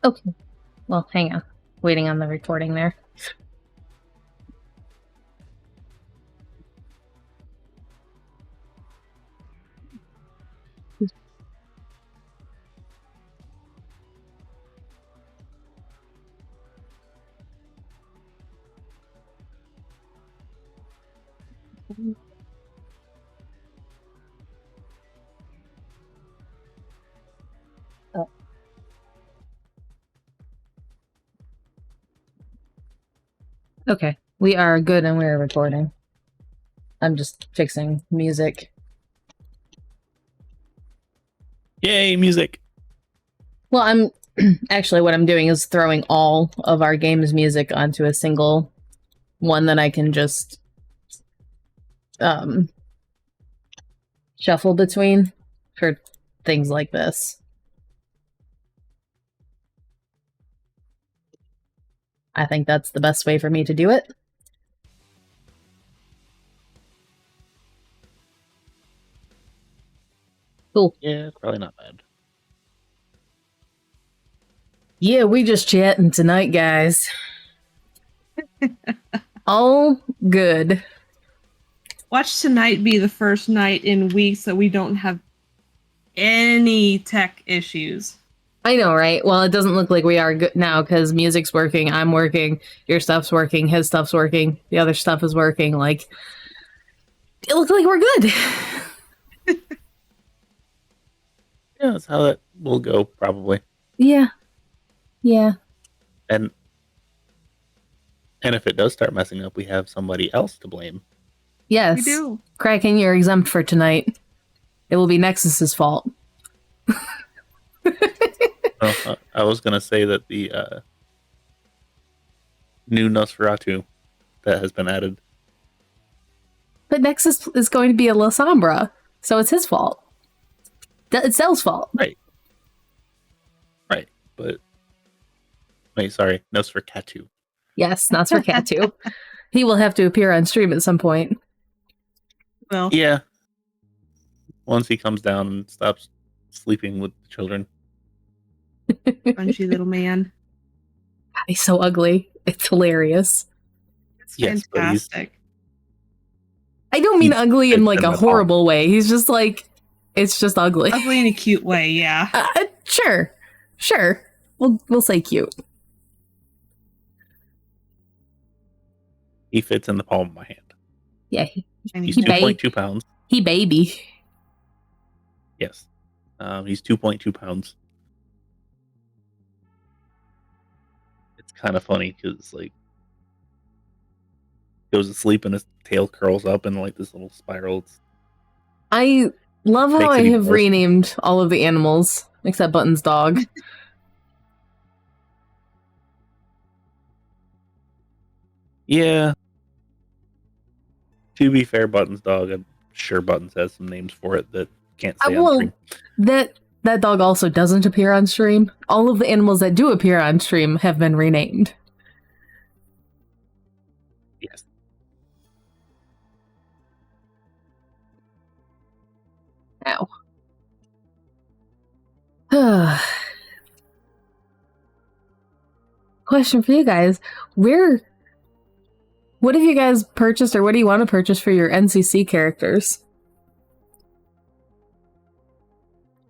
Okay. Well, hang on. Waiting on the recording there. Oh. Okay. We are good and we're recording. I'm just fixing music. Yay, music. Well, I'm actually what I'm doing is throwing all of our game's music onto a single one that I can just shuffle between for things like this. I think that's the best way for me to do it. Cool. Yeah, probably not bad. Yeah, we just chatting tonight, guys. All good. Watch tonight be the first night in weeks that we don't have any tech issues. I know, right? Well, it doesn't look like we are good now because music's working, I'm working, your stuff's working, his stuff's working, the other stuff is working. Like, it looks like we're good. Yeah, that's how that will go, probably. Yeah. And if it does start messing up, we have somebody else to blame. Yes. We do. Kraken, you're exempt for tonight. It will be Nexus's fault. Well, I was going to say that the new Nosferatu that has been added. But Nexus is going to be a La Sombra, so it's his fault. It's Cell's fault. Right. But wait, sorry, Nosferatu. Yes, Nosferatu. He will have to appear on stream at some point. Well, Yeah. Once he comes down and stops sleeping with the children. punchy little man. He's so ugly. It's hilarious. It's Yes, but he's- fantastic. I don't mean He's ugly in like a been horrible way. He's just like, it's just ugly. Ugly in a cute way, yeah. Sure. We'll say cute. He fits in the palm of my hand. Yeah, And He's He ba- 2.2 pounds. he baby. Yes. He's 2.2 pounds. It's kind of funny because, like, goes to sleep and his tail curls up in like this little spiral. It's, I love how Makes I it even have worse. renamed all of the animals except Button's dog. yeah. To be fair, Button's dog, I'm sure Buttons has some names for it that can't say on Well, stream. that dog also doesn't appear on stream. All of the animals that do appear on stream have been renamed. Yes. Ow. Question for you guys. What have you guys purchased or what do you want to purchase for your NCC characters?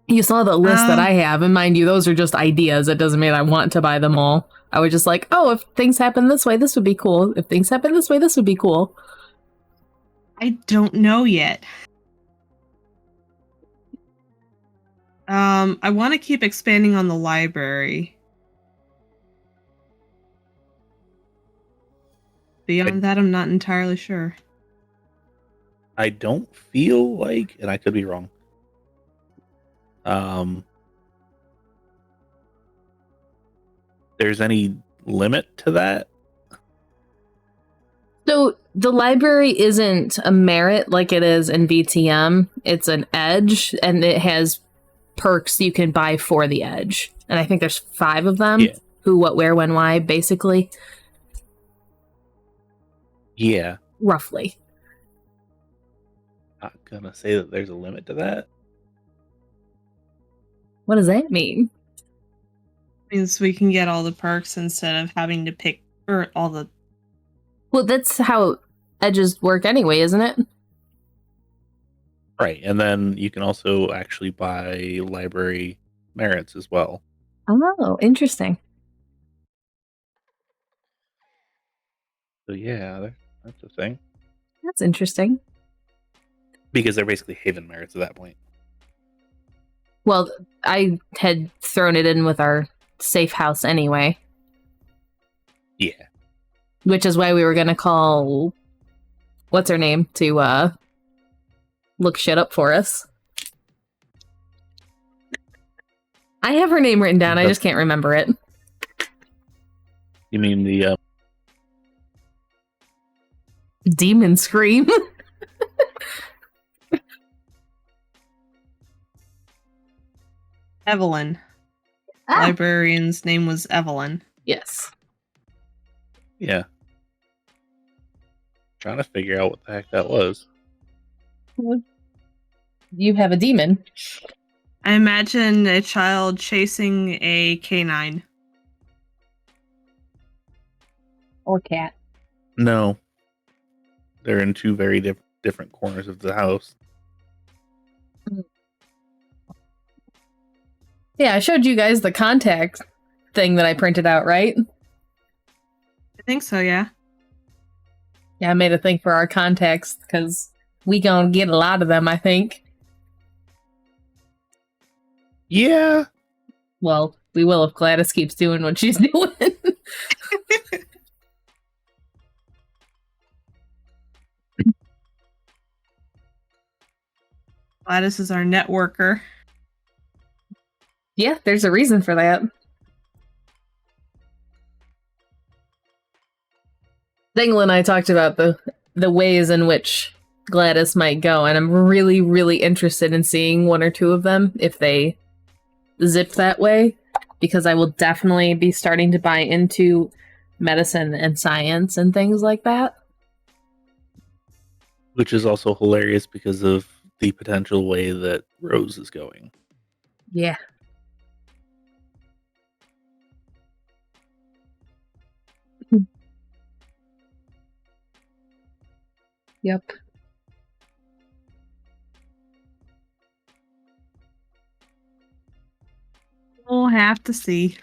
You saw the list that I have, and mind you, those are just ideas. It doesn't mean I want to buy them all. I was just like, oh, if things happen this way, this would be cool. If things happen this way, this would be cool. I don't know yet. I want to keep expanding on the library. Beyond that, I'm not entirely sure. I don't feel like, and I could be wrong. There's any limit to that? So the library isn't a merit like it is in VTM. It's an edge, and it has perks you can buy for the edge. And I think there's 5 of them. Yeah. Who, what, where, when, why, basically. Yeah. Roughly. Not gonna say that there's a limit to that. What does that mean? Means we can get all the perks instead of having to pick or all the. Well, that's how edges work anyway, isn't it? Right, and then you can also actually buy library merits as well. Oh, interesting. So yeah, that's a thing. That's interesting. Because they're basically haven merits at that point. Well, I had thrown it in with our safe house anyway. Yeah. Which is why we were going to call... What's her name? To look shit up for us. I have her name written down, I just can't remember it. You mean the... Demon Scream? Evelyn. Librarian's name was Evelyn. Yes. Yeah. Trying to figure out what the heck that was. You have a demon. I imagine a child chasing a canine. Or cat. No. They're in two very different corners of the house. Yeah, I showed you guys the contact thing that I printed out, right? I think so, yeah. Yeah, I made a thing for our contacts, because we gonna get a lot of them, I think. Yeah. Well, we will if Gladys keeps doing what she's doing. Gladys is our networker. Yeah, there's a reason for that. Dingle and I talked about the ways in which Gladys might go, and I'm really, really interested in seeing one or two of them if they zip that way, because I will definitely be starting to buy into medicine and science and things like that. Which is also hilarious because of the potential way that Rose is going. Yeah. Yep. We'll have to see.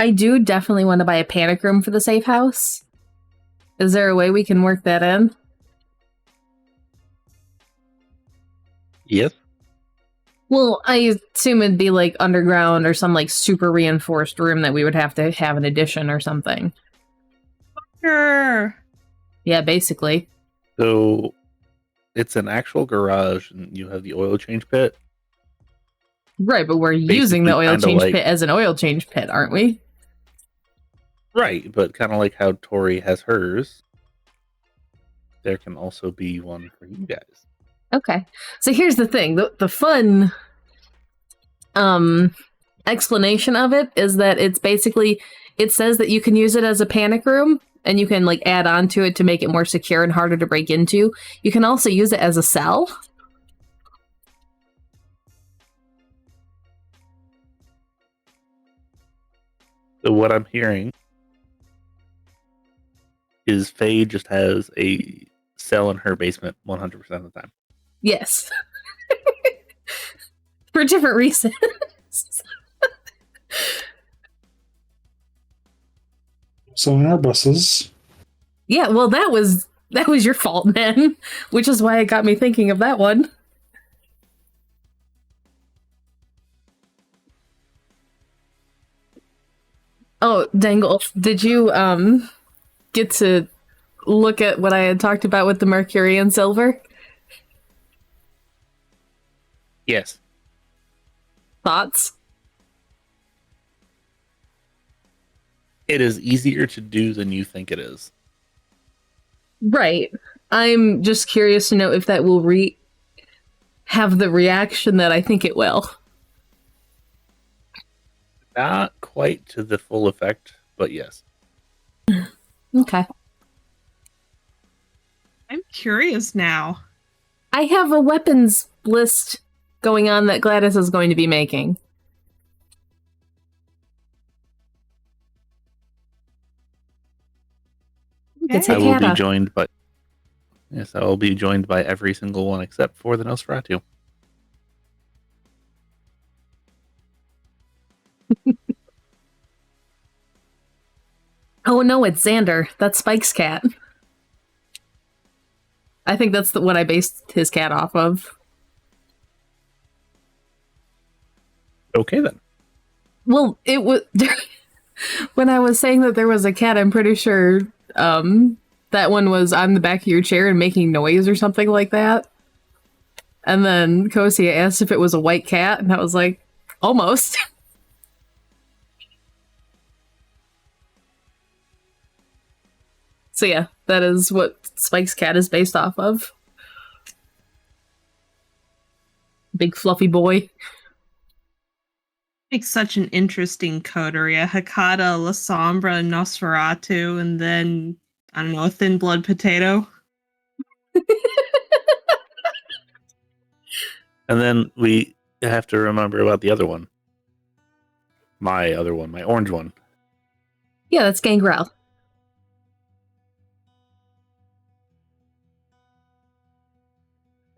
I do definitely want to buy a panic room for the safe house. Is there a way we can work that in? Yes. Well, I assume it'd be like underground or some like super reinforced room that we would have to have an addition or something. Sure. Yeah, basically. So it's an actual garage and you have the oil change pit. Right, but we're Basically using the oil kinda change like- pit as an oil change pit, aren't we? Right, but kind of like how Tori has hers, there can also be one for you guys. Okay. So here's the thing. The fun explanation of it is that it's basically, it says that you can use it as a panic room and you can like add on to it to make it more secure and harder to break into. You can also use it as a cell. So what I'm hearing is Faye just has a cell in her basement 100% of the time. Yes. For different reasons. So in our buses, Yeah, well that was your fault, man. Which is why it got me thinking of that one. Oh, Dangle, did you get to look at what I had talked about with the Mercury and Silver? Yes. Thoughts? It is easier to do than you think it is. Right. I'm just curious to know if that will have the reaction that I think it will. Not quite to the full effect, but yes. Okay. I'm curious now. I have a weapons list going on that Gladys is going to be making. It's I will be Hikata. joined by. Yes, I will be joined by every single one except for the Nosferatu. Oh no, it's Xander. That's Spike's cat. I think that's what I based his cat off of. Okay then. Well, it was when I was saying that there was a cat, I'm pretty sure that one was on the back of your chair and making noise or something like that. And then Kosia asked if it was a white cat, and I was like, almost. So yeah, that is what Spike's cat is based off of. Big fluffy boy. Makes such an interesting coterie. A Hakata, La Sombra, Nosferatu, and then, I don't know, a thin blood potato. And then we have to remember about the other one. My other one, my orange one. Yeah, that's Gangrel.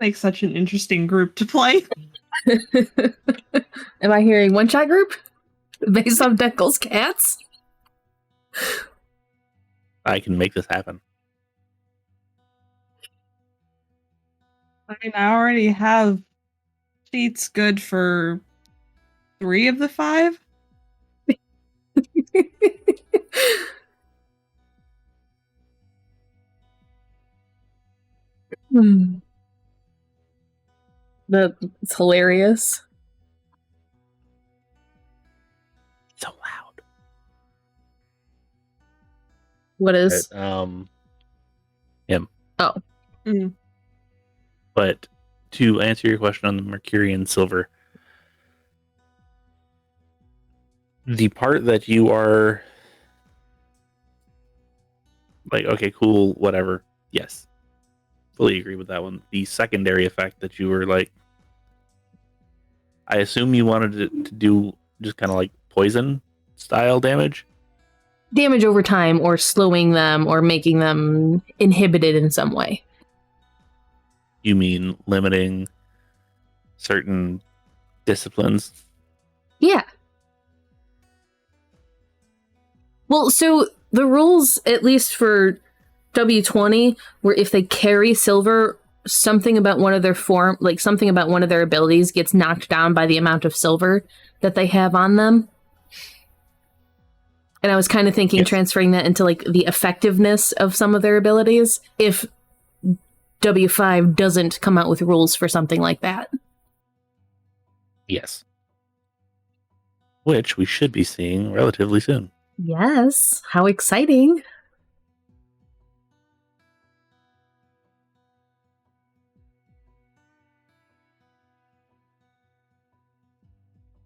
Makes such an interesting group to play. Am I hearing one shot group? Based on Deckel's cats? I can make this happen. I mean, I already have sheets good for 3 of the 5. That's hilarious. So loud. What is? Him. Oh. Mm. But to answer your question on the Mercurian silver, the part that you are like, okay, cool, whatever. Yes. Fully agree with that one. The secondary effect that you were like, I assume you wanted it to do just kind of like poison style damage. Damage over time, or slowing them, or making them inhibited in some way. You mean limiting certain disciplines? Yeah. Well, so the rules, at least for W20, were if they carry silver, something about one of their something about one of their abilities gets knocked down by the amount of silver that they have on them. And I was kind of thinking transferring that into like the effectiveness of some of their abilities if W5 doesn't come out with rules for something like that. Yes. Which we should be seeing relatively soon. Yes. How exciting.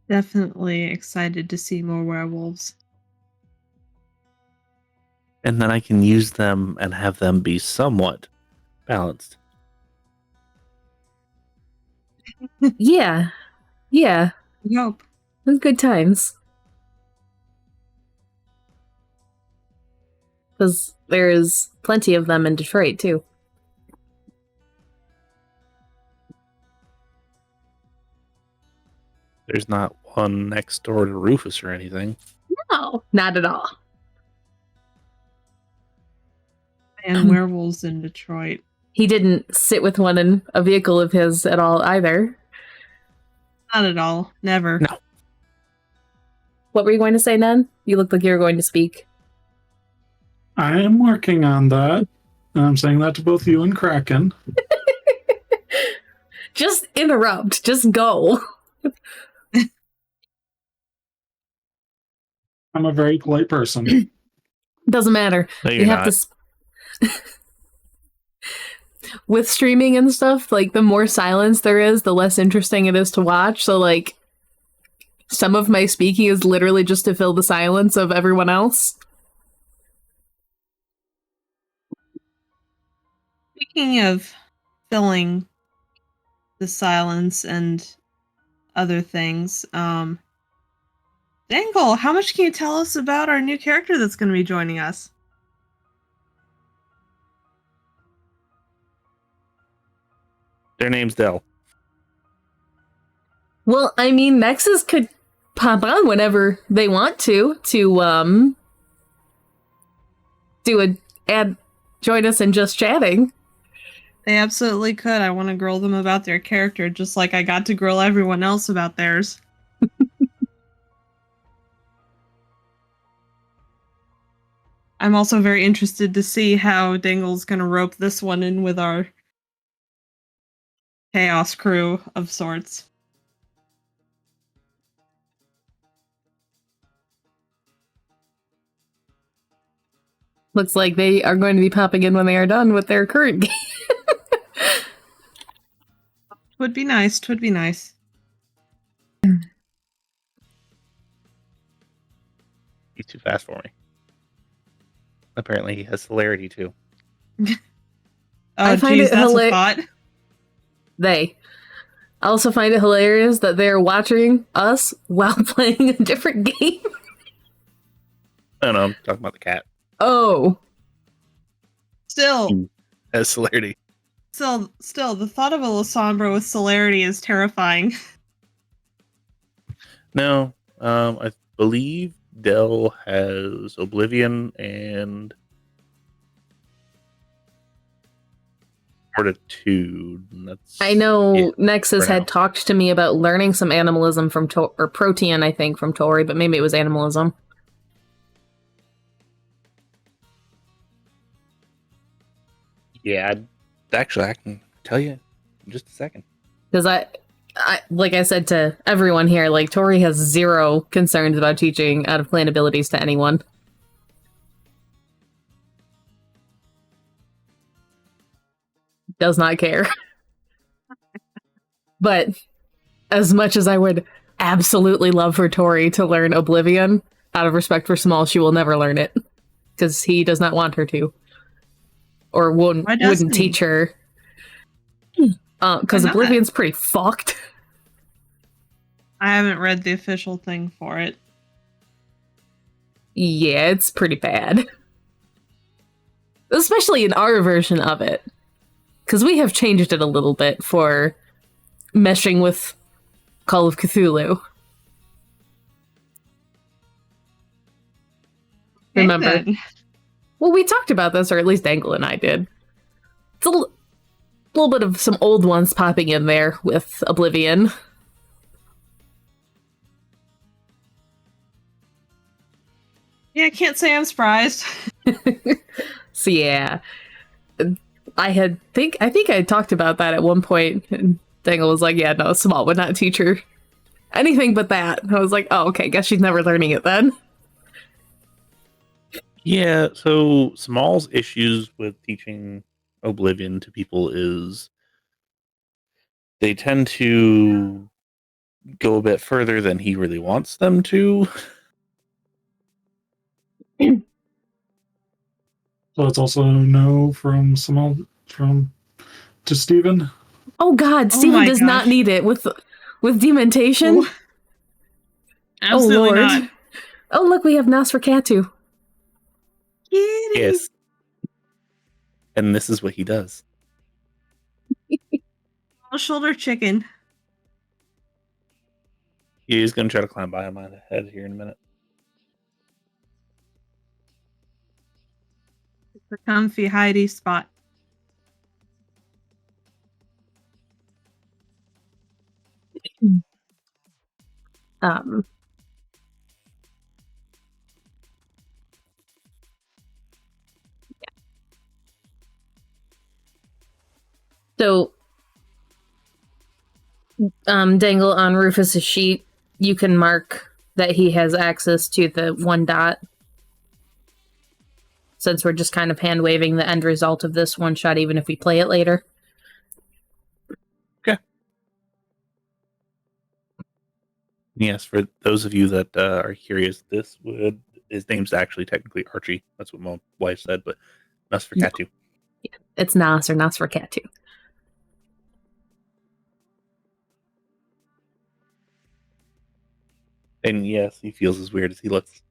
Definitely excited to see more werewolves. And then I can use them and have them be somewhat balanced. Yeah. Yeah. Nope. Those good times. Because there is plenty of them in Detroit, too. There's not one next door to Rufus or anything. No, not at all. And werewolves in Detroit. He didn't sit with one in a vehicle of his at all, either. Not at all. Never. No. What were you going to say, Nen? You looked like you were going to speak. I am working on that. And I'm saying that to both you and Kraken. Just interrupt. Just go. I'm a very polite person. Doesn't matter. No, you're You have not. to. With streaming and stuff, like the more silence there is, the less interesting it is to watch. So, like, some of my speaking is literally just to fill the silence of everyone else. Speaking of filling the silence and other things, Dangle, how much can you tell us about our new character that's going to be joining us? Their name's Dell. Well, I mean, Nexus could pop on whenever they want to join us in just chatting. They absolutely could. I want to grill them about their character, just like I got to grill everyone else about theirs. I'm also very interested to see how Dingle's going to rope this one in with our chaos crew of sorts. Looks like they are going to be popping in when they are done with their current game. Would be nice. Twould be nice. He's too fast for me. Apparently, he has celerity too. I find it that's a thought. I also find it hilarious that they're watching us while playing a different game. I don't know. I'm talking about the cat. Oh. Still, Has celerity. the thought of a Lasombra with celerity is terrifying. No, I believe Dell has Oblivion and Fortitude. I know it Nexus for now. had talked to me about learning some animalism from or Protean, I think, from Tori, but maybe it was animalism. Yeah, actually, I can tell you in just a second. Because I, like I said to everyone here, like, Tori has zero concerns about teaching out-of-clan abilities to anyone. Does not care. But as much as I would absolutely love for Tori to learn Oblivion, out of respect for Small, she will never learn it. Because he does not want her to. Or wouldn't teach her. Because Oblivion's pretty fucked. I haven't read the official thing for it. Yeah, it's pretty bad. Especially in our version of it. Because we have changed it a little bit for meshing with Call of Cthulhu. Remember? Then. Well, we talked about this, or at least Angle and I did. It's a little bit of some old ones popping in there with Oblivion. Yeah, I can't say I'm surprised. So yeah, I think I talked about that at one point, and Dangle was like, "Yeah, no, Small would not teach her anything but that." And I was like, "Oh, okay, guess she's never learning it then." Yeah, so Small's issues with teaching Oblivion to people is they tend to go a bit further than he really wants them to. So it's also no from to Steven. Oh God, Steven does not need it with dementation. Oh. Absolutely not. Oh look, we have Nosferatu. Yes. And this is what he does. Shoulder chicken. He's going to try to climb by my head here in a minute. It's a comfy hidey spot. So, Dangle, on Rufus's sheet, you can mark that he has access to the one dot. Since we're just kind of hand-waving the end result of this one shot, even if we play it later. Okay. Yes, for those of you that are curious, his name's actually technically Archie. That's what my wife said, but Nosferatu. Yeah, it's Nas or Nosferatu. And yes, he feels as weird as he looks.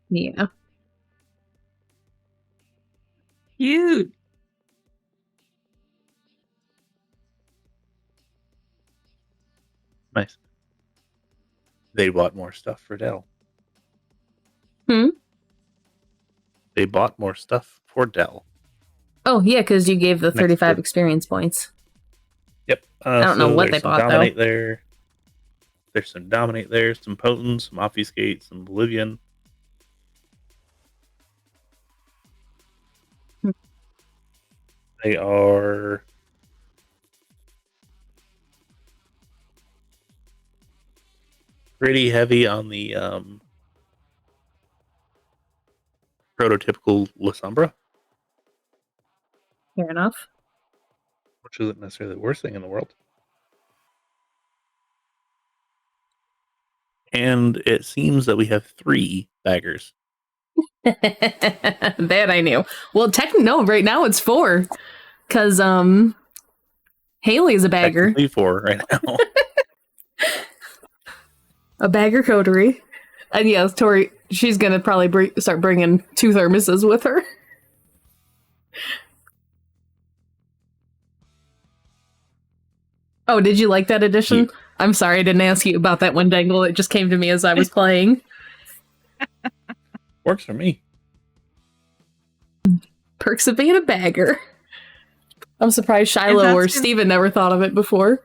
Yeah. Cute. Nice. They bought more stuff for Dell. Hmm? They bought more stuff for Dell. Oh, yeah, because you gave the Next 35 to- experience points. Yep. I don't know what there's they some bought, though. Dominate there. There's some Dominate there, some Potent, some Obfuscate, some Bolivian. Hmm. They are pretty heavy on the prototypical Lasombra, Fair enough. which isn't necessarily the worst thing in the world. And it seems that we have 3 baggers. That I knew. Well, no, right now it's 4. Because, Haley's a bagger. Technically 4 right now. A bagger coterie. And yes, Tori, she's going to probably start bringing 2 thermoses with her. Oh, did you like that addition? Yeah. I'm sorry, I didn't ask you about that one, Dangle. It just came to me as I was playing. Works for me. Perks of being a bagger. I'm surprised Shiloh or Steven never thought of it before.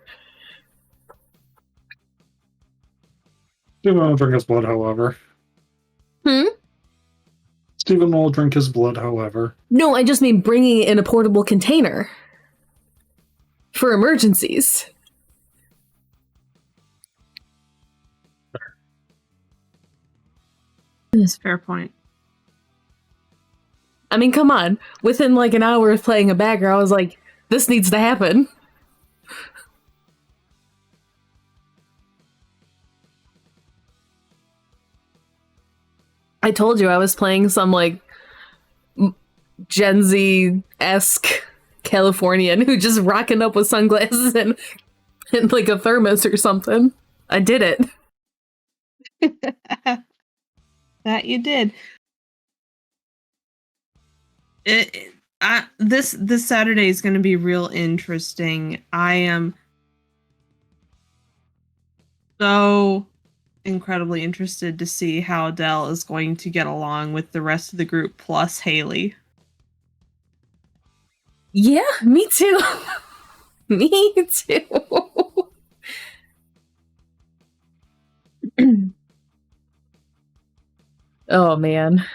Steven will drink his blood, however. Steven will drink his blood, however. No, I just mean bringing it in a portable container. For emergencies. That's a fair point. I mean, come on. Within like an hour of playing a bagger, I was like, this needs to happen. I told you I was playing some like Gen Z-esque Californian who just rocking up with sunglasses and like a thermos or something. I did it. That you did. This Saturday is going to be real interesting. I am so incredibly interested to see how Dell is going to get along with the rest of the group plus Haley. Yeah, me too. Me too. Oh man.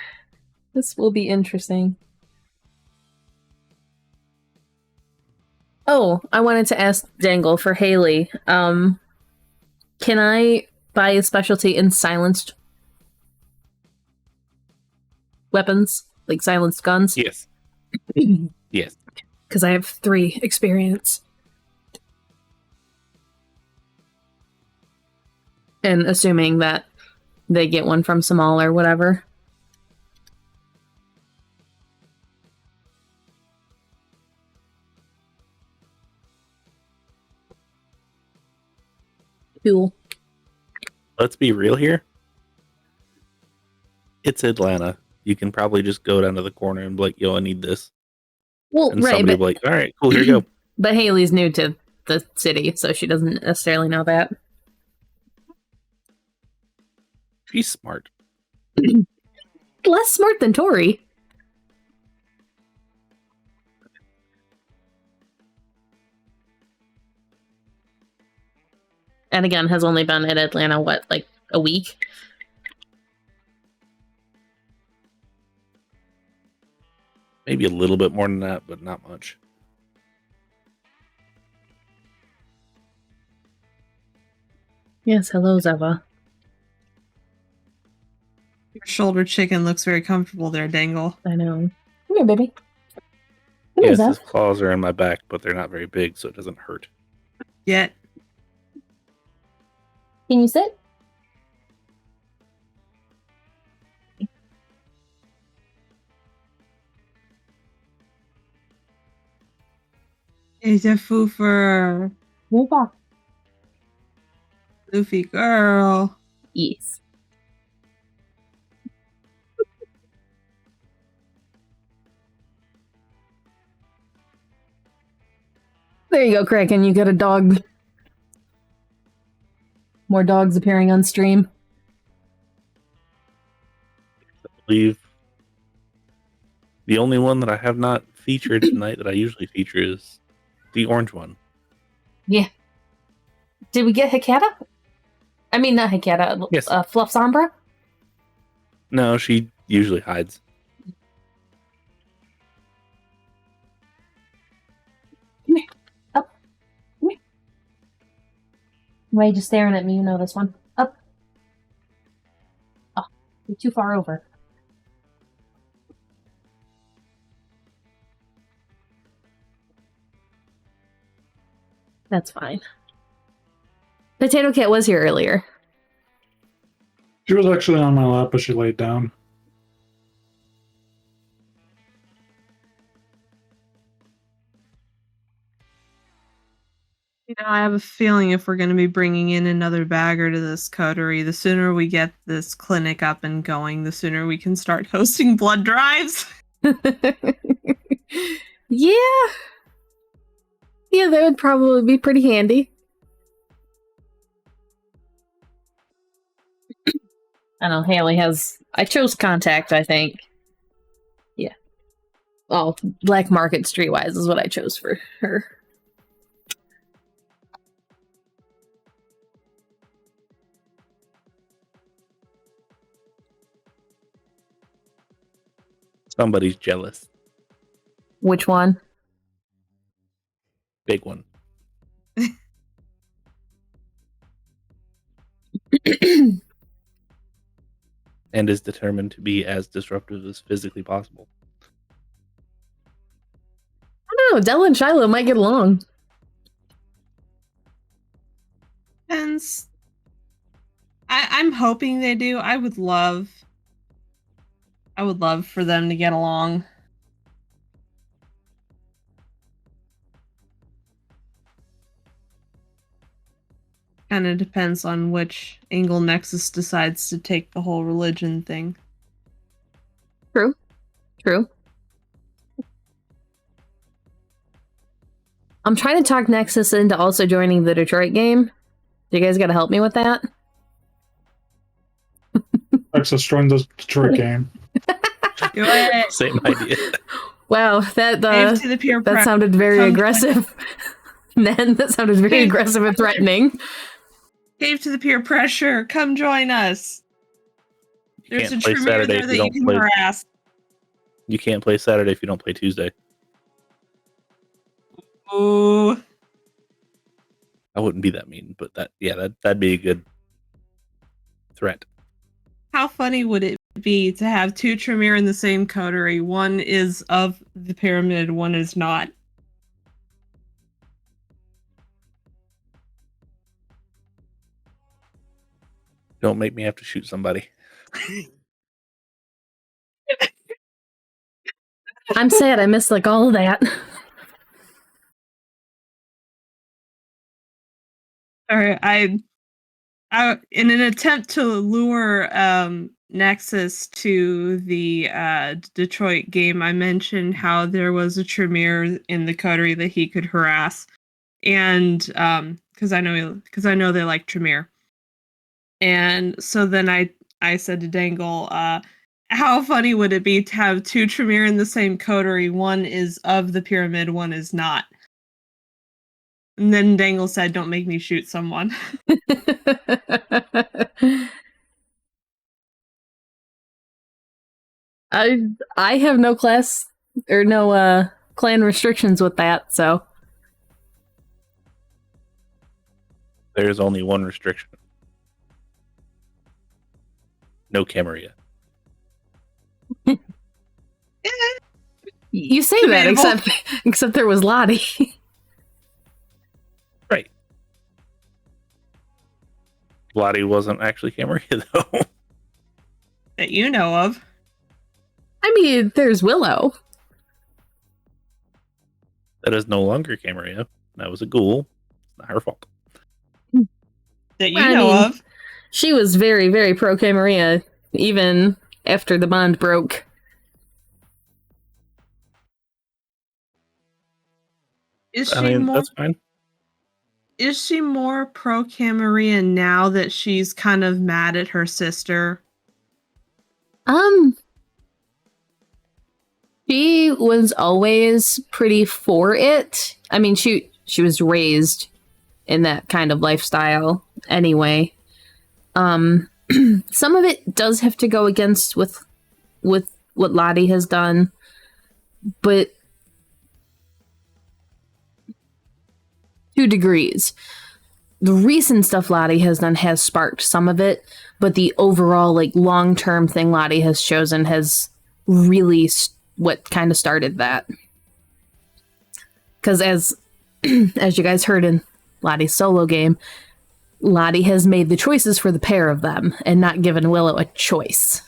This will be interesting. Oh, I wanted to ask Dangle for Haley. Can I buy a specialty in silenced weapons? Like silenced guns? Yes. Yes. Because I have 3 experience. And assuming that they get one from Samal or whatever. Cool. Let's be real here. It's Atlanta. You can probably just go down to the corner and be like, yo, I need this. Well, And right, somebody but, will be like, all right, cool, here you go. But Haley's new to the city, so she doesn't necessarily know that. She's smart. Less smart than Tori. And again, has only been in Atlanta, what, like a week? Maybe a little bit more than that, but not much. Yes, hello, Zeva. Your shoulder chicken looks very comfortable there, Dangle. I know. Come here, baby. Come here, Yes, Zev. his claws are in my back, but they're not very big, so it doesn't hurt. Yet. Can you sit? It's a foofer. Nova. Luffy girl. Yes. There you go, Kraken. You got a dog. more dogs appearing on stream. I believe the only one that I have not featured tonight that I usually feature is the orange one. Yeah. Did we get Hikata? I mean, not Hikata. Yes. Fluff Sombra? No, she usually hides. Come here. Up. Come here. Why are you just staring at me? You know this one. Up. Oh, you're too far over. That's fine. Potato Cat was here earlier. She was actually on my lap, but she laid down. I have a feeling if we're going to be bringing in another bagger to this coterie, the sooner we get this clinic up and going, the sooner we can start hosting blood drives. Yeah. Yeah, that would probably be pretty handy. I know, Haley has... I chose Contact, I think. Yeah. Well, Black Market Streetwise is what I chose for her. Somebody's jealous. Which one? Big one. And is determined to be as disruptive as physically possible. I don't know, Della and Shiloh might get along. And I'm hoping they do. I would love for them to get along. Kind of depends on which angle Nexus decides to take the whole religion thing. True. True. I'm trying to talk Nexus into also joining the Detroit game. You guys gotta help me with that. Nexus joined the Detroit game. Do it. Same idea. Wow, that Give to the peer that pressure. sounded very Come aggressive. Nen, that sounded very aggressive and threatening. Cave to the peer pressure. Come join us. You There's a can't play Tremere Saturday there if that you you don't can play. harass. You can't play Saturday if you don't play Tuesday. Ooh. I wouldn't be that mean, but that'd be a good threat. How funny would it be to have two Tremere in the same coterie? One is of the pyramid, one is not. Don't make me have to shoot somebody. I'm sad I missed like all of that. Or I in an attempt to lure Nexus to the Detroit game, I mentioned how there was a Tremere in the coterie that he could harass, and because I know they like Tremere, and so then I said to Dangle, how funny would it be to have two Tremere in the same coterie? One is of the pyramid, one is not. And then Dangle said, "Don't make me shoot someone." I have no class or no clan restrictions with that, so There's only one restriction. No Camarilla. you say that Debatable. except there was Lottie. Right. Lottie wasn't actually Camarilla, though. That you know of. I mean, there's Willow. That is no longer Camarilla. That was a ghoul. It's not her fault. That you I know mean, of. She was very, very pro Camarilla, even after the bond broke. Is I she mean, more? that's fine. Is she more pro Camarilla now that she's kind of mad at her sister? She was always pretty for it. I mean, she was raised in that kind of lifestyle anyway. Some of it does have to go against with what Lottie has done, but 2 degrees. The recent stuff Lottie has done has sparked some of it, but the overall like long-term thing Lottie has chosen has really what kind of started that. Because as you guys heard in Lottie's solo game, Lottie has made the choices for the pair of them and not given Willow a choice.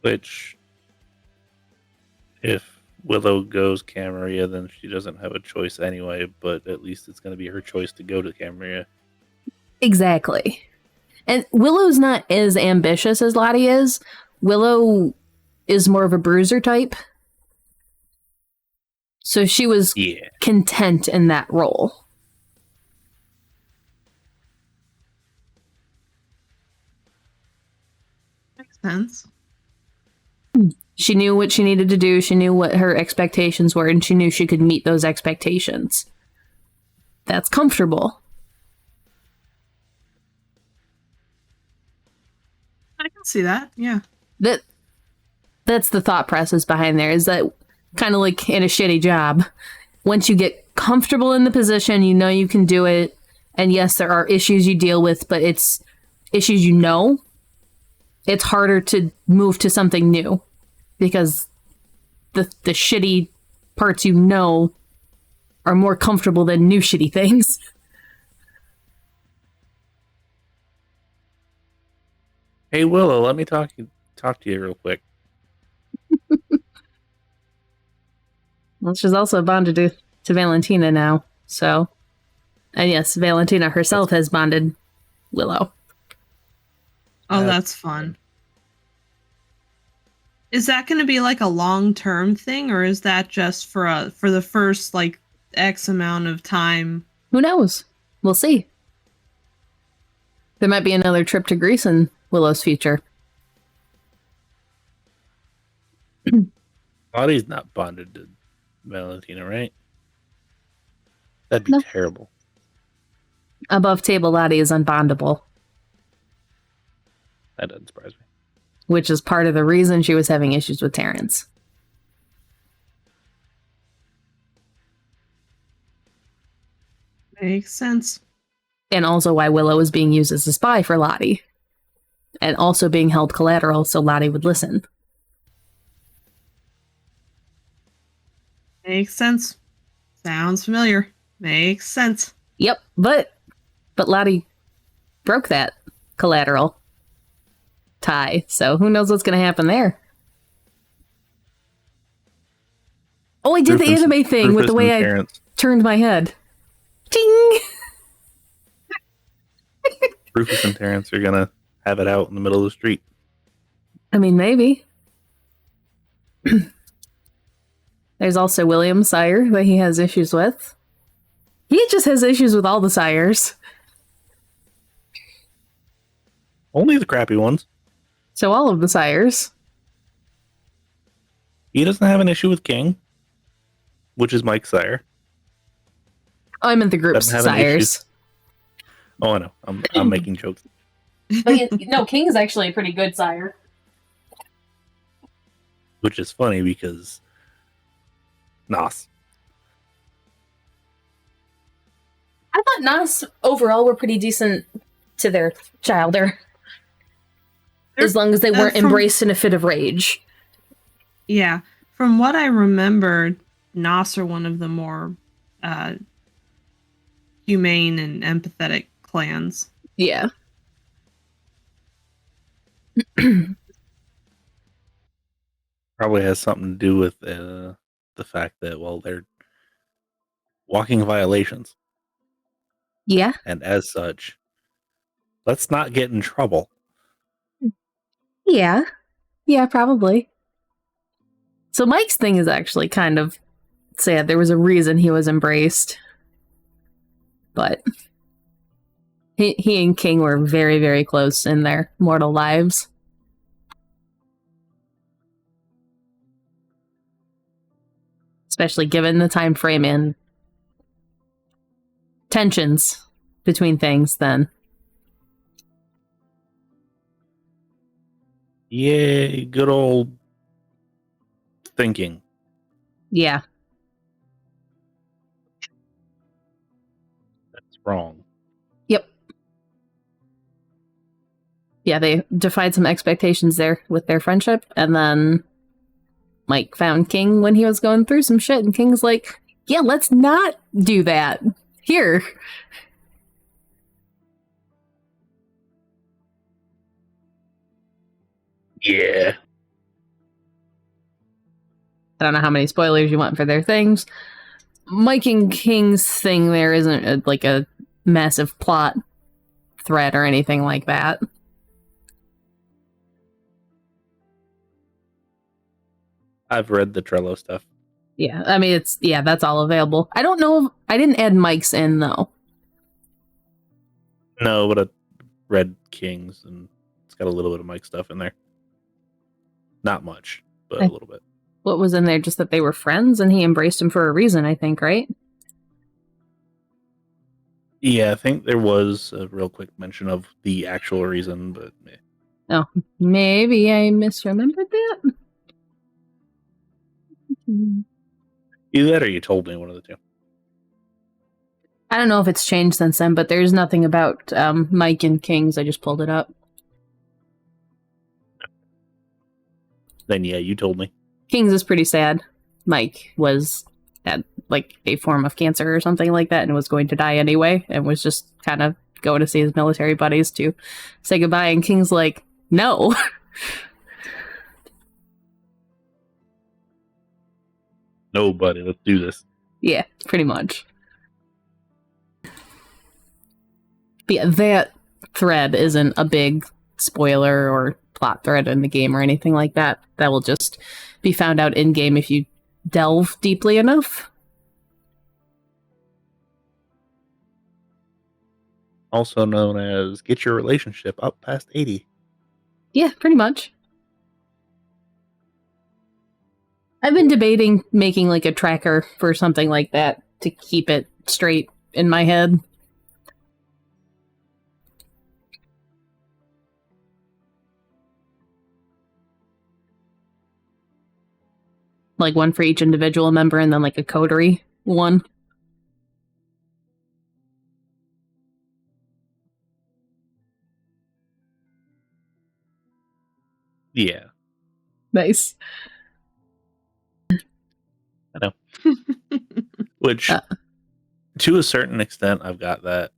Which, if Willow goes Camarilla, then she doesn't have a choice anyway, but at least it's going to be her choice to go to Camarilla. Exactly. And Willow's not as ambitious as Lottie is. Willow is more of a bruiser type. So she was content in that role. Makes sense. She knew what she needed to do. She knew what her expectations were, and she knew she could meet those expectations. That's comfortable. I can see that, yeah. That's the thought process behind there, is that kind of like in a shitty job. Once you get comfortable in the position, you know you can do it. And yes, there are issues you deal with, but it's issues you know. It's harder to move to something new because the shitty parts you know are more comfortable than new shitty things. Hey Willow, let me talk to you real quick. Well, she's also bonded to Valentina now, so. And yes, Valentina herself has bonded Willow. Oh, that's fun. Is that going to be like a long-term thing, or is that just for the first like X amount of time? Who knows? We'll see. There might be another trip to Greece in Willow's future. Lottie's not bonded to Valentina, right? That'd be terrible. Above table Lottie is unbondable. That doesn't surprise me. Which is part of the reason she was having issues with Terrence. Makes sense. And also why Willow is being used as a spy for Lottie. And also being held collateral so Lottie would listen. Makes sense. Sounds familiar. Makes sense. Yep, but Lottie broke that collateral tie, so who knows what's going to happen there. Oh, I did the anime thing with the way I turned my head. Ding! Rufus and Terrence are going to have it out in the middle of the street. I mean, maybe. There's also William Sire that he has issues with. He just has issues with all the sires. Only the crappy ones. So all of the sires. He doesn't have an issue with King, which is Mike's sire. Oh, I meant the group's sires. Oh, I know. I'm making jokes. But no, King is actually a pretty good sire. Which is funny because Nos. I thought Nos overall were pretty decent to their childer. As long as they weren't embraced in a fit of rage. Yeah. From what I remember, Nos are one of the more humane and empathetic clans. Yeah. Probably has something to do with the fact that, well, they're walking violations. Yeah. And as such, let's not get in trouble. Yeah. Yeah, probably. So Mike's thing is actually kind of sad. There was a reason he was embraced. But he and King were very, very close in their mortal lives. Especially given the time frame and tensions between things then. Yay, good old thinking. Yeah. That's wrong. Yep. Yeah, they defied some expectations there with their friendship, and then Mike found King when he was going through some shit, and King's like, yeah, let's not do that. Here. Yeah. I don't know how many spoilers you want for their things. Mike and King's thing there isn't like a massive plot thread or anything like that. I've read the Trello stuff. Yeah, I mean, that's all available. I don't know, I didn't add Mike's in, though. No, but I read King's, and it's got a little bit of Mike stuff in there. Not much, but a little bit. What was in there? Just that they were friends, and he embraced him for a reason, I think, right? Yeah, I think there was a real quick mention of the actual reason, but Oh, maybe I misremembered that? either that or you told me, one of the two. I don't know if it's changed since then, but there's nothing about Mike and King's. I just pulled it up. Then yeah, you told me. King's is pretty sad. Mike had like a form of cancer or something like that and was going to die anyway and was just kind of going to see his military buddies to say goodbye. And King's like, no. No, buddy, let's do this. Yeah, pretty much. But yeah, that thread isn't a big spoiler or plot thread in the game or anything like that. That will just be found out in game if you delve deeply enough. Also known as get your relationship up past 80. Yeah, pretty much. I've been debating making like a tracker for something like that to keep it straight in my head. Like one for each individual member and then like a coterie one. Yeah. Nice. I know. Which, to a certain extent, I've got that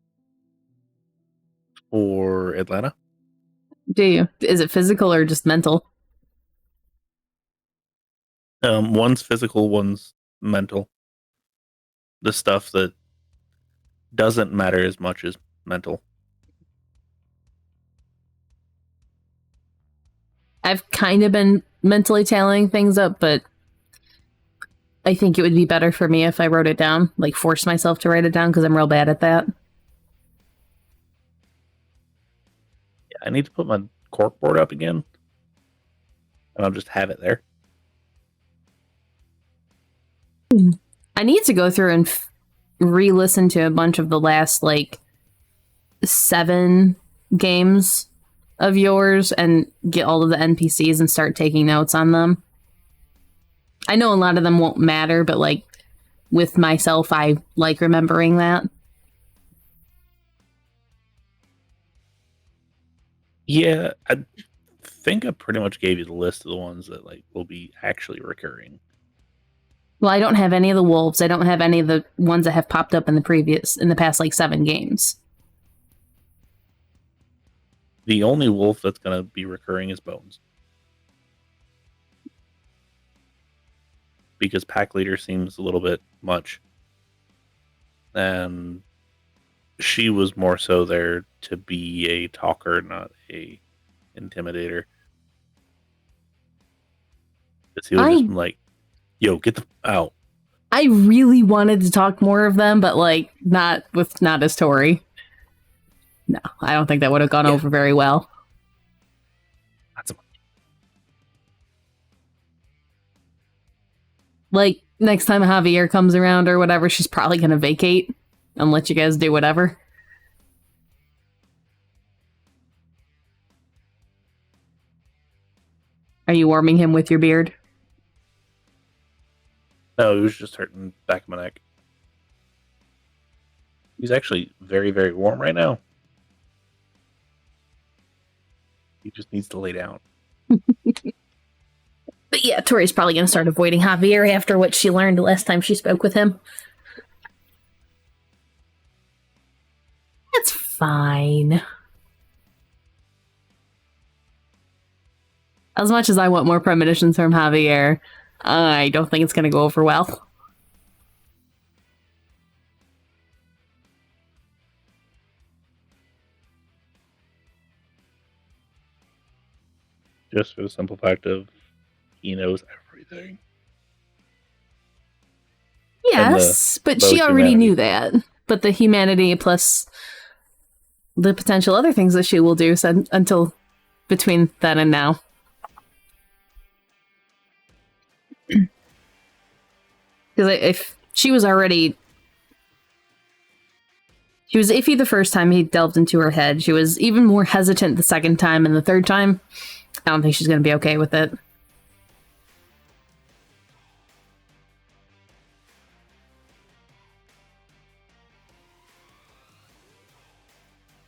for Atlanta. Do you? Is it physical or just mental? One's physical, one's mental. The stuff that doesn't matter as much as mental. I've kind of been mentally tallying things up, but I think it would be better for me if I wrote it down, like force myself to write it down because I'm real bad at that. Yeah, I need to put my corkboard up again, and I'll just have it there. I need to go through and re-listen to a bunch of the last, 7 games of yours and get all of the NPCs and start taking notes on them. I know a lot of them won't matter, but, with myself, I like remembering that. Yeah, I think I pretty much gave you the list of the ones that, will be actually recurring. Well, I don't have any of the wolves. I don't have any of the ones that have popped up in the past 7 games. The only wolf that's going to be recurring is Bones. Because pack leader seems a little bit much. And she was more so there to be a talker, not a intimidator. Because he was just like, yo, get the out. I really wanted to talk more of them, but like not as Tori. No, I don't think that would have gone over very well. That's a Like next time Javier comes around or whatever, she's probably gonna vacate and let you guys do whatever. Are you warming him with your beard? No, it was just hurting back of my neck. He's actually very, very warm right now. He just needs to lay down. But yeah, Tori's probably going to start avoiding Javier after what she learned last time she spoke with him. That's fine. As much as I want more premonitions from Javier, I don't think it's going to go over well. Just for the simple fact of he knows everything. Yes, but she already knew that. But the humanity plus the potential other things that she will do until between then and now. Because if she was already... She was iffy the first time he delved into her head. She was even more hesitant the second time, and the third time, I don't think she's going to be okay with it.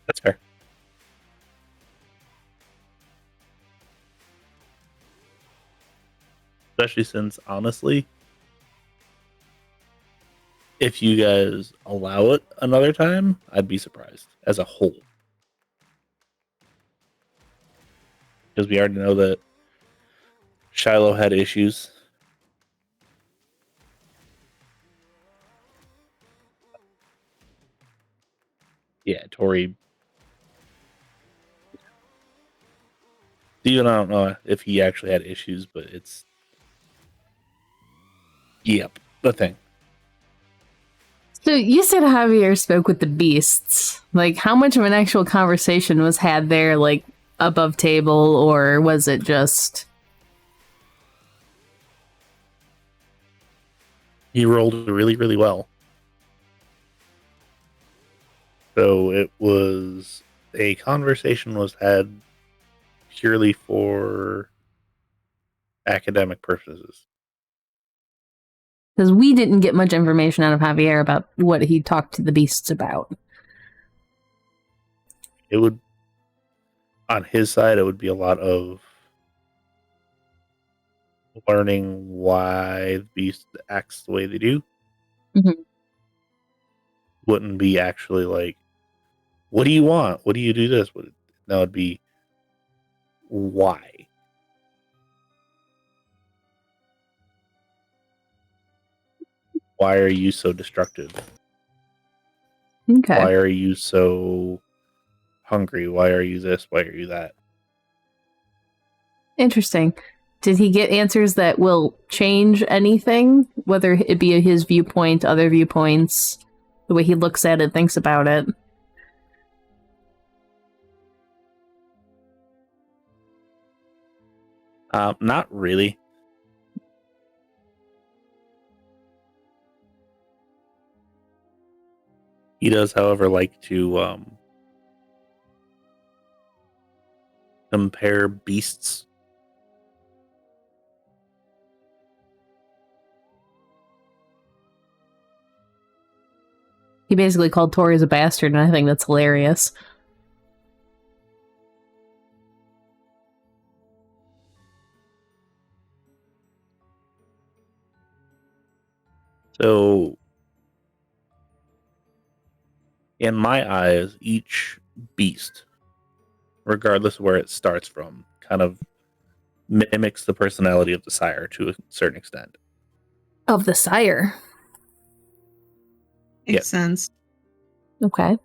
That's fair. Especially since, honestly, if you guys allow it another time, I'd be surprised as a whole. Because we already know that Shiloh had issues. Yeah, Tori. Steven, I don't know if he actually had issues, but it's... Yep, the thing. So you said Javier spoke with the beasts. Like, how much of an actual conversation was had there, like, above table, or was it just... He rolled really, really well. So it was... A conversation was had purely for academic purposes. Because we didn't get much information out of Javier about what he talked to the beasts about. It would, on his side, it would be a lot of learning why the beast acts the way they do. Mm-hmm. Wouldn't be actually like, what do you want? What do you do this? No, it'd be why. Why are you so destructive? Okay. Why are you so hungry? Why are you this? Why are you that? Interesting. Did he get answers that will change anything? Whether it be his viewpoint, other viewpoints, the way he looks at it, thinks about it? Not really. He does, however, like to compare beasts. He basically called Tori a bastard, and I think that's hilarious. So, in my eyes, each beast, regardless of where it starts from, kind of mimics the personality of the sire to a certain extent. Of the sire. Makes sense. Okay.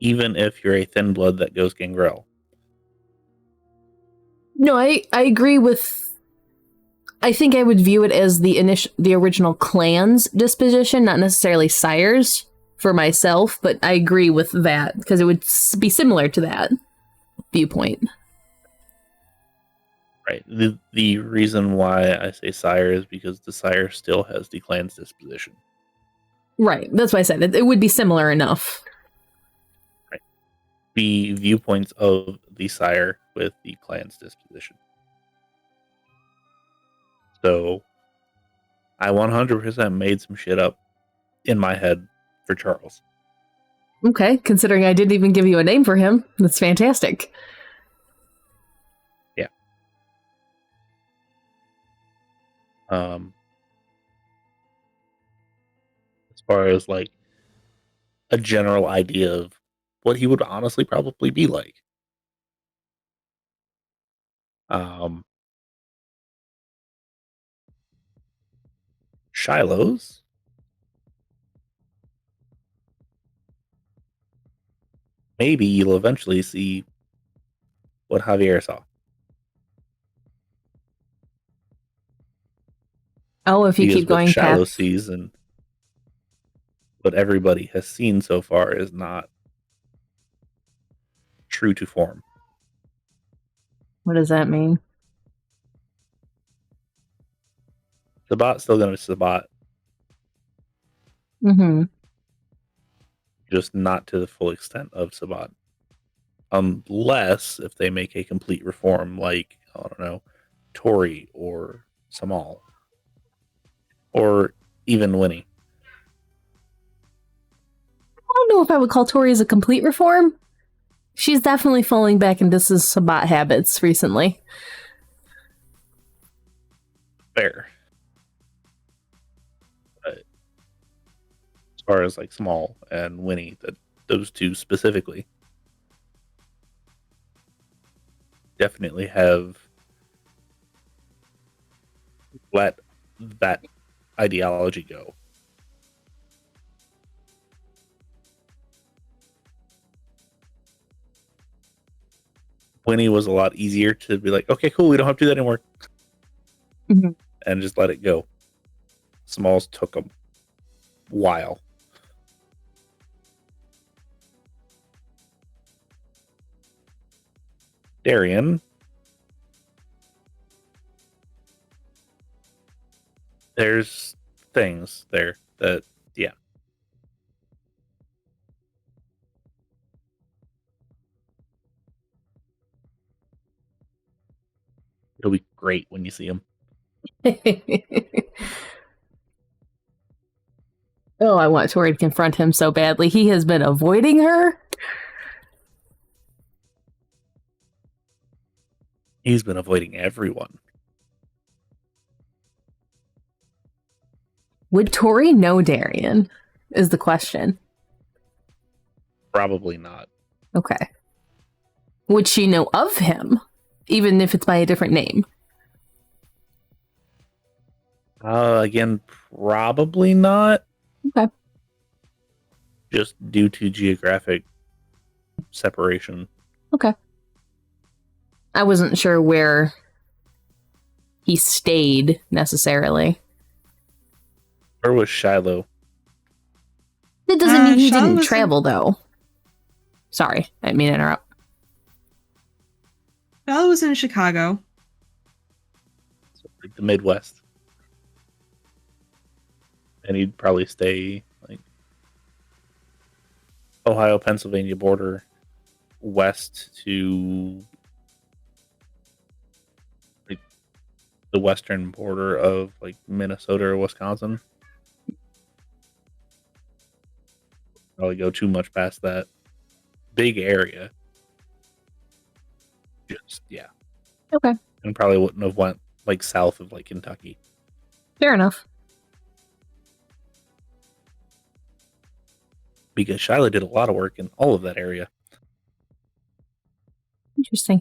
Even if you're a thin blood that goes gangrel. No, I agree with I think I would view it as the original clan's disposition, not necessarily Sire's for myself, but I agree with that because it would be similar to that viewpoint. Right. The reason why I say sire is because the sire still has the clan's disposition. Right. That's why I said it would be similar enough. Right. The viewpoints of the sire with the clan's disposition. So I 100% made some shit up in my head for Charles. Okay, considering I didn't even give you a name for him, that's fantastic. Yeah. As far as like a general idea of what he would honestly probably be like. Shiloh's maybe you'll eventually see what Javier saw. Oh, if you Because keep going what Shiloh past... sees and what everybody has seen so far is not true to form. What does that mean? Sabat's still going to be Sabat, Mm-hmm. just not to the full extent of Sabat. Unless if they make a complete reform like, I don't know, Tori or Samal. Or even Winnie. I don't know if I would call Tori as a complete reform. She's definitely falling back into Sabat habits recently. Fair. But as far as like Small and Winnie, those two specifically definitely have let that ideology go. Winnie was a lot easier to be like, okay, cool, we don't have to do that anymore. Mm-hmm. And just let it go. Smalls took a while. Darian. There's things there that, yeah. It'll be great when you see him. Oh, I want Tori to confront him so badly. He has been avoiding her. He's been avoiding everyone. Would Tori know Darian? Is the question. Probably not. Okay. Would she know of him? Even if it's by a different name? Again, probably not. Okay. Just due to geographic separation. Okay. I wasn't sure where he stayed necessarily. Where was Shiloh? It doesn't mean he Shiloh didn't was travel, though. Sorry, I didn't mean to interrupt. Bella was in Chicago. So, like the Midwest. And he'd probably stay like Ohio, Pennsylvania border west to like the western border of like Minnesota or Wisconsin. Probably go too much past that big area. Just yeah. Okay. And probably wouldn't have went like south of like Kentucky. Fair enough. Because Shiloh did a lot of work in all of that area. Interesting.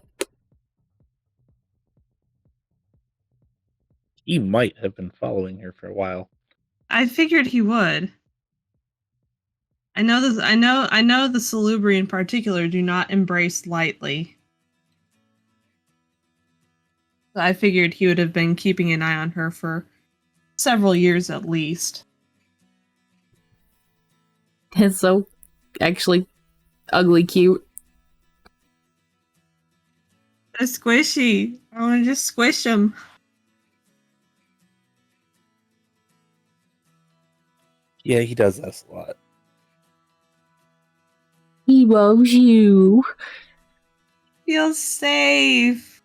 He might have been following her for a while. I figured he would. I know this. I know the Salubri in particular do not embrace lightly. I figured he would have been keeping an eye on her for several years at least. It's so actually ugly cute. They're squishy. I want to just squish them. Yeah, he does this a lot. He loves you. Feel safe.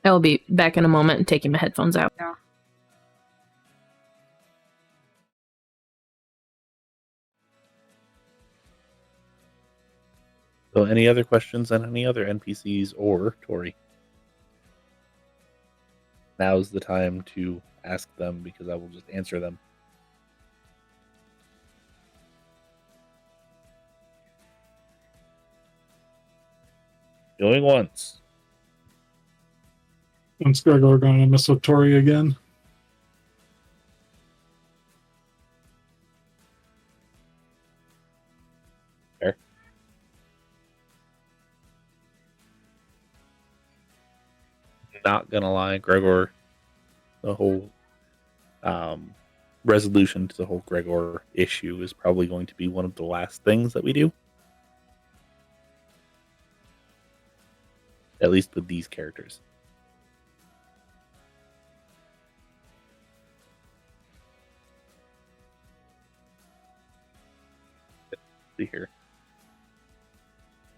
I will be back in a moment and taking my headphones out. Yeah. So, any other questions on any other NPCs or Tori? Now's the time to ask them because I will just answer them. Going once. Once Gregor going to mess with Tori again. Fair. Not gonna lie, Gregor, the whole resolution to the whole Gregor issue is probably going to be one of the last things that we do. At least with these characters. Let's see here.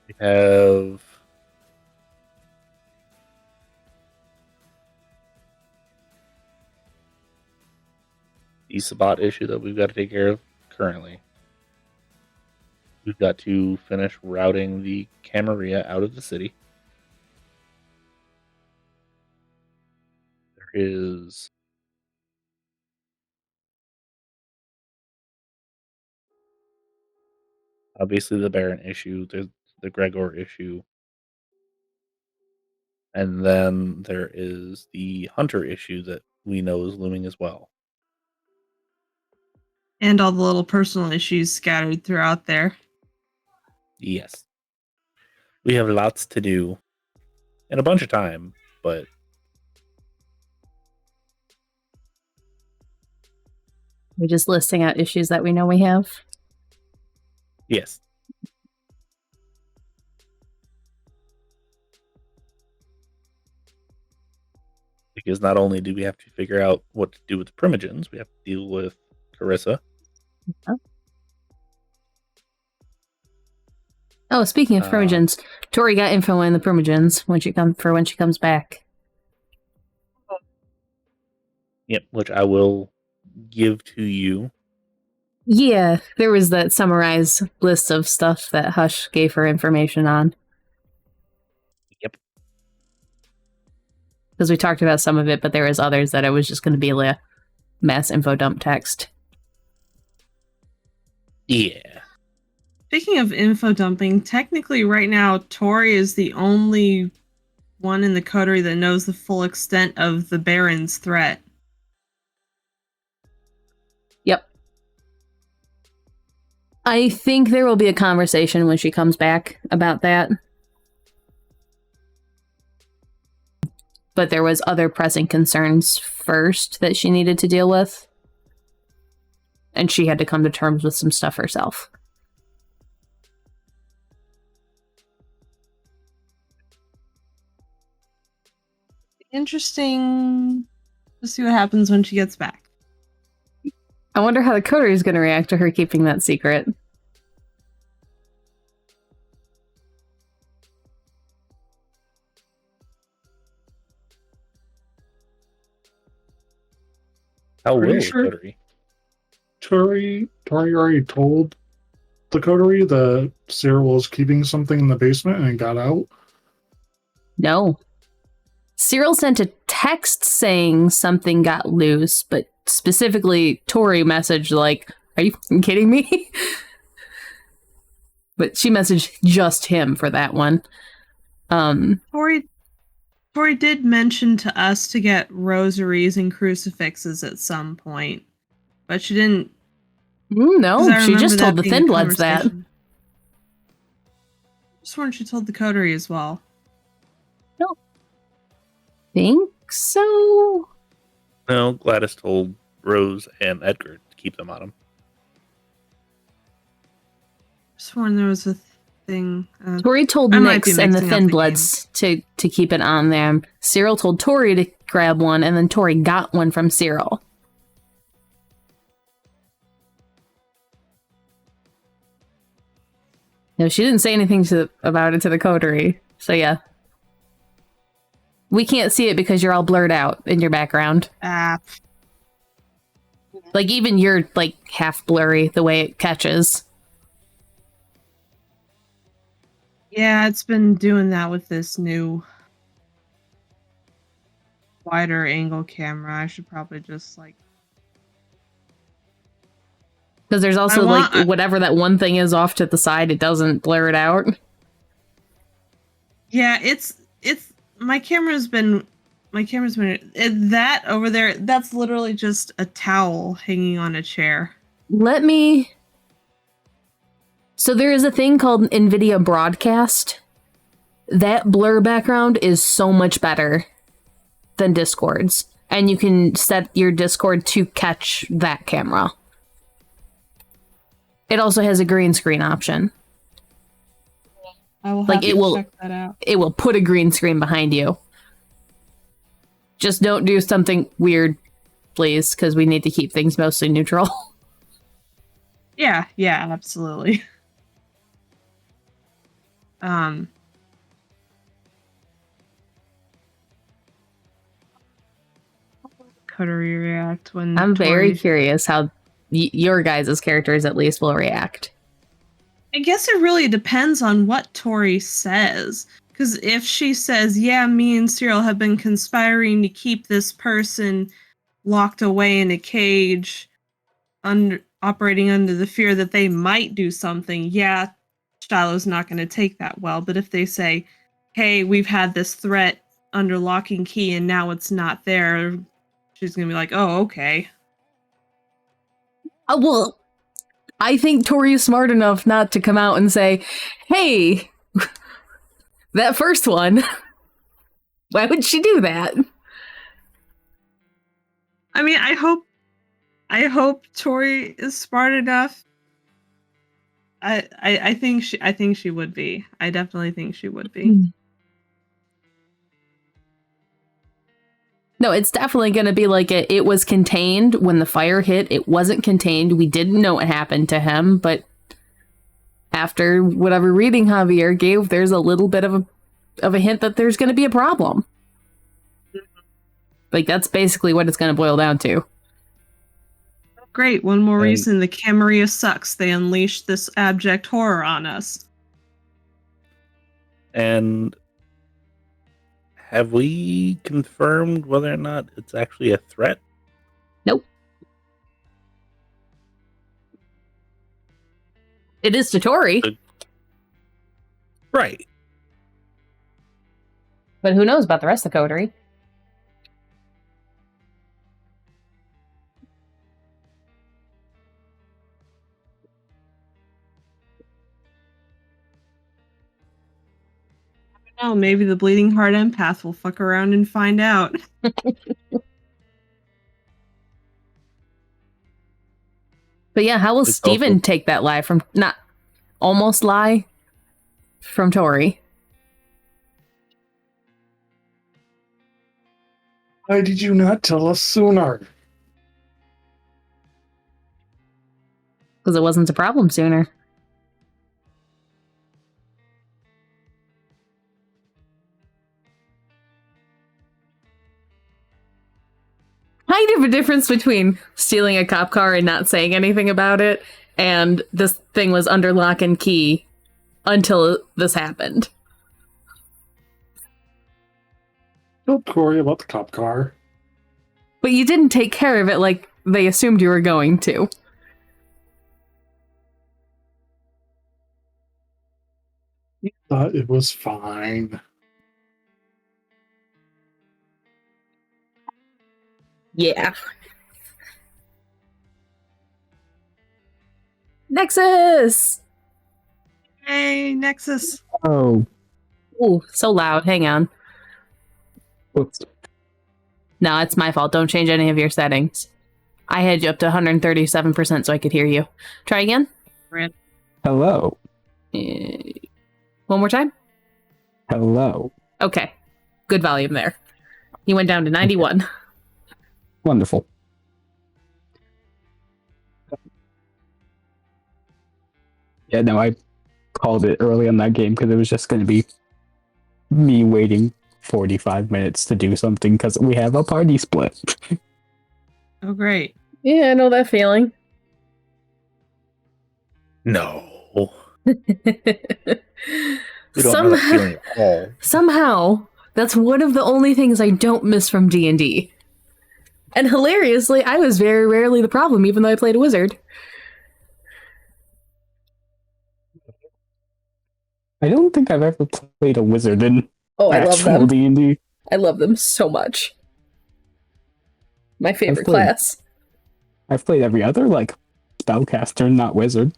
We have the Sabat issue that we've got to take care of currently. We've got to finish routing the Camarilla out of the city. There is obviously the Baron issue, there's the Gregor issue, and then there is the Hunter issue that we know is looming as well. And all the little personal issues scattered throughout there. Yes. We have lots to do and a bunch of time, but We're just listing out issues that we know we have. yes. Because not only do we have to figure out what to do with the Primogens, we have to deal with Carissa. Oh, speaking of Primogens, Tori got info on the Primogens when she comes back. Yep, which I will give to you. Yeah, there was that summarized list of stuff that Hush gave her information on. Yep. Because we talked about some of it, but there was others that it was just going to be like a mass info dump text. Yeah. Speaking of info dumping, technically right now, Tori is the only one in the coterie that knows the full extent of the Baron's threat. Yep. I think there will be a conversation when she comes back about that. But there was other pressing concerns first that she needed to deal with. And she had to come to terms with some stuff herself. Interesting to see what happens when she gets back. I wonder how the coterie is going to react to her keeping that secret. How Pretty will sure- the coterie? Tori already told the coterie that Cyril was keeping something in the basement and got out. No. Cyril sent a text saying something got loose, but specifically Tori messaged like, "Are you f***ing kidding me?" But she messaged just him for that one. Tori did mention to us to get rosaries and crucifixes at some point, but she didn't No, 'Cause I she just remember told that the being a Thin Bloods that. conversation. Sworn she told the coterie as well. Think so? No, Gladys told Rose and Edgar to keep them on him. Sworn there was a thing. Tori told I might be Nyx and the mixing up Thin the Bloods to keep it on them. Cyril told Tori to grab one, and then Tori got one from Cyril. No, she didn't say anything about it to the coterie. So yeah. We can't see it because you're all blurred out in your background. Like, even you're, like, half blurry the way it catches. Yeah, it's been doing that with this new wider angle camera. I should probably just like. Because there's also, whatever that one thing is off to the side, it doesn't blur it out. Yeah, it's my camera's been that over there. That's literally just a towel hanging on a chair. So there is a thing called NVIDIA Broadcast. That blur background is so much better than Discord's. And you can set your Discord to catch that camera. It also has a green screen option. I will have to check that out. It will put a green screen behind you. Just don't do something weird, please, because we need to keep things mostly neutral. Yeah, absolutely. Coterie react when I'm very curious how your guys' characters at least will react. I guess it really depends on what Tori says. Because if she says, yeah, me and Cyril have been conspiring to keep this person locked away in a cage, operating under the fear that they might do something, yeah, Shiloh's not going to take that well. But if they say, hey, we've had this threat under lock and key and now it's not there, she's going to be like, oh, okay. Well, I think Tori's smart enough not to come out and say, hey, that first one, why would she do that? I mean, I hope Tori is smart enough. I think she would be. I definitely think she would be. No, it's definitely going to be like it was contained when the fire hit. It wasn't contained. We didn't know what happened to him, but after whatever reading Javier gave, there's a little bit of a hint that there's going to be a problem. Like, that's basically what it's going to boil down to. Great. One more reason the Camarilla sucks. They unleashed this abject horror on us. And have we confirmed whether or not it's actually a threat? Nope. It is to Tori. Right. But who knows about the rest of the coterie? Oh, maybe the bleeding heart empath will fuck around and find out. But yeah, how will Steven take that lie from almost lie from Tori? Why did you not tell us sooner? Because it wasn't a problem sooner. Kind of a difference between stealing a cop car and not saying anything about it, and this thing was under lock and key until this happened. Don't worry about the cop car. But you didn't take care of it like they assumed you were going to. You thought it was fine. Yeah. Nexus! Hey, Nexus. Oh, Ooh, so loud. Hang on. whoops. No, it's my fault. Don't change any of your settings. I had you up to 137% so I could hear you. Try again. Hello. One more time. Hello. Okay. Good volume there. You went down to 91. Wonderful. Yeah, no, I called it early on that game because it was just going to be me waiting 45 minutes to do something because we have a party split. Oh, great. Yeah, I know that feeling. No. We don't know that feeling at all. Somehow, that's one of the only things I don't miss from D&D. And hilariously, I was very rarely the problem, even though I played a wizard. I don't think I've ever played a wizard in Oh, I love actual them. D&D. I love them so much. My favorite played- class. I've played every other, spellcaster, not wizard.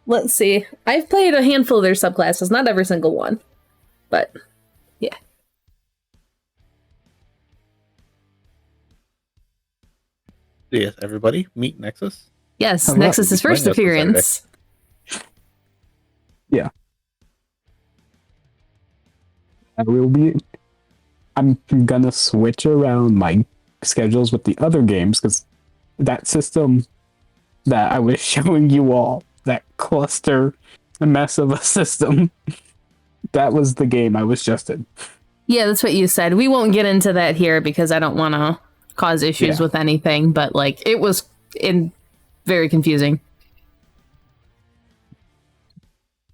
Let's see. I've played a handful of their subclasses, not every single one. But, yeah. Yes, everybody, meet Nexus. Yes, Hello. Nexus's Join first us on Saturday. appearance. I'm gonna switch around my schedules with the other games because that system that I was showing you all, that cluster mess of a system, that was the game I was just in. Yeah, that's what you said. We won't get into that here because I don't want to cause issues Yeah. with anything, but it was very confusing.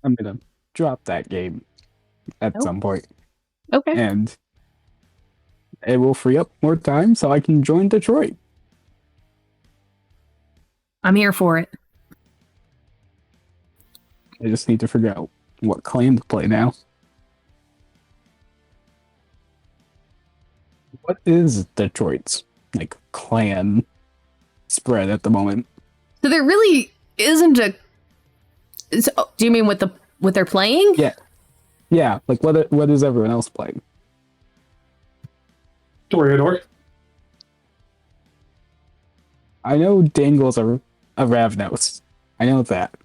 I'm gonna drop that game at some point, Okay. and it will free up more time so I can join Detroit. I'm here for it. I just need to figure out what clan to play now. What is Detroit's clan spread at the moment? So there really isn't a. Do you mean what they're playing? Yeah. Yeah, what is everyone else playing? Toreador. I know Dangle's a Ravnos. I know that.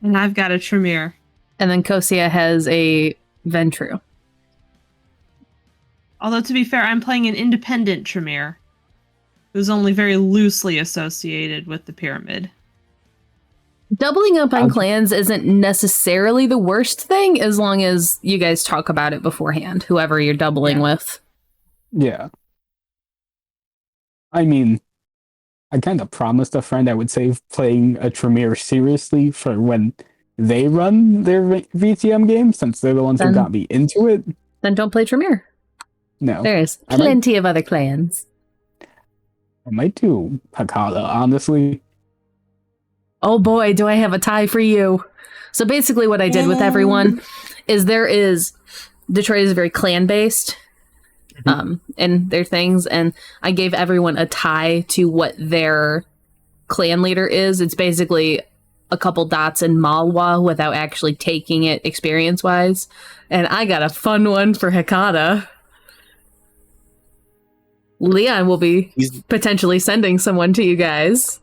And I've got a Tremere. And then Kosia has a Ventru. Although, to be fair, I'm playing an independent Tremere, who's only very loosely associated with the pyramid. Doubling up on clans isn't necessarily the worst thing as long as you guys talk about it beforehand, whoever you're doubling with. Yeah. I mean, I kind of promised a friend I would save playing a Tremere seriously for when they run their VTM game, since they're the ones who Then- got me into it. Then don't play Tremere. No. There's I might- plenty of other clans. I might do Hakata, honestly. Oh boy, do I have a tie for you. So basically what I did with everyone is Detroit is very clan based in their things, and I gave everyone a tie to what their clan leader is. It's basically a couple dots in Malwa without actually taking it experience wise. And I got a fun one for Hekata. Leon will be potentially sending someone to you guys.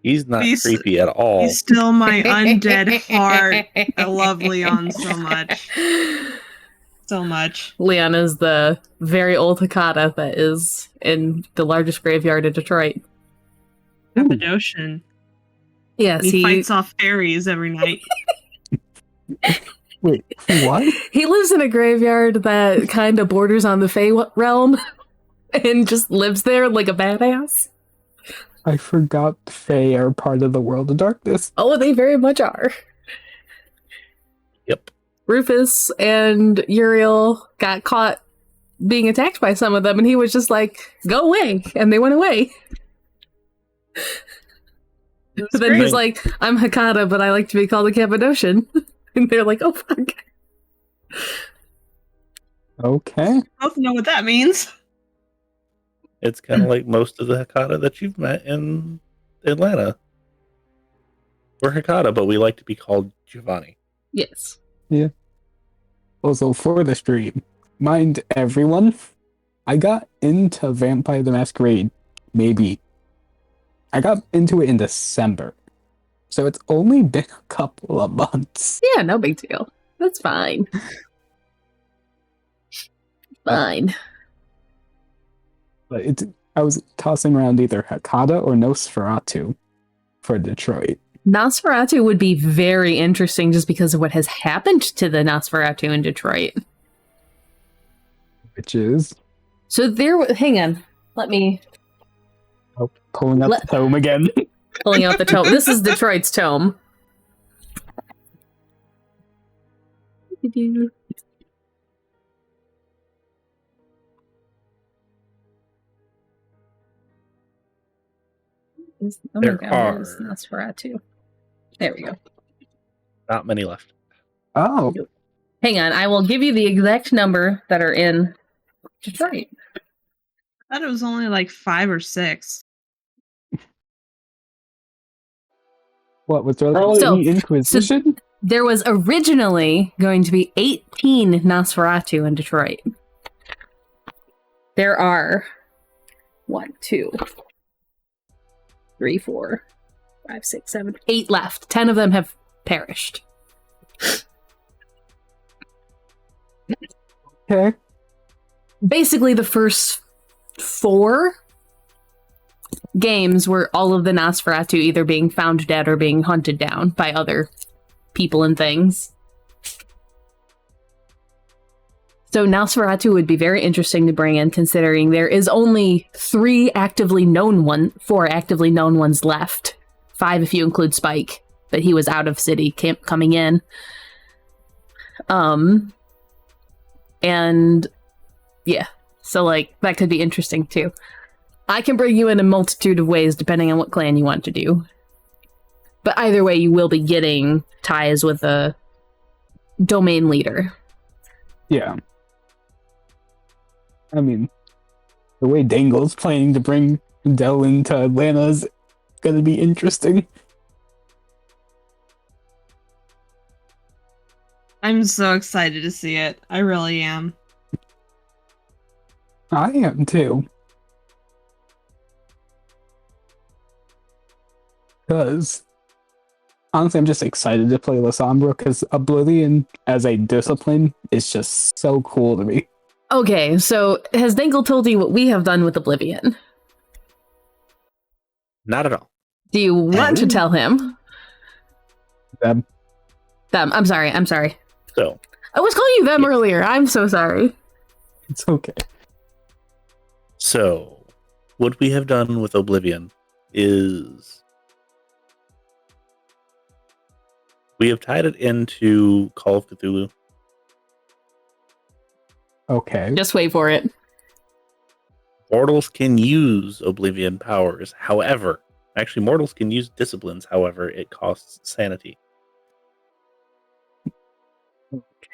He's not He's- creepy at all. He's still my undead heart. I love Leon so much. So much. Leon is the very old Hekata that is in the largest graveyard of Detroit. Cappadocian. Yes, He fights off fairies every night. Wait, what? he lives in a graveyard that kind of borders on the Fey realm and just lives there like a badass. I forgot Fae are part of the world of darkness. Oh, they very much are. Yep. Rufus and Uriel got caught being attacked by some of them, and he was just like, go away. And they went away. But then he's like, I'm Hekata, but I like to be called a Cappadocian. And they're like, oh, fuck. Okay. Both know what that means. It's kind of like most of the Hakata that you've met in Atlanta. We're Hakata, but we like to be called Giovanni. Yes. Also, for the stream, mind everyone, I got into Vampire the Masquerade, maybe. I got into it in December. So it's only been a couple of months. Yeah, no big deal. That's fine. Fine. But I was tossing around either Hakata or Nosferatu for Detroit. Nosferatu would be very interesting just because of what has happened to the Nosferatu in Detroit. Which is... So hang on. Let me... Oh, pulling up the tome again. Pulling out the tome. This is Detroit's tome. Oh my god, where's Nosferatu? There we go. Not many left. Oh. Hang on, I will give you the exact number that are in Detroit. I thought it was only like 5 or 6. What, was there So- any Inquisition? There was originally going to be 18 Nosferatu in Detroit. There are 1, 2, 3, 4, 5, 6, 7, 8 left. 10 of them have perished. Okay. Basically, the first 4 games were all of the Nosferatu either being found dead or being hunted down by other people and things. So Nosferatu would be very interesting to bring in, considering there is only 4 actively known ones left. 5 if you include Spike, but he was out of city coming in. And yeah, so like that could be interesting too. I can bring you in a multitude of ways depending on what clan you want to do. But either way, you will be getting ties with a domain leader. Yeah. I mean, the way Dangle's planning to bring Dell into Atlanta is going to be interesting. I'm so excited to see it. I really am. I am too. Because, honestly, I'm just excited to play Lasombra because Oblivion as a discipline is just so cool to me. Okay, so has Dangle told you what we have done with Oblivion? Not at all. Do you want to tell him? Them. I'm sorry. So, I was calling you them earlier. I'm so sorry. It's okay. So, what we have done with Oblivion is we have tied it into Call of Cthulhu. Okay. Just wait for it. Mortals can use Oblivion powers. However, actually, mortals can use disciplines. However, it costs sanity.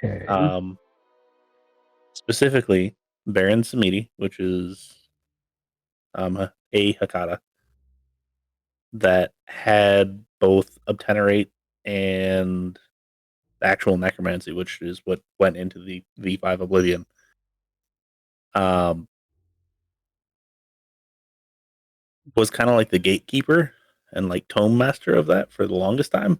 Okay. Specifically, Baron Samedi, which is a Hakata that had both Obtenerate and actual necromancy, which is what went into the V5 Oblivion. Was kind of like the gatekeeper and like tome master of that for the longest time.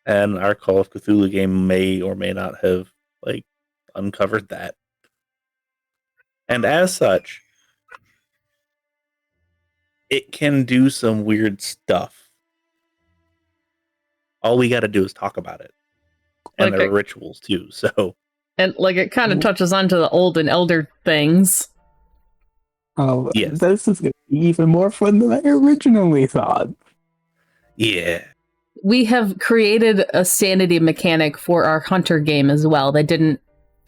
And our Call of Cthulhu game may or may not have like uncovered that. And as such, it can do some weird stuff. All we got to do is talk about it. And Okay. there are rituals too. So, And like it kind of touches onto the old and elder things. Oh, yes. This is going to be even more fun than I originally thought. yeah. We have created a sanity mechanic for our hunter game as well that didn't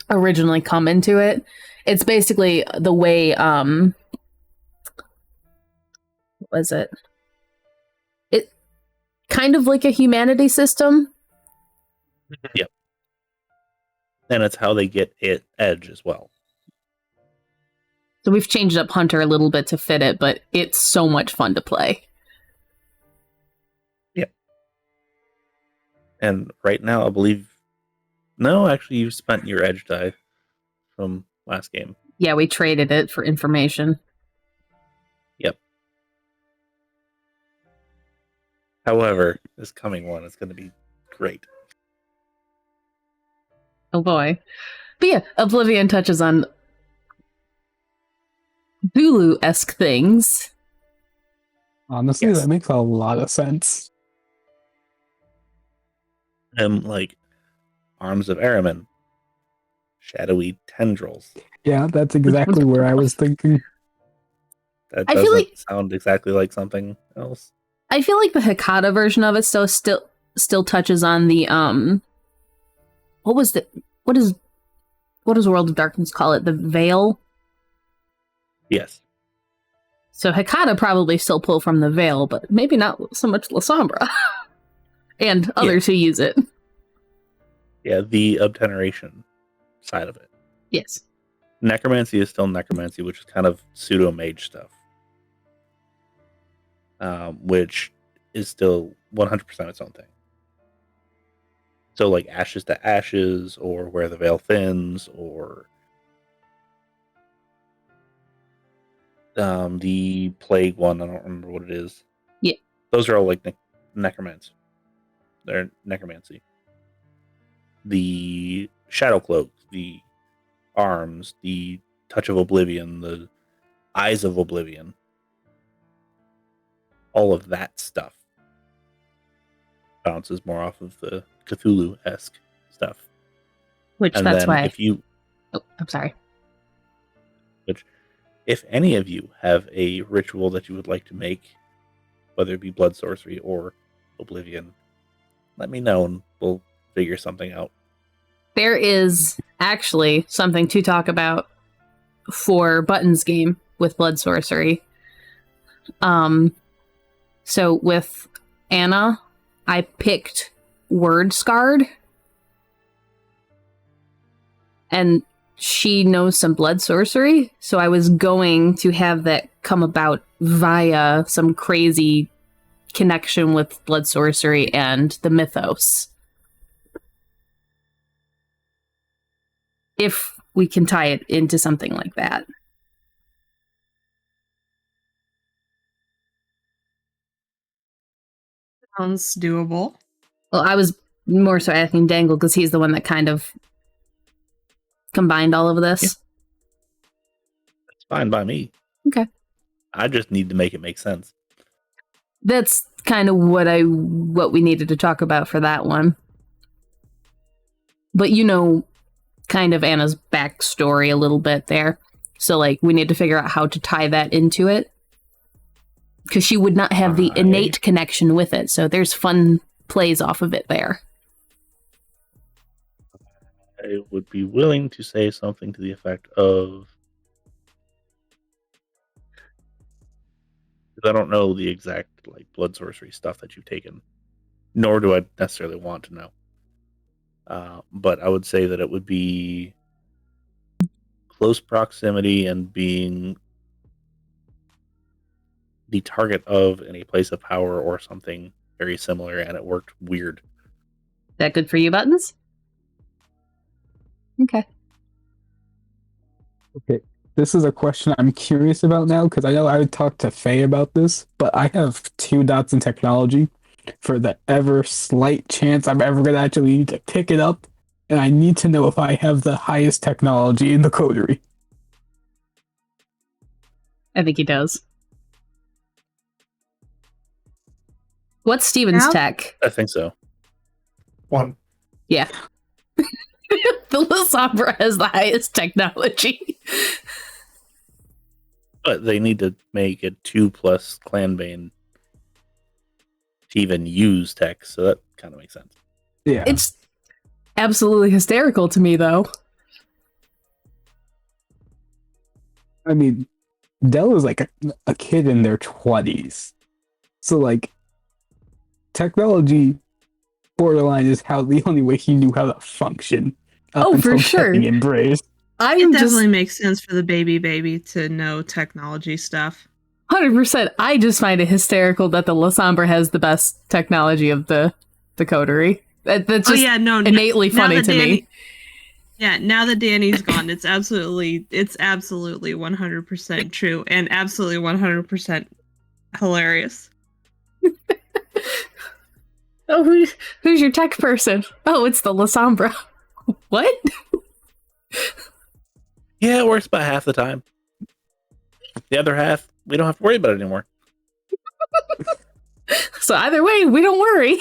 originally come into it. It's basically the way what was it? It kind of like a humanity system. Yep. And it's how they get it edge as well. So we've changed up Hunter a little bit to fit it, but it's so much fun to play. And right now, I believe... No, actually, you've spent your edge die from last game. Yeah, we traded it for information. Yep. However, this coming one is going to be great. Oh boy. But yeah, Oblivion touches on Cthulhu-esque things. Honestly, Yes. that makes a lot of sense. Like Arms of Aramin, shadowy tendrils. Yeah, that's exactly where I was thinking. That I feel doesn't like- sound exactly like something else. I feel like the Hekata version of it still touches on the what does World of Darkness call it? The Veil? Yes. So Hekata probably still pull from the Veil, but maybe not so much La Sombra. And others who use it. Yeah, the obteneration side of it. Yes. Necromancy is still necromancy, which is kind of pseudo mage stuff. Which is still 100% its own thing. So, like Ashes to Ashes, or Where the Veil Thins, or the Plague one. I don't remember what it is. Yeah. Those are all like necromancy. They're necromancy. The Shadow Cloak, the Arms, the Touch of Oblivion, the Eyes of Oblivion. All of that stuff bounces more off of the Cthulhu-esque stuff. Which And that's then why. Oh, I'm sorry. if any of you have a ritual that you would like to make, whether it be blood sorcery or Oblivion, let me know and we'll figure something out. There is actually something to talk about for Buttons game with blood sorcery. So with Anna, I picked Word Scarred. And she knows some blood sorcery, so I was going to have that come about via some crazy connection with blood sorcery and the mythos. If we can tie it into something like that. Sounds doable. Well, I was more so asking Dangle because he's the one that kind of combined all of this. Yeah. It's fine by me. Okay. I just need to make it make sense. That's kind of what we needed to talk about for that one. But you know, kind of Anna's backstory a little bit there. So like we need to figure out how to tie that into it. Because she would not have the innate connection with it. So there's fun plays off of it there. I would be willing to say something to the effect of... I don't know the exact like blood sorcery stuff that you've taken, nor do I necessarily want to know. But I would say that it would be close proximity and being the target of in a place of power or something very similar, and it worked weird. That good for you, Buttons? Okay. Okay, this is a question I'm curious about now because I know I talked to Faye about this, but I have 2 dots in technology for the ever slight chance I'm ever going to actually need to pick it up, and I need to know if I have the highest technology in the coterie. I think he does. What's Steven's Now? tech? I think so. 1. Yeah. The La Sombra has the highest technology. But they need to make it 2 plus Clanbane to even use tech, so that kind of makes sense. Yeah. It's absolutely hysterical to me, though. I mean, Dell is like a kid in their 20s. So, like, technology borderline is how the only way he knew how to function. Up Oh, for until sure. getting embraced. It definitely makes sense for the baby to know technology stuff. 100%. I just find it hysterical that the Lasombra has the best technology of the coterie. That's just innately funny to me. Yeah, now that Danny's gone, it's absolutely 100% true and absolutely 100% hilarious. Oh, who's your tech person? Oh, it's the Lasombra. What? Yeah, it works about half the time. The other half, we don't have to worry about it anymore. So either way, we don't worry.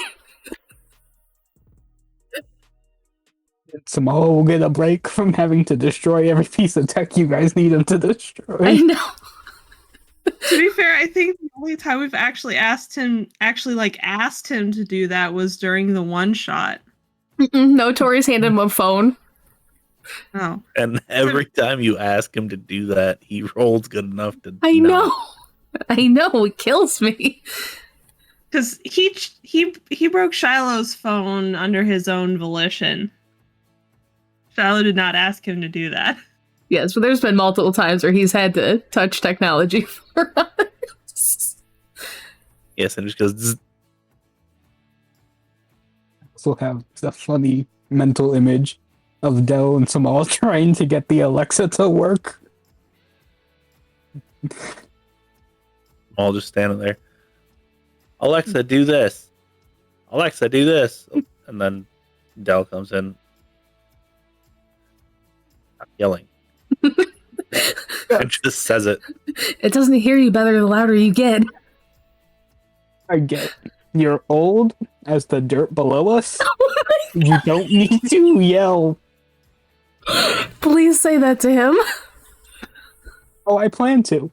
Samoa will get a break from having to destroy every piece of tech you guys need him to destroy. I know. To be fair, I think the only time we've actually asked him to do that was during the one shot. No, Tori's handed him a phone. Oh. And every time you ask him to do that, he rolls good enough to. I know. It kills me. Because he broke Shiloh's phone under his own volition. Shiloh did not ask him to do that. Yes, but there's been multiple times where he's had to touch technology for us. Yes, and it just goes. Zzz. Also have the funny mental image of Dell and Samal trying to get the Alexa to work. All just standing there. Alexa, do this. Alexa, do this. And then Dell comes in. Yelling. And just says it. It doesn't hear you better the louder you get. I get you're old as the dirt below us. You don't need to yell. Please say that to him. Oh, I plan to.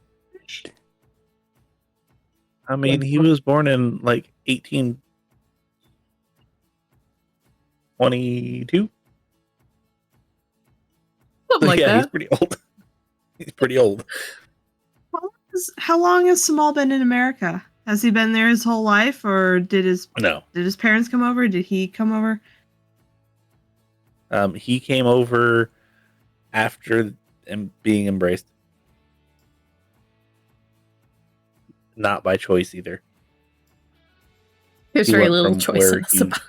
I mean, he was born in like 1822. Something like yeah, that. he's pretty old. He's pretty old. How long has Samal been in America? Has he been there his whole life, or did his parents come over? Did he come over? He came over after being embraced. Not by choice either. There's very little choice in this about.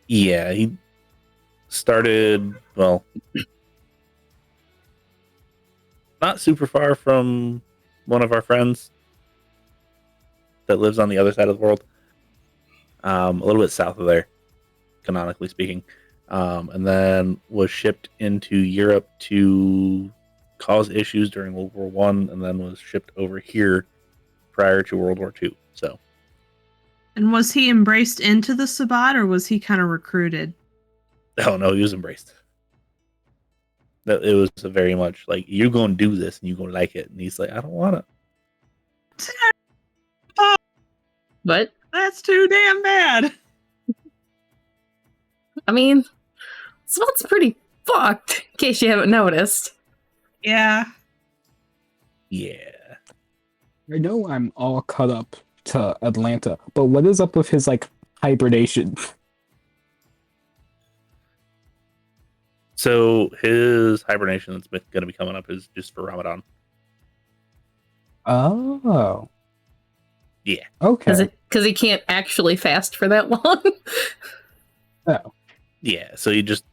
Yeah, he started, well, not super far from one of our friends that lives on the other side of the world. A little bit south of there, canonically speaking. And then was shipped into Europe to cause issues during World War One, and then was shipped over here prior to World War II. So, and was he embraced into the Sabbat, or was he kind of recruited? Oh no, he was embraced. It was very much like, you're gonna do this and you're gonna like it, and he's like, I don't want it. What? That's too damn bad. I mean, Sabbat's pretty fucked, in case you haven't noticed. Yeah. Yeah. I know I'm all caught up to Atlanta, but what is up with his, like, hibernation? So his hibernation that's going to be coming up is just for Ramadan. Oh. Yeah. Okay. Because he can't actually fast for that long. Oh. Yeah, so he just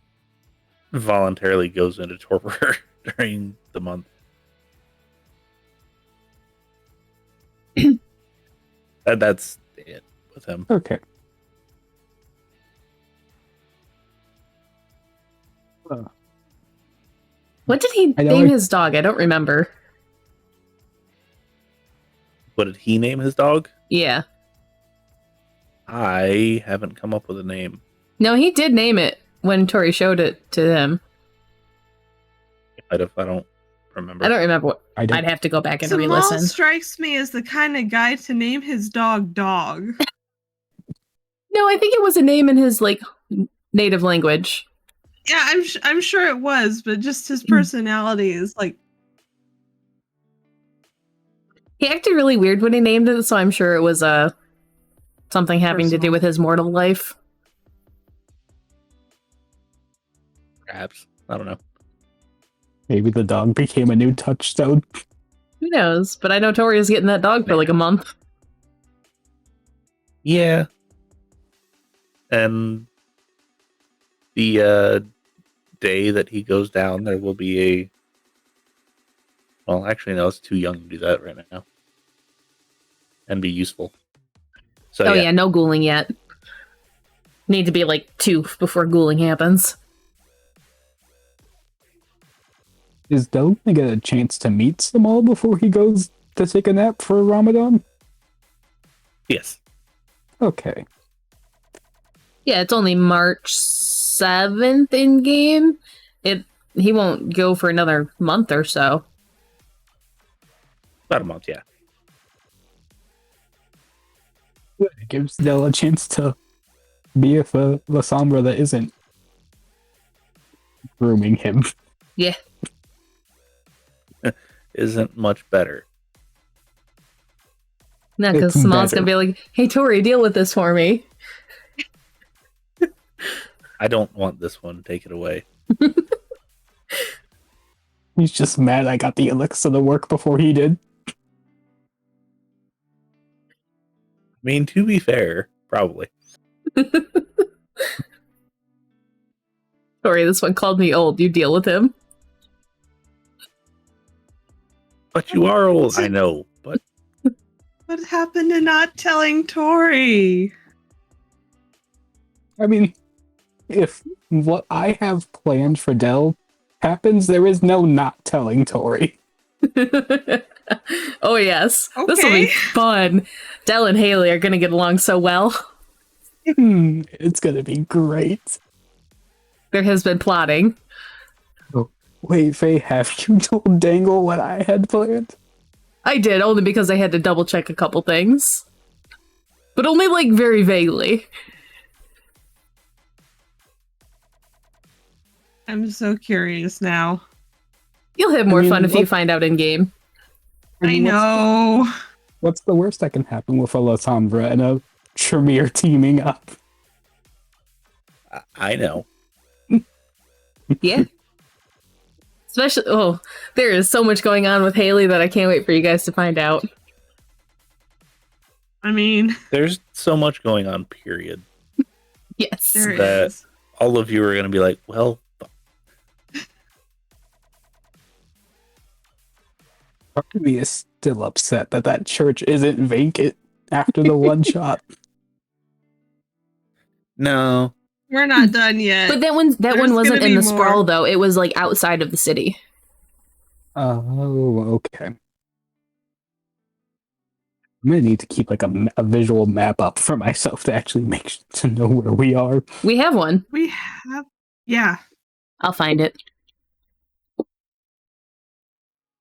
voluntarily goes into torpor during the month. That's it with him. Okay. What did he name his dog? I don't remember. What did he name his dog? Yeah. I haven't come up with a name. No, he did name it when Tori showed it to him. I don't remember. I don't remember what. I'd have to go back and re-listen. Samal strikes me as the kind of guy to name his dog Dog. No, I think it was a name in his like native language. Yeah, I'm sure it was, but just his personality is like. He acted really weird when he named it, so I'm sure it was something having to do with his mortal life. Perhaps. I don't know. Maybe the dog became a new touchstone. Who knows? But I know Tori is getting that dog for like a month. Yeah. And the day that he goes down, there will be a... Well, actually, no, it's too young to do that right now. And be useful. So, Oh yeah, no ghouling yet. Need to be like 2 before ghouling happens. Is Del gonna get a chance to meet Samal before he goes to take a nap for Ramadan? Yes. Okay. Yeah, it's only March 7th in game. He won't go for another month or so. About a month, yeah. It gives Del a chance to be with a Lasombra that isn't grooming him. Yeah. Isn't much better. No, because It's Smal's better. gonna be like, hey Tori, deal with this for me. I don't want this one. Take it away. He's just mad I got the elixir to work before he did. I mean, to be fair, probably. Tori, this one called me old. You deal with him. But you are old, I know. But What happened to not telling Tori? I mean, if what I have planned for Del happens, there is no not telling Tori. Oh yes. This will be Okay. fun. Del and Haley are gonna get along so well. It's gonna be great. There has been plotting. Wait, Faye, have you told Dangle what I had planned? I did, only because I had to double check a couple things. But only like very vaguely. I'm so curious now. You'll have more I mean, fun if you look- find out in game. I know. What's the worst that can happen with a Lasombra and a Tremere teaming up? I know. Yeah. Especially, there is so much going on with Haley that I can't wait for you guys to find out. I mean, There's so much going on, period. Yes. there That- is. All of you are going to be like, well, Part of me is still upset that that church isn't vacant after the one shot. no. We're not done yet. But that one There's wasn't gonna in be the more. sprawl though. It was like outside of the city. Oh, okay. I'm gonna need to keep like a visual map up for myself to actually to know where we are. We have one. We have, yeah. I'll find it.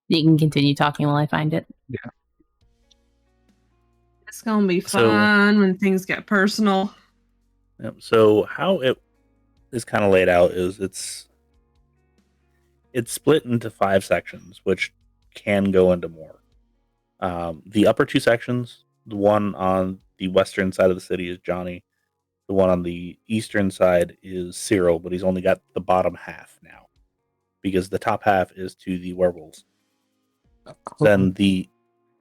You can continue talking while I find it. It's gonna be So- fun when things get personal. Yep. So how it is kind of laid out is it's split into 5 sections, which can go into more. The upper 2 sections, the one on the western side of the city is Johnny. The one on the eastern side is Cyril, but he's only got the bottom half now because the top half is to the werewolves. Then the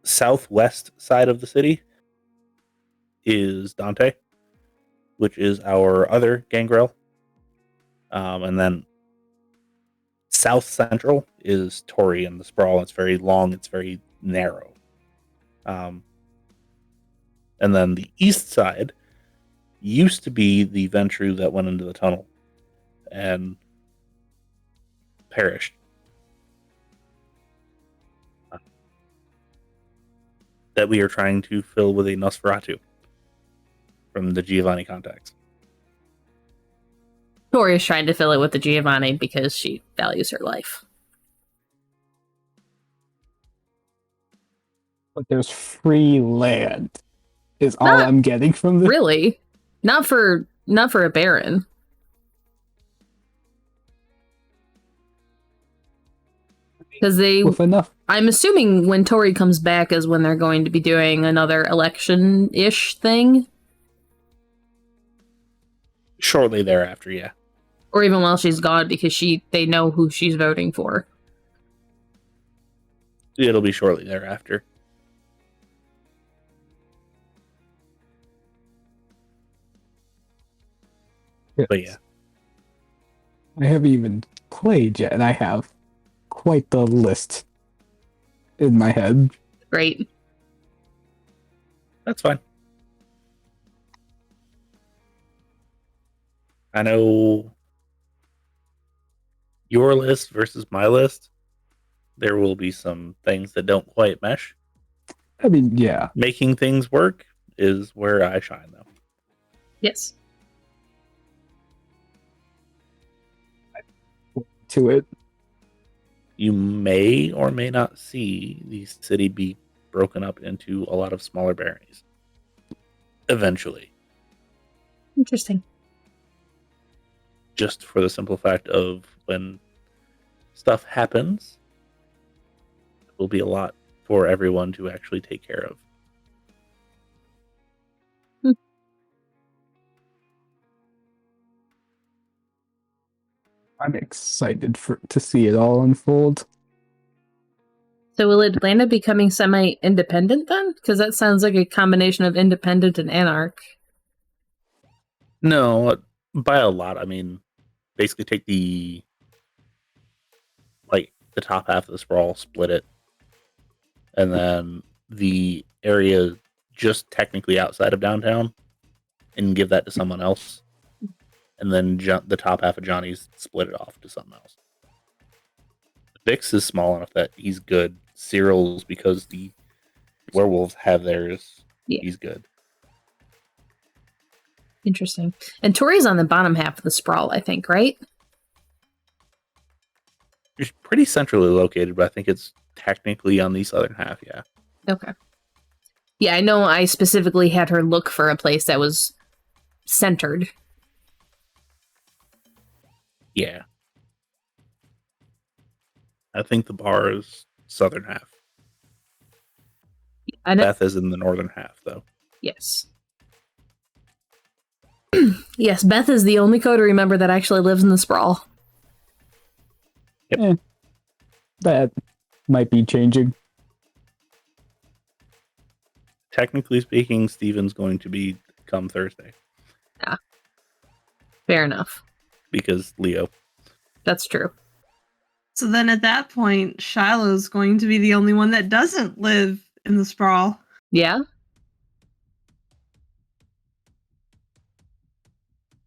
southwest side of the city is Dante, which is our other gangrel. And then south central is Tori and the sprawl. It's very long, it's very narrow. And then the east side used to be the Ventru that went into the tunnel and perished. That we are trying to fill with a Nosferatu from the Giovanni contacts. Tori is trying to fill it with the Giovanni because she values her life. But there's free land. Is all Not I'm getting from this. Really? Not for a baron. Because With enough. I'm assuming when Tori comes back is when they're going to be doing another election-ish thing. Shortly thereafter, yeah. Or even while she's gone because they know who she's voting for. It'll be shortly thereafter. But yeah. I haven't even played yet, and I have quite the list in my head. Great. That's fine. I know your list versus my list. There will be some things that don't quite mesh. I mean, yeah. Making things work is where I shine, though. Yes. To it. You may or may not see the city be broken up into a lot of smaller baronies. Eventually. Interesting. Just for the simple fact of when stuff happens, it will be a lot for everyone to actually take care of. I'm excited to see it all unfold. So will Atlanta becoming semi-independent then? Because that sounds like a combination of independent and anarch. No, by a lot. I mean, basically take the top half of the sprawl, split it, and then the area just technically outside of downtown, and give that to someone else, and then the top half of Johnny's split it off to something else. Vix is small enough that he's good. Cyril's, because the werewolves have theirs, he's good. Interesting. And Tori's on the bottom half of the sprawl, I think, right? It's pretty centrally located, but I think it's technically on the southern half, yeah. Okay. Yeah, I know I specifically had her look for a place that was centered. Yeah. I think the bar is southern half. Beth is in the northern half, though. Yes. Yes, Beth is the only coterie member that actually lives in the sprawl. Yep. That might be changing. Technically speaking, Steven's going to be come Thursday. Yeah. Fair enough. Because Leo. That's true. So then at that point, Shiloh's going to be the only one that doesn't live in the sprawl. Yeah?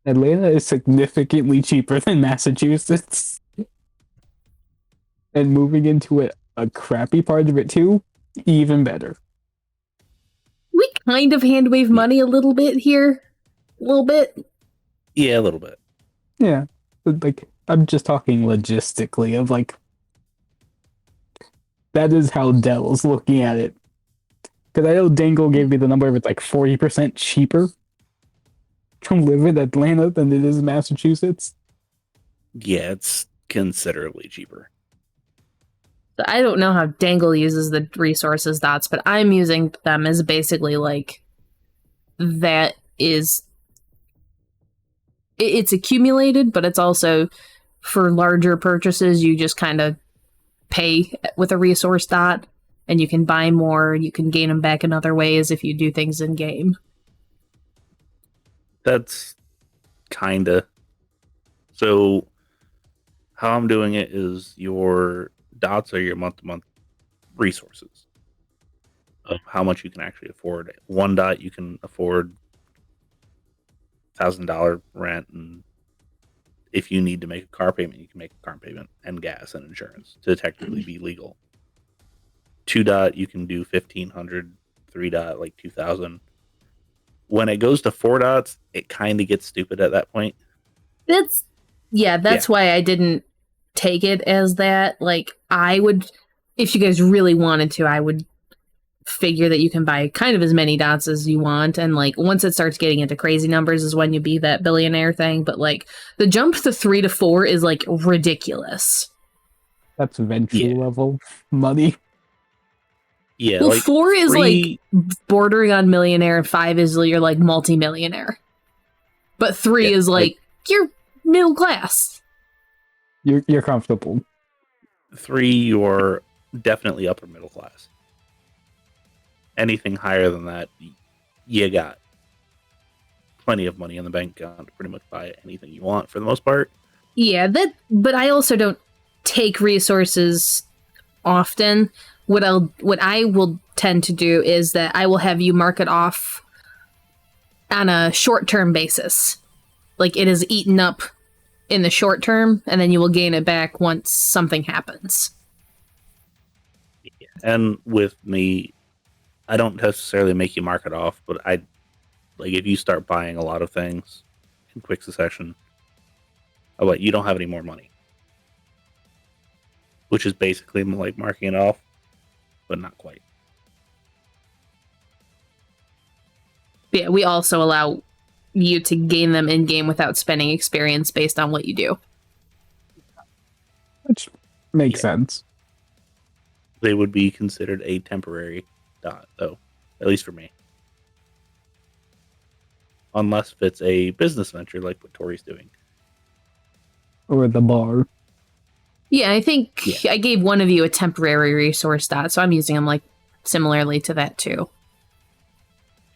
Atlanta is significantly cheaper than Massachusetts. And moving into a crappy part of it too, even better. We kind of hand wave money a little bit here. A little bit. Yeah, a little bit. Yeah. Like, I'm just talking logistically of like, that is how Dell's looking at it. Because I know Dangle gave me the number of it's like 40% cheaper to live in Atlanta than it is in Massachusetts. Yeah, it's considerably cheaper. So I don't know how Dangle uses the resources dots, but I'm using them as basically like that is it's accumulated, but it's also for larger purchases you just kind of pay with a resource dot and you can buy more, you can gain them back in other ways if you do things in game. That's kinda. So how I'm doing it is your dots are your month-to-month resources of how much you can actually afford. One dot you can afford $1,000 rent, and if you need to make a car payment, you can make a car payment and gas and insurance to technically be legal. 2 dot you can do 1,500, 3 dot like 2,000. When it goes to 4 dots, it kind of gets stupid at that point. That's why I didn't take it as that. Like, I would, if you guys really wanted to, I would figure that you can buy kind of as many dots as you want, and like once it starts getting into crazy numbers is when you be that billionaire thing. But like the jump to 3 to 4 is like ridiculous. That's venture level money. Yeah, well, like 4 is like bordering on millionaire, 5 is you're like multi-millionaire, but 3 is like you're middle class. You're comfortable. 3, you're definitely upper middle class. Anything higher than that, you got plenty of money in the bank account to pretty much buy anything you want for the most part. Yeah, but I also don't take resources often. What I will tend to do is that I will have you mark it off on a short-term basis. Like it is eaten up in the short term, and then you will gain it back once something happens. And with me, I don't necessarily make you mark it off, but I like if you start buying a lot of things in quick succession, oh wait, you don't have any more money. Which is basically like marking it off, but not quite. But yeah, we also allow you to gain them in game without spending experience based on what you do. Which makes sense. They would be considered a temporary dot, though, at least for me. Unless if it's a business venture like what Tori's doing. Or the bar. Yeah, I think I gave one of you a temporary resource dot, so I'm using them like similarly to that too.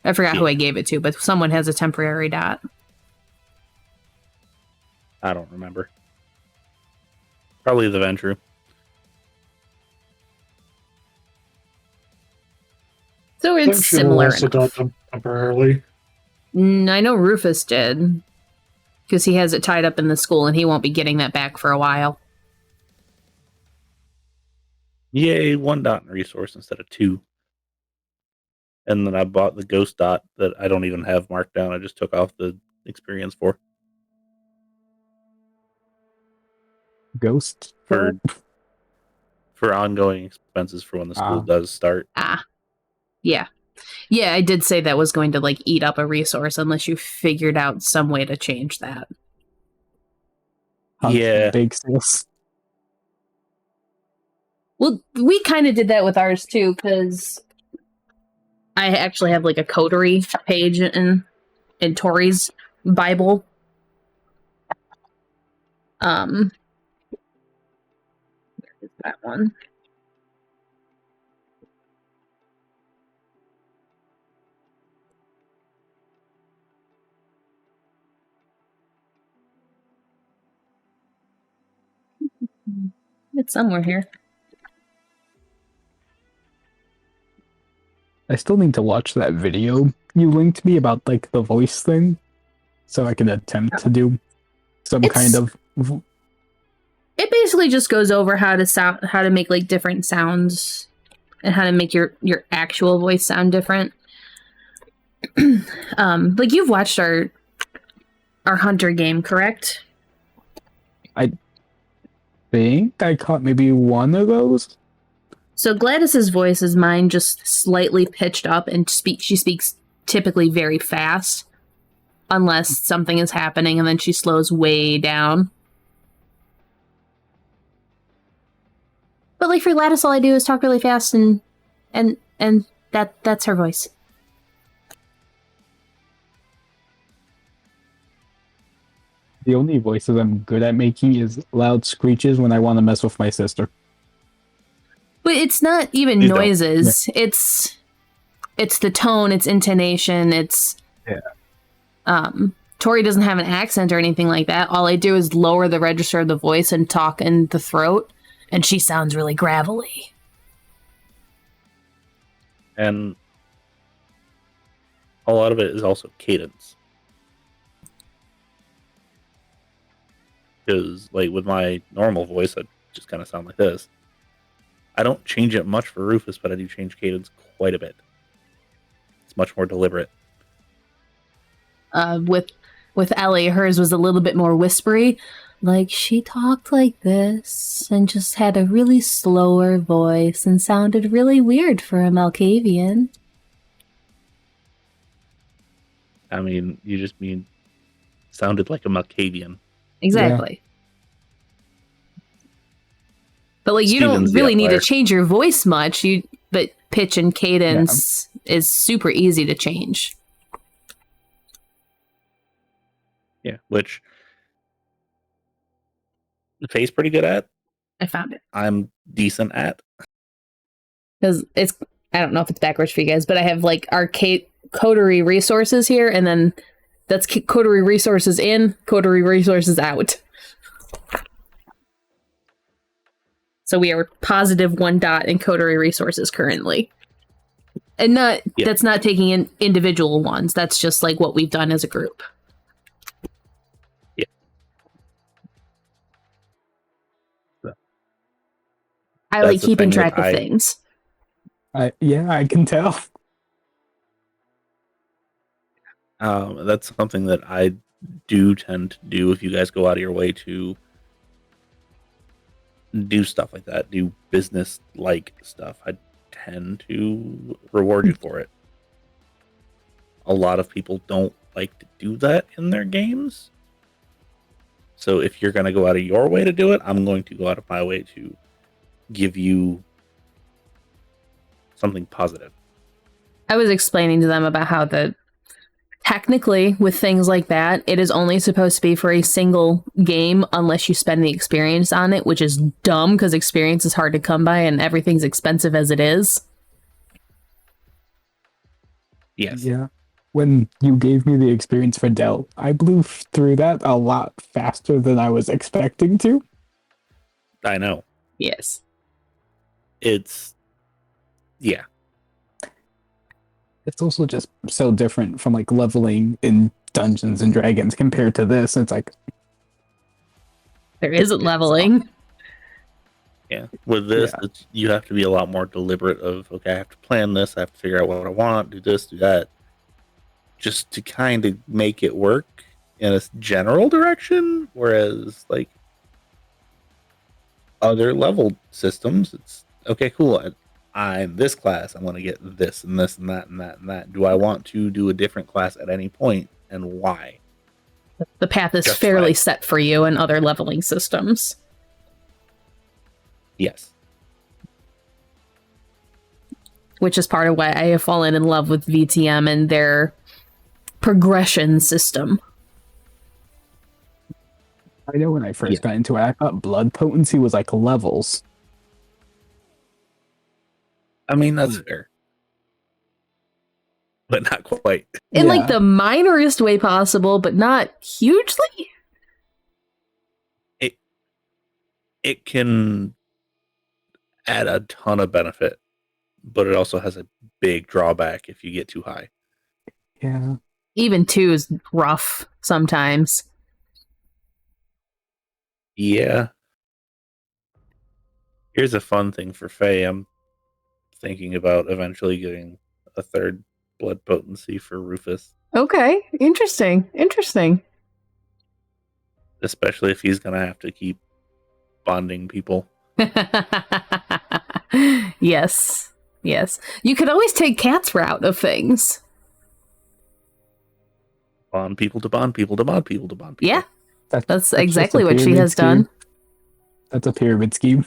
I forgot who I gave it to, but someone has a temporary dot. I don't remember. Probably the Ventru. So it's Don't you similar also enough. dot them temporarily? I know Rufus did, because he has it tied up in the school, and he won't be getting that back for a while. Yay, 1 dot in resource instead of 2. And then I bought the ghost dot that I don't even have marked down. I just took off the experience for. Ghost? For ongoing expenses for when the school does start. Yeah. Yeah, I did say that was going to like eat up a resource unless you figured out some way to change that. Yeah. Big sis. Well, we kind of did that with ours too, because I actually have like a coterie page in Tori's Bible. Where is that one? It's somewhere here. I still need to watch that video you linked me about like the voice thing, so I can attempt to do some kind of. It basically just goes over how to make like different sounds and how to make your actual voice sound different. Like you've watched our hunter game, correct? I think I caught maybe one of those. So Gladys's voice is mine, just slightly pitched up, and she speaks typically very fast, unless something is happening, and then she slows way down. But like for Gladys, all I do is talk really fast, and that's her voice. The only voices I'm good at making is loud screeches when I want to mess with my sister. But it's not even You noises. Yeah. It's the tone, it's intonation, Tori doesn't have an accent or anything like that. All I do is lower the register of the voice and talk in the throat, and she sounds really gravelly. And a lot of it is also cadence. Because, like, with my normal voice, I just kind of sound like this. I don't change it much for Rufus, but I do change cadence quite a bit. It's much more deliberate. With Ellie, hers was a little bit more whispery. Like, she talked like this and just had a really slower voice and sounded really weird for a Malkavian. I mean, you just mean sounded like a Malkavian. Exactly. Yeah. But like, you Steven's don't really need to change your voice much. But pitch and cadence is super easy to change. Yeah, which Faye's pretty good at. I found it. I'm decent at. Because I don't know if it's backwards for you guys, but I have like our coterie resources here, and then that's coterie resources in, coterie resources out. So we are positive 1 dot in coterie resources currently. And that's not taking in individual ones. That's just like what we've done as a group. Yeah. I like keeping track of things. I can tell. That's something that I do tend to do if you guys go out of your way to do stuff like that, do business-like stuff. I tend to reward you for it. A lot of people don't like to do that in their games. So if you're going to go out of your way to do it, I'm going to go out of my way to give you something positive. I was explaining to them about how technically, with things like that, it is only supposed to be for a single game unless you spend the experience on it, which is dumb because experience is hard to come by and everything's expensive as it is. Yes. Yeah. When you gave me the experience for Dell, I blew through that a lot faster than I was expecting to. I know. Yes. Yeah. It's also just so different from like leveling in Dungeons and Dragons compared to this. It's like there isn't leveling. Yeah. With this, you have to be a lot more deliberate of, okay, I have to plan this, I have to figure out what I want, do this, do that. Just to kind of make it work in a general direction. Whereas, like, other level systems, it's, okay, cool, I'm this class, I'm going to get this and this and that and that and that. Do I want to do a different class at any point, and why? The path is fairly set for you in other leveling systems. Yes. Which is part of why I have fallen in love with VTM and their progression system. I know when I first got into it, I thought blood potency was like levels. I mean, that's fair. But not quite. In like the minorest way possible, but not hugely. It can add a ton of benefit, but it also has a big drawback if you get too high. Yeah. Even 2 is rough sometimes. Yeah. Here's a fun thing for Faye. I'm thinking about eventually getting a 3rd blood potency for Rufus. Okay, interesting. Especially if he's going to have to keep bonding people. Yes. You could always take Cat's route of things. Bond people to bond people to bond people to bond people. Yeah, that's exactly what she has done. That's a pyramid scheme.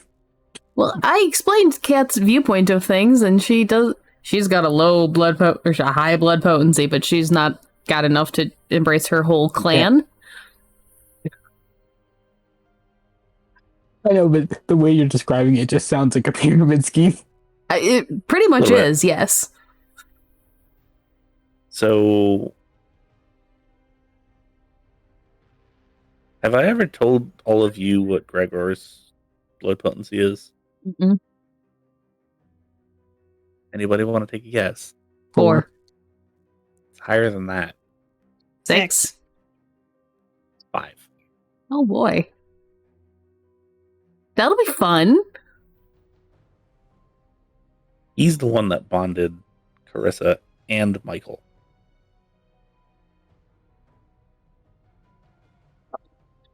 Well, I explained Cat's viewpoint of things, and she's got a low blood or a high blood potency, but she's not got enough to embrace her whole clan. Yeah. I know, but the way you're describing it just sounds like a pyramid scheme. It pretty much is, yes. So, have I ever told all of you what Gregor's blood potency is? Mm-mm. Anybody want to take a guess? 4. It's higher than that. 6. 5. Oh boy. That'll be fun. He's the one that bonded Carissa and Michael.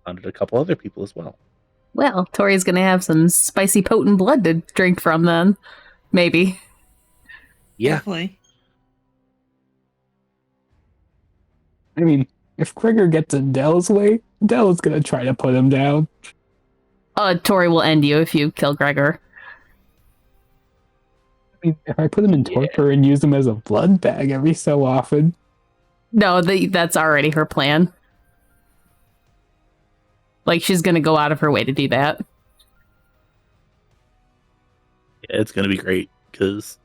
Bonded a couple other people as well. Well, Tori's gonna have some spicy, potent blood to drink from then. Maybe. Yeah. Hopefully. I mean, if Gregor gets in Dell's way, Dell's gonna try to put him down. Tori will end you if you kill Gregor. I mean, if I put him in torpor and use him as a blood bag every so often. No, that's already her plan. Like, she's gonna go out of her way to do that. Yeah, it's gonna be great. because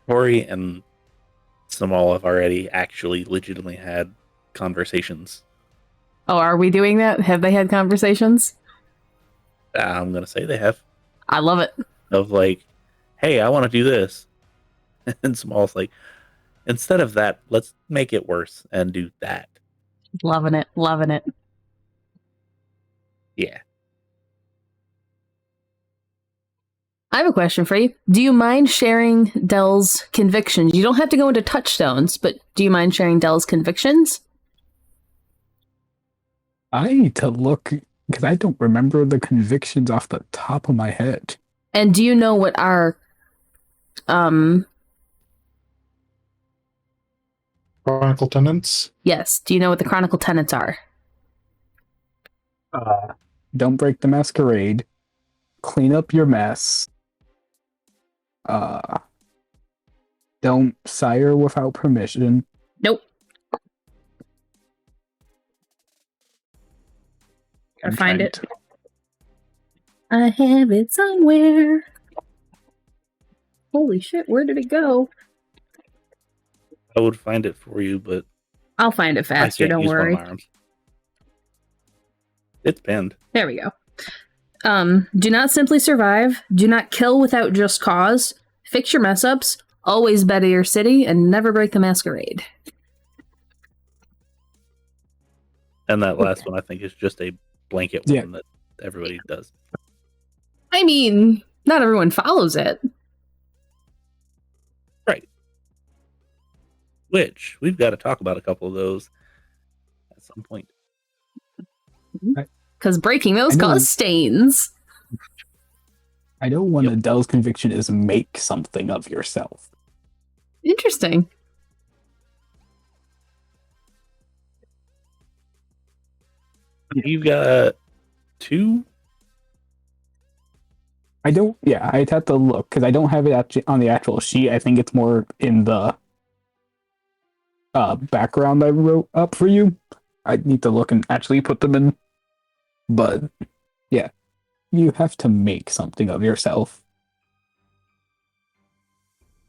Tori and Samal have already actually legitimately had conversations. Oh, are we doing that? Have they had conversations? I'm gonna say they have, I love it. of like, hey, I want to do this, and Samal's like, instead of that, let's make it worse and do that. Loving it. Loving it. Yeah. I have a question for you. Do you mind sharing Dell's convictions? You don't have to go into touchstones, but do you mind sharing Dell's convictions? I need to look because I don't remember the convictions off the top of my head. And do you know what our Chronicle tenants. yes, do you know what the Chronicle tenets are? Don't break the Masquerade. Clean up your mess. Don't sire without permission. Nope. I'm Find trying it. to- I have it somewhere. Holy shit, where did it go? I would find it for you, but I'll find it I faster, can't don't use worry. one of my arms. It's pinned. There we go. Do not simply survive. Do not kill without just cause. Fix your mess ups. Always better your city, and never break the Masquerade. And that last one, I think, is just a blanket Yeah. one that everybody does. I mean, not everyone follows it. Right. Which, we've got to talk about a couple of those at some point. Because breaking those I know. cause stains. I know one Yep. of Dell's conviction is make something of yourself. Interesting. You've got two? I don't. Yeah, I'd have to look because I don't have it actually on the actual sheet. I think it's more in the background I wrote up for you. I need to look and actually put them in. But yeah, you have to make something of yourself.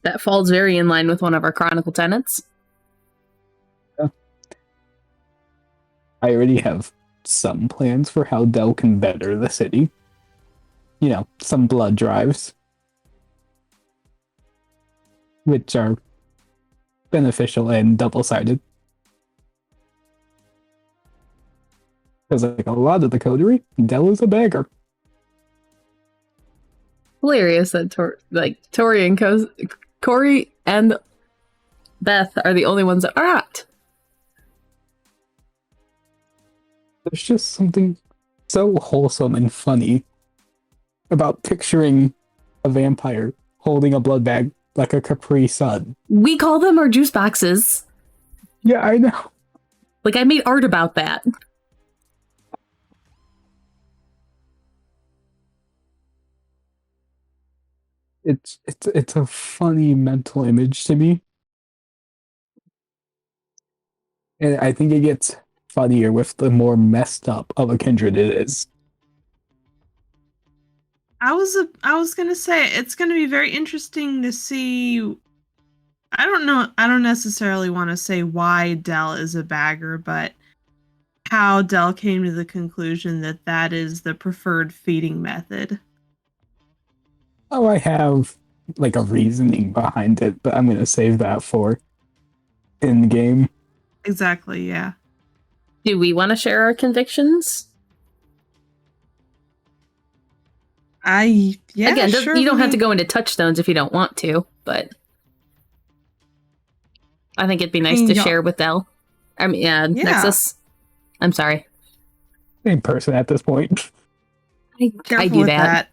That falls very in line with one of our Chronicle tenets. I already have some plans for how Dell can better the city. You know, some blood drives, which are beneficial and double-sided. Because like a lot of the coterie, Dell is a beggar. Hilarious that Tori and Corey and Beth are the only ones that are not. There's just something so wholesome and funny about picturing a vampire holding a blood bag like a Capri Sun. We call them our juice boxes. Yeah, I know. Like, I made art about that. It's a funny mental image to me. And I think it gets funnier with the more messed up of a kindred it is. I was gonna say it's gonna be very interesting to see. I don't know. I don't necessarily want to say why Dell is a bagger, but how Dell came to the conclusion that that is the preferred feeding method. Oh, I have like a reasoning behind it, but I'm gonna save that for in game. Exactly. Yeah. Do we want to share our convictions? Yeah. Again, you don't have to go into touchstones if you don't want to, but I think it'd be nice to share with Dell. I mean, yeah, Nexus. I'm sorry. Same person at this point. I do that.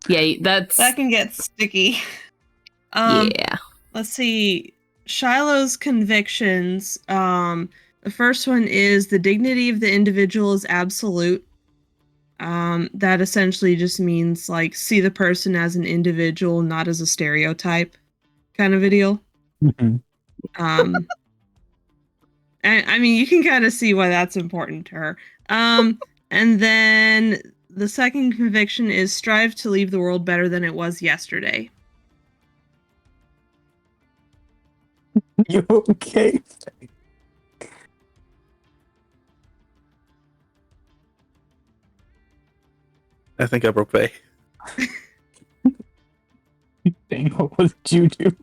Yeah, that can get sticky. Yeah. Let's see. Shiloh's convictions. The first one is the dignity of the individual is absolute. That essentially just means like see the person as an individual, not as a stereotype, kind of a deal. Mm-hmm. And I mean, you can kind of see why that's important to her. And then The second conviction is strive to leave the world better than it was yesterday. You okay? I think I broke Faye. Dang, what did you do?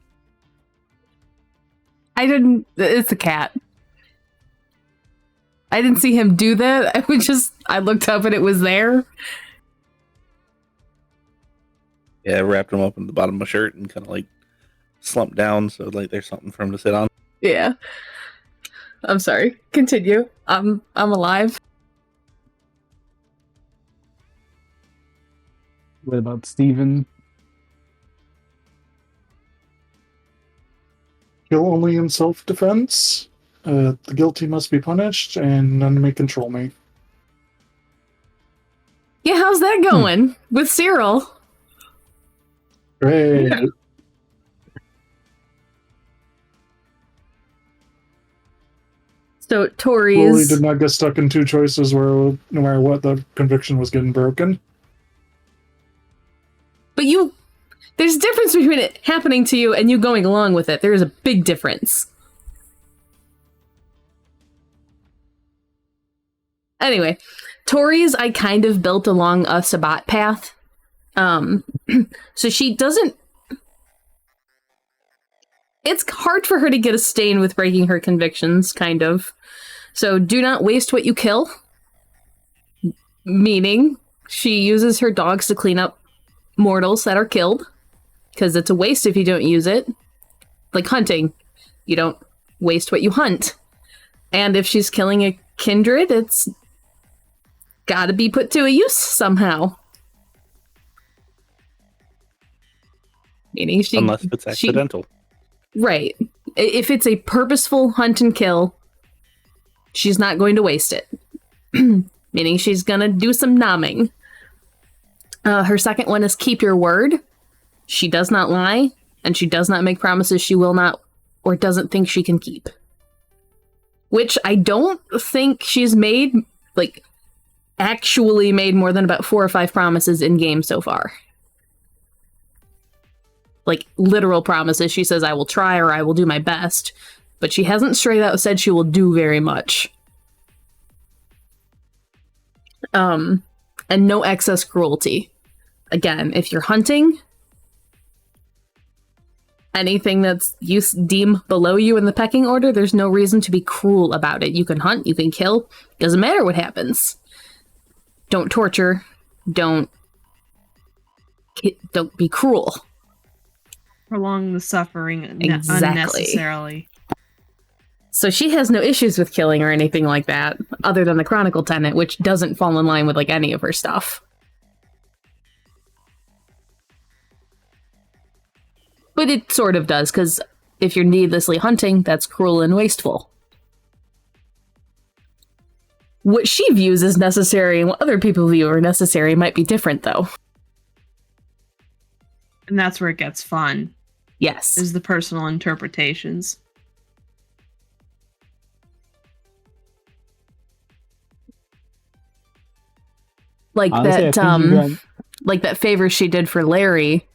I didn't. It's a cat. I didn't see him do that. I looked up and it was there. Yeah, I wrapped him up in the bottom of my shirt and kind of like slumped down so like there's something for him to sit on. Yeah. I'm sorry. Continue. I'm alive. What about Steven? Kill only in self-defense. The guilty must be punished, and none may control me. Yeah, how's that going with Cyril? Great. So Chloe Tori's, did not get stuck in two choices where no matter what, the conviction was getting broken. but there's a difference between it happening to you and you going along with it. There is a big difference. Anyway, Tori's I kind of built along a Sabat path. So she doesn't... It's hard for her to get a stain with breaking her convictions, kind of. So do not waste what you kill. Meaning, she uses her dogs to clean up mortals that are killed. Because it's a waste if you don't use it. Like hunting. You don't waste what you hunt. And if she's killing a kindred, it's gotta be put to a use somehow. Meaning Unless it's accidental. Right. If it's a purposeful hunt and kill, she's not going to waste it. Meaning she's gonna do some nomming. Her second one is keep your word. She does not lie, and she does not make promises she will not or doesn't think she can keep. Which I don't think she's made, like, actually made more than about 4 or 5 promises in game so far. Like, literal promises. She says, I will try or I will do my best. But she hasn't straight out said she will do very much. And no excess cruelty. Again, if you're hunting, anything that's you deem below you in the pecking order, there's no reason to be cruel about it. You can hunt, you can kill, doesn't matter what happens. Don't torture, don't be cruel. Prolong the suffering Exactly. unnecessarily. So she has no issues with killing or anything like that, other than the Chronicle tenet, which doesn't fall in line with like any of her stuff. But it sort of does, because if you're needlessly hunting, that's cruel and wasteful. What she views as necessary and what other people view are necessary might be different, though. And that's where it gets fun, Yes. is the personal interpretations. Like Honestly, I that, think you got- like that favor she did for Larry.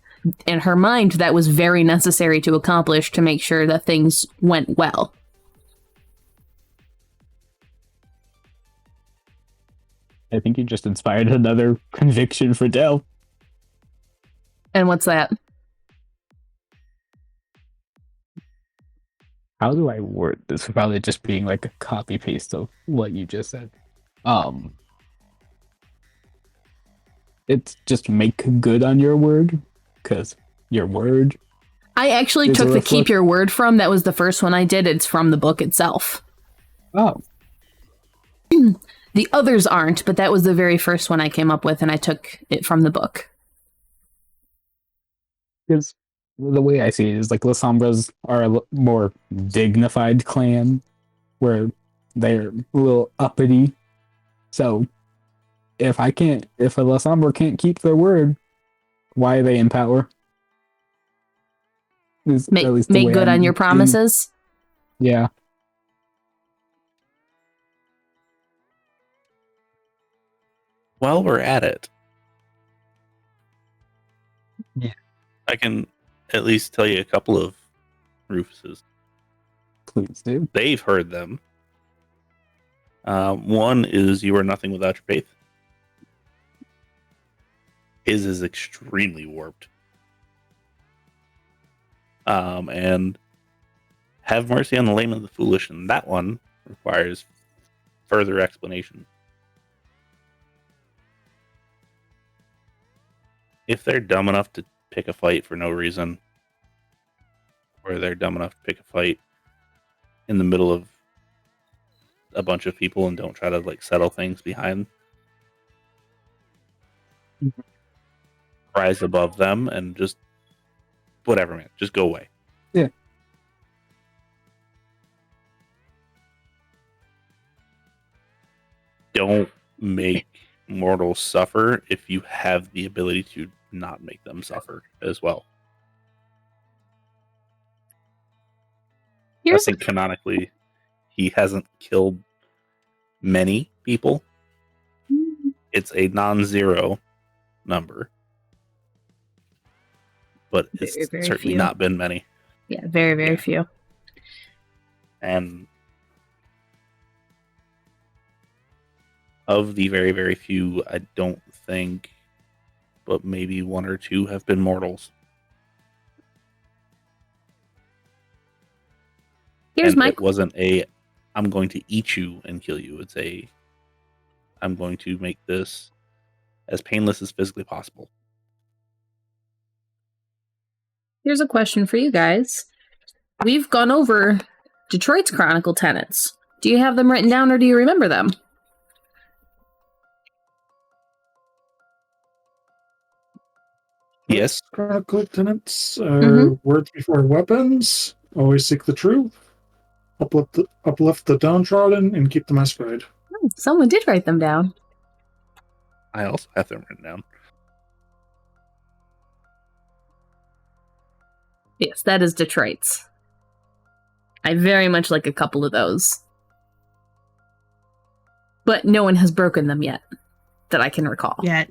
In her mind, that was very necessary to accomplish to make sure that things went well. I think you just inspired another conviction for Dell. And what's that? How do I word this without it just being like a copy paste of what you just said? It's just make good on your word, because your word. I actually Is took a the keep reflect- your word from. That was the first one I did. It's from the book itself. Oh, The others aren't, but that was the very first one I came up with, and I took it from the book. because the way I see it is like La Sombras are a more dignified clan, where they're a little uppity. So if a La Sombra can't keep their word, why are they in power? Is Make at least the way good I'm on your promises. while we're at it, Yeah. I can at least tell you a couple of Rufuses. Please do. They've heard them. One is "You are nothing without your faith." His is extremely warped. And "Have mercy on the lame and the foolish," and that one requires further explanation. If they're dumb enough to pick a fight for no reason, or they're dumb enough to pick a fight in the middle of a bunch of people and don't try to like settle things behind, rise above them and just whatever, man, just go away. Yeah. Don't make mortals suffer if you have the ability to not make them suffer as well. I think canonically he hasn't killed many people. It's a non-zero number, but it's Very, very certainly few. not been many. Yeah, very, very Yeah. few. And of the very, very few, I don't think, but maybe one or two have been mortals. Here's And my it wasn't a, "I'm going to eat you and kill you." It's a, "I'm going to make this as painless as physically possible." Here's a question for you guys. We've gone over Detroit's Chronicle tenets. Do you have them written down or do you remember them? Yes. Chronicle tenets Mhm. words before weapons. Always seek the truth. Uplift the downtrodden and keep the masquerade. Oh, someone did write them down. I also have them written down. Yes, that is Detroit's. I very much like a couple of those. But no one has broken them yet, that I can recall. Yet.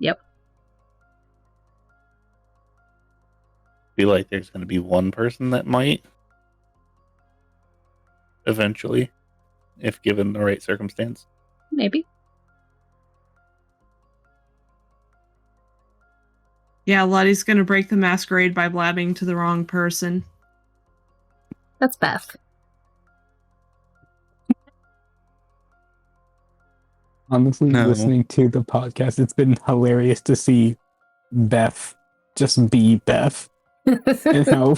Yep. Feel like there's going to be one person that might eventually, if given the right circumstance. Maybe. Yeah, Lottie's gonna break the masquerade by blabbing to the wrong person. That's Beth. Honestly, No. listening to the podcast, it's been hilarious to see Beth just be Beth. And how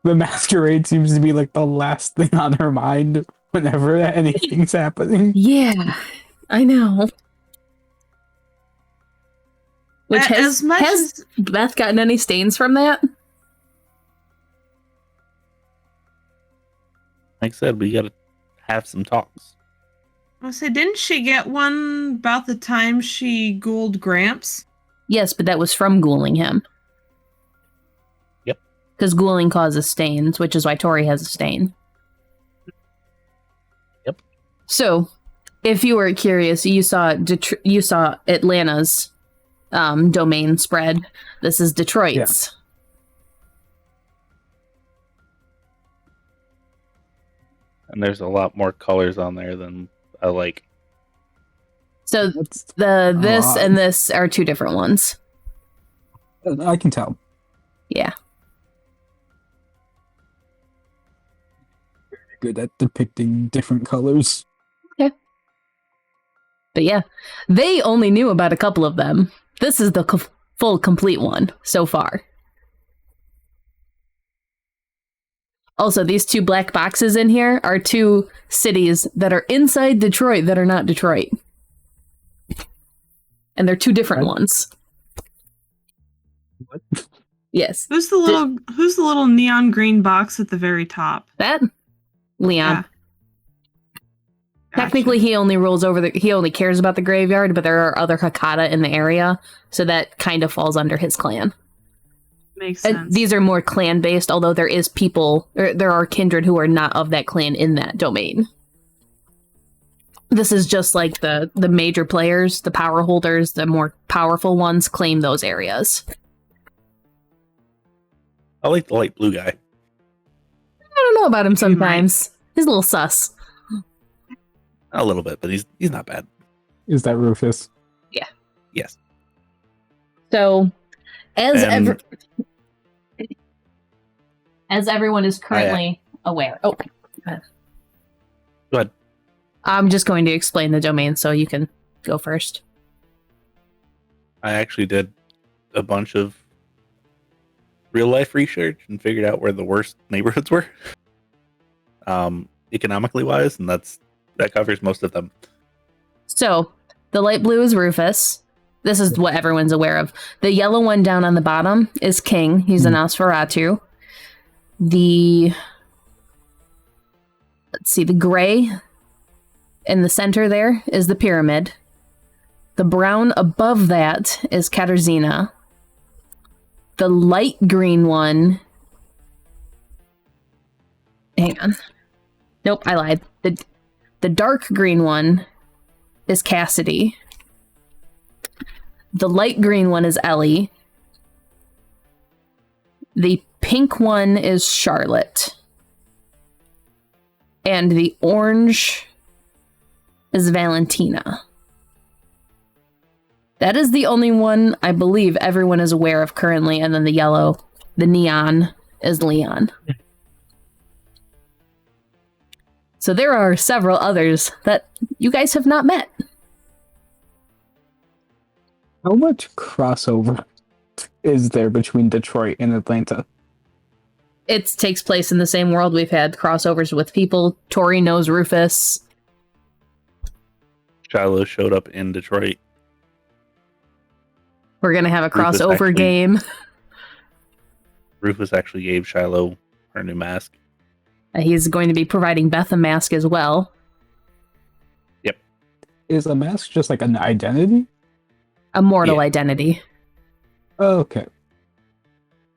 the masquerade seems to be like the last thing on her mind whenever anything's happening. Yeah, I know. Which As much has as Beth gotten any stains from that? Like I said, we got to have some talks. I say, didn't she get one about the time she ghouled Gramps? Yes, but that was from ghouling him. Yep. Because ghouling causes stains, which is why Tori has a stain. Yep. So, if you were curious, you saw Atlanta's domain spread. This is Detroit's. And there's a lot more colors on there than I like. So That's this lot. and this are two different ones. I can tell. Yeah. Good at depicting different colors. But yeah, they only knew about a couple of them. This is the full complete one so far. Also, these two black boxes in here are two cities that are inside Detroit that are not Detroit. And they're two different ones. What? Yes. Who's the little neon green box at the very top? That? Leon. Yeah. Gotcha. Technically, he only cares about the graveyard, but there are other Hakata in the area, so that kind of falls under his clan. Makes sense. These are more clan-based, although there are kindred who are not of that clan in that domain. This is just like the major players, the power holders, the more powerful ones claim those areas. I like the light blue guy. I don't know about him sometimes. He's a little sus. A little bit, but he's not bad. Is that Rufus? Yes. So, as And- everyone is currently aware. Oh, go ahead. Go ahead. I'm just going to explain the domain, so you can go first. I actually did a bunch of real life research and figured out where the worst neighborhoods were, economically wise, and that covers most of them. So, the light blue is Rufus. This is what everyone's aware of. The yellow one down on the bottom is King. He's an Nosferatu. The gray in the center there is the pyramid. The brown above that is Katarzyna. The light green one... Hang on. Nope, I lied. The dark green one is Cassidy. The light green one is Ellie. The pink one is Charlotte. And the orange is Valentina. That is the only one I believe everyone is aware of currently, and then the yellow, the neon, is Leon. So there are several others that you guys have not met. How much crossover is there between Detroit and Atlanta? It takes place in the same world. We've had crossovers with people. Tori knows Rufus. Shiloh showed up in Detroit. We're going to have a Rufus crossover actually- game. Rufus actually gave Shiloh her new mask. He's going to be providing Beth a mask as well. Is a mask just like an identity? A mortal Yeah. identity. Oh, okay.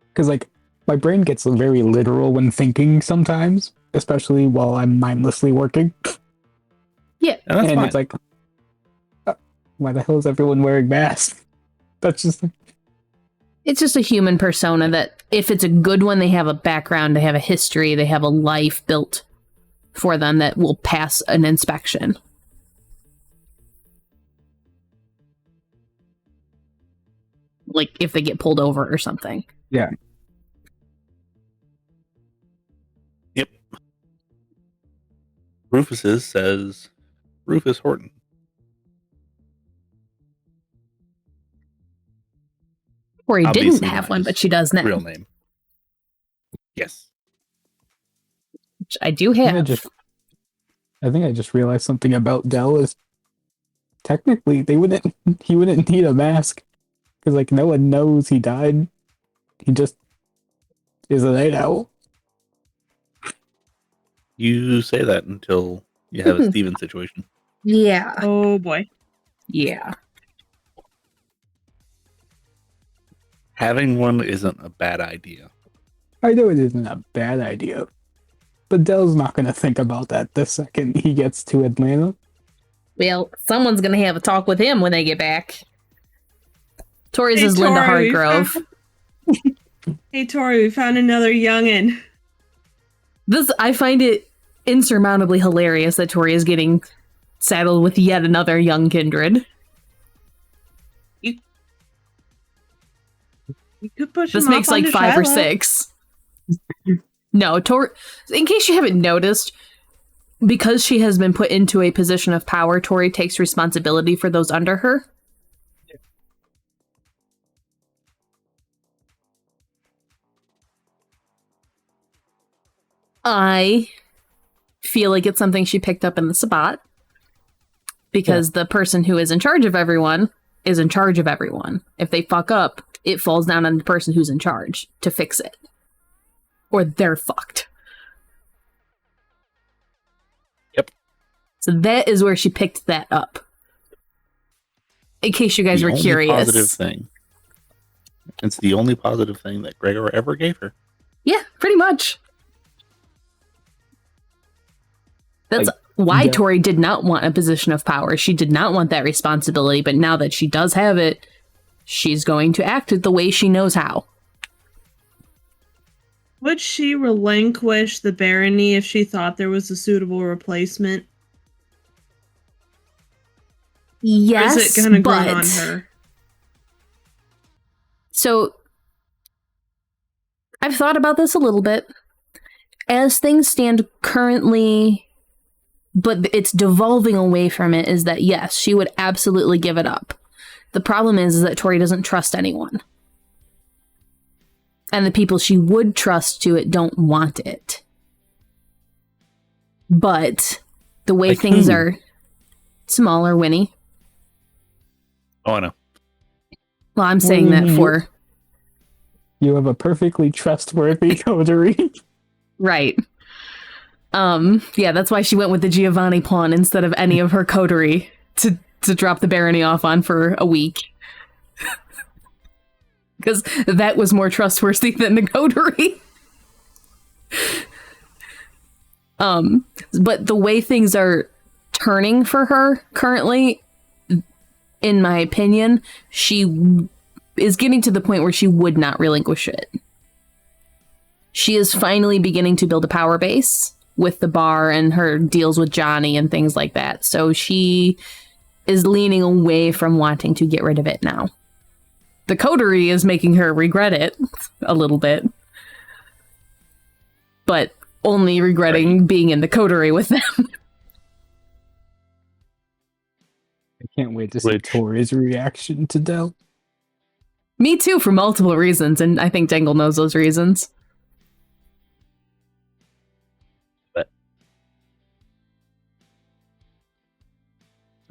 Because, like, my brain gets very literal when thinking sometimes, especially while I'm mindlessly working. And that's And fine. it's like, why the hell is everyone wearing masks? That's just... It's just a human persona that, if it's a good one, they have a background, they have a history, they have a life built for them that will pass an inspection. Like if they get pulled over or something. Yeah. Yep. Rufus's says Rufus Horton. Tori didn't Obviously have not one, his but she does now. Real name. Yes. Which I do I think have. I think I just realized something about Dell is technically he wouldn't need a mask because like no one knows he died. He just is a night owl. You say that until you have a Steven situation. Yeah. Oh boy. Yeah. Having one isn't a bad idea. I know it isn't a bad idea, but Dell's not going to think about that the second he gets to Atlanta. Well, someone's gonna have a talk with him when they get back. Tori's Hey, is Linda Tori, we Hartgrove. Hey Tori, we found another youngin. I find it insurmountably hilarious that Tori is getting saddled with yet another young kindred. You could push This him makes off like onto 5 or Shiloh. 6. No, Tori. In case you haven't noticed, because she has been put into a position of power, Tori takes responsibility for those under her. I feel like it's something she picked up in the Sabbat. Because the person who is in charge of everyone is in charge of everyone. If they fuck up, it falls down on the person who's in charge to fix it. Or they're fucked. Yep. So that is where she picked that up. In case you guys The were only curious. Positive thing. It's the only positive thing that Gregor ever gave her. Yeah, pretty much. That's why Yeah. Tori did not want a position of power. She did not want that responsibility, but now that she does have it, she's going to act it the way she knows how. Would she relinquish the barony if she thought there was a suitable replacement? Yes, or is it gonna but grow on her? So I've thought about this a little bit. As things stand currently, but it's devolving away from it, is that yes, she would absolutely give it up. The problem is that Tori doesn't trust anyone. And the people she would trust to it don't want it. But the way Like things who? are smaller, Winnie. Oh, I know. Well, I'm saying that Winnie, for... You have a perfectly trustworthy coterie. Right. Yeah, that's why she went with the Giovanni pawn instead of any of her coterie to drop the barony off on for a week. Because that was more trustworthy than the coterie. But the way things are turning for her currently, in my opinion, she is getting to the point where she would not relinquish it. She is finally beginning to build a power base with the bar and her deals with Johnny and things like that. So she is leaning away from wanting to get rid of it now. The coterie is making her regret it a little bit. But only regretting being in the coterie with them. I can't wait to see Which- Tori's reaction to Dell. Me too, for multiple reasons, and I think Dangle knows those reasons.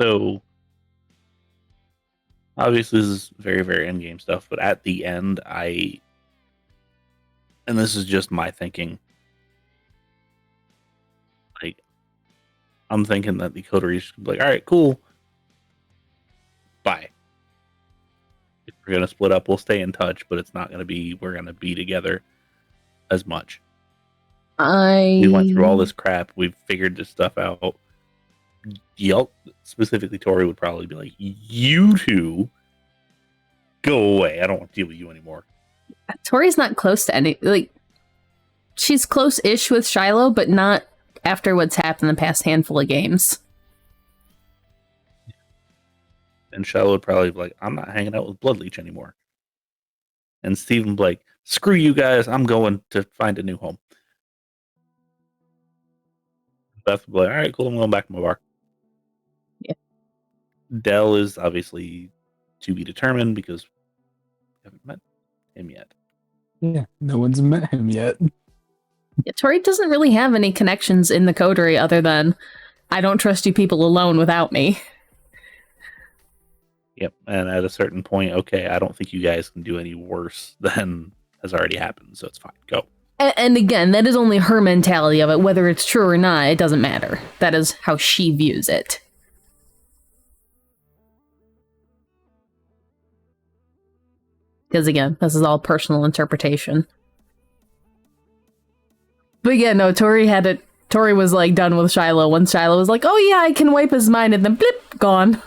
So obviously this is very, very endgame stuff, but at the end, and this is just my thinking, like, I'm thinking that the coteries be like, all right, cool, bye. If we're gonna split up, we'll stay in touch, but it's not gonna be we're gonna be together as much. We went through all this crap. We've figured this stuff out. Y'all, specifically Tori, would probably be like, you two go away. I don't want to deal with you anymore. Tori's not close to any... Like, she's close-ish with Shiloh, but not after what's happened the past handful of games. And Shiloh would probably be like, I'm not hanging out with Bloodleech anymore. And Steven would be like, screw you guys. I'm going to find a new home. Beth would be like, all right, cool. I'm going back to my bar. Yeah. Dell is obviously to be determined because we haven't met him yet. Yeah, no one's met him yet. Yeah, Tori doesn't really have any connections in the coterie other than, I don't trust you people alone without me. Yep. And at a certain point, okay, I don't think you guys can do any worse than has already happened, so it's fine. Go. And again, that is only her mentality of it. Whether it's true or not, it doesn't matter. That is how she views it. Because again, this is all personal interpretation. But yeah, no, Tori was like done with Shiloh when Shiloh was like, oh yeah, I can wipe his mind, and then blip, gone.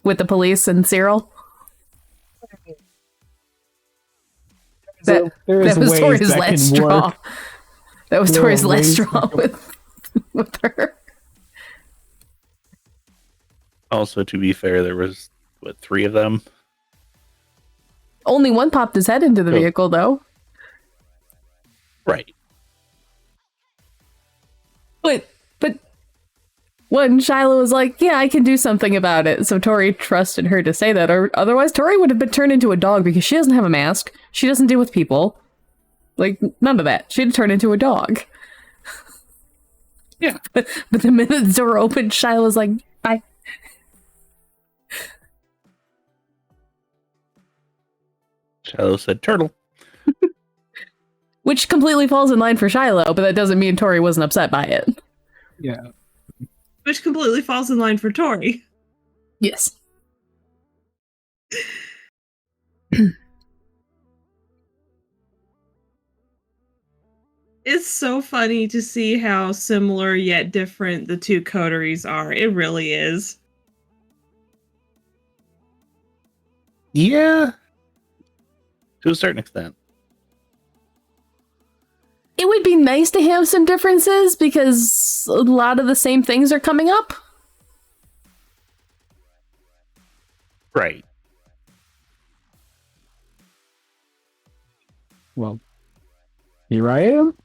With the police and Cyril. That was ways Tori's that last can straw. work. That was There Tori's are last ways straw that with her. Also, to be fair, there was, what, 3 of them? Only one popped his head into the Oh. vehicle, though. Right. But when Shiloh was like, yeah, I can do something about it, so Tori trusted her to say that, or otherwise Tori would have been turned into a dog because she doesn't have a mask. She doesn't deal with people. Like, none of that. She'd turn into a dog. Yeah. But the minute the door opened, Shiloh was like, bye. Shiloh said turtle. Which completely falls in line for Shiloh, but that doesn't mean Tori wasn't upset by it. Yeah. Which completely falls in line for Tori. Yes. It's so funny to see how similar yet different the two coteries are. It really is. Yeah, to a certain extent. It would be nice to have some differences because a lot of the same things are coming up. Right. Well, here I am.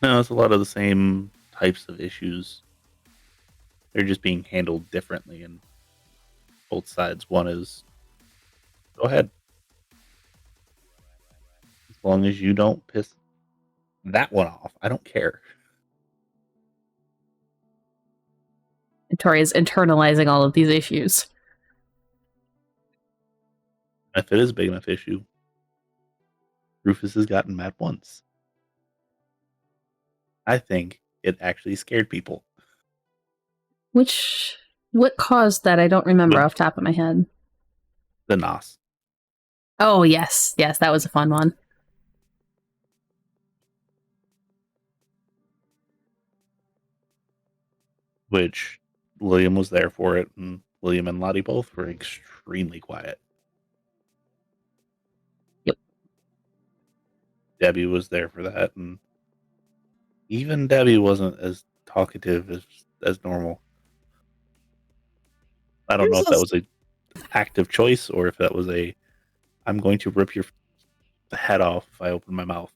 No, it's a lot of the same types of issues. They're just being handled differently in both sides. One is, go ahead. As long as you don't piss that one off, I don't care. Tori is internalizing all of these issues. If it is a big enough issue, Rufus has gotten mad once. I think it actually scared people. What caused that? I don't remember But- off the top of my head. The Nos. Oh, yes. Yes, that was a fun one. Which William was there for it, and William and Lottie both were extremely quiet. Yep. Debbie was there for that, and even Debbie wasn't as talkative as normal. I don't know if that was a active choice or if that was a I'm going to rip your head off if I open my mouth.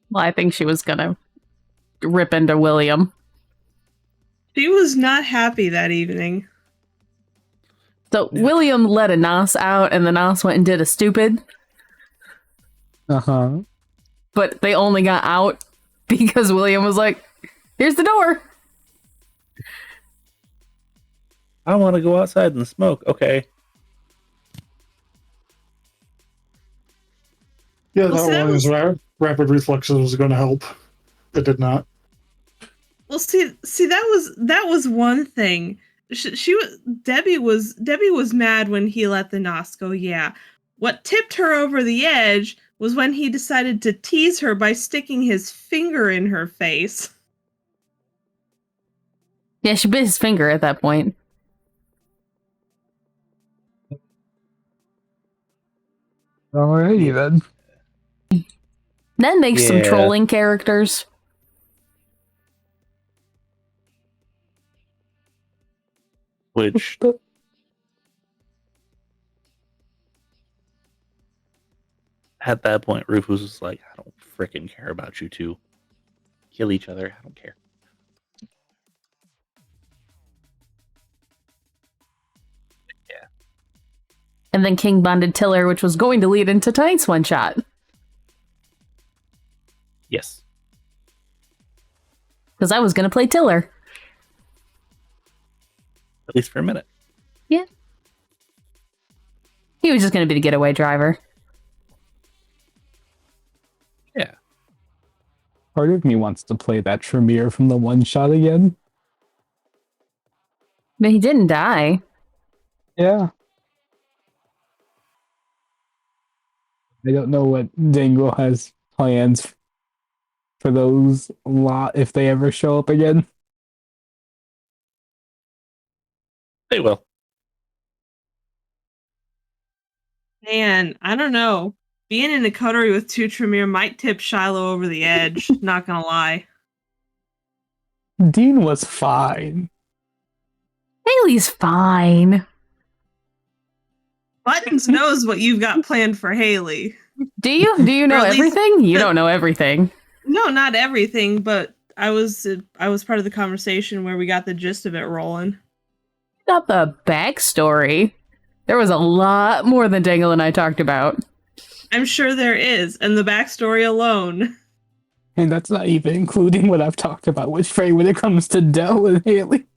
Well, I think she was gonna rip into William. She was not happy that evening. So Yeah. William let a Nos out, and the Nos went and did a stupid, Uh-huh. but they only got out because William was like, "Here's the door." I want to go outside and smoke. Okay. Yeah, Well, that see, that one is rapid reflexes was going to help. It did not. Well, see, that was one thing. Debbie was mad when he let the Nos go. Yeah, what tipped her over the edge was when he decided to tease her by sticking his finger in her face. Yeah, she bit his finger at that point. Alrighty then. Then makes some Yeah. trolling characters. Which at that point, Rufus was like, I don't freaking care about you two. Kill each other. I don't care. And then King bonded Tiller, which was going to lead into tonight's one shot. Yes. Because I was going to play Tiller. At least for a minute. Yeah. He was just going to be the getaway driver. Yeah. Part of me wants to play that Tremere from the one shot again. But he didn't die. Yeah. I don't know what Dingle has plans for those lot if they ever show up again. They will. Man, I don't know. Being in a coterie with two Tremere might tip Shiloh over the edge. Not gonna lie. Dean was fine. Haley's fine. Buttons knows what you've got planned for Haley. Do you? Do you know Or at least- everything? You don't know everything. No, not everything, but I was part of the conversation where we got the gist of it rolling. Got the backstory. There was a lot more than Dangle and I talked about. I'm sure there is, and the backstory alone. And that's not even including what I've talked about with Frey when it comes to Dell and Haley.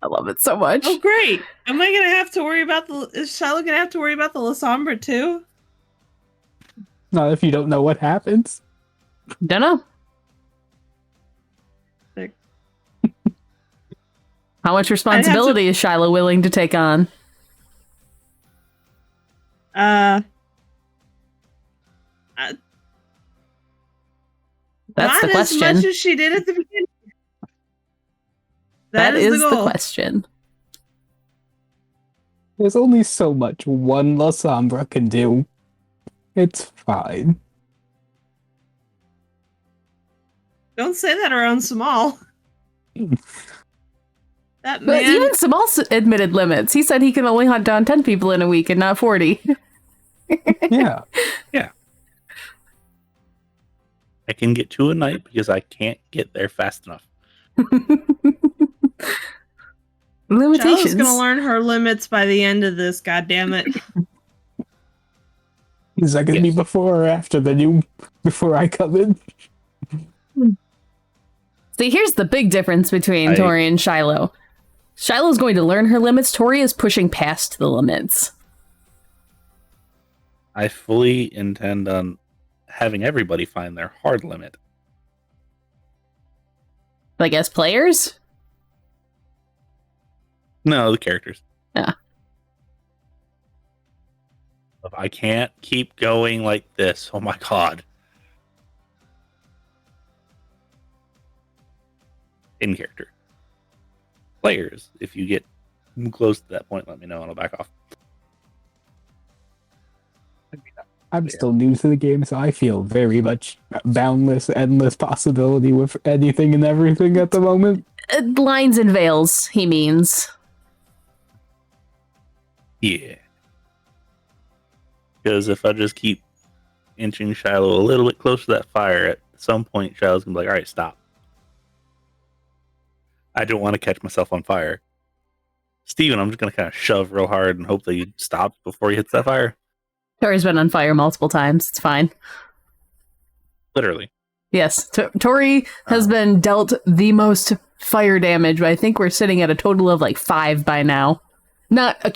I love it so much. Oh, great! Am I gonna have to worry about is Shiloh gonna have to worry about the Lasombra too? Not if you don't know what happens. Dunno. Sick. How much responsibility is Shiloh willing to take on? That's the Not question. as much as she did at the beginning. That is the goal. question. There's only so much one La Sombra can do. It's fine. Don't say that around Samal. That But man. even Samal admitted limits. He said he can only hunt down 10 people in a week and not 40. Yeah. I can get 2 a night because I can't get there fast enough. Limitations. Shallow's gonna learn her limits by the end of this, goddammit. Is that gonna be before or after before I come in? See, here's the big difference between Tori and Shiloh. Shiloh's going to learn her limits. Tori is pushing past the limits. I fully intend on having everybody find their hard limit. Like as players? No, the characters. Yeah. I can't keep going like this. Oh my god. In character. Players, if you get close to that point, let me know and I'll back off. I'm still new to the game, so I feel very much boundless, endless possibility with anything and everything at the moment. Lines and veils, he means. Yeah. Because if I just keep inching Shiloh a little bit closer to that fire, at some point Shiloh's gonna be like, alright, stop. I don't want to catch myself on fire. Steven, I'm just gonna kind of shove real hard and hope that he stops before he hits that fire. Tori's been on fire multiple times. It's fine. Literally. Yes, Tori has been dealt the most fire damage, but I think we're sitting at a total of like 5 by now. Not a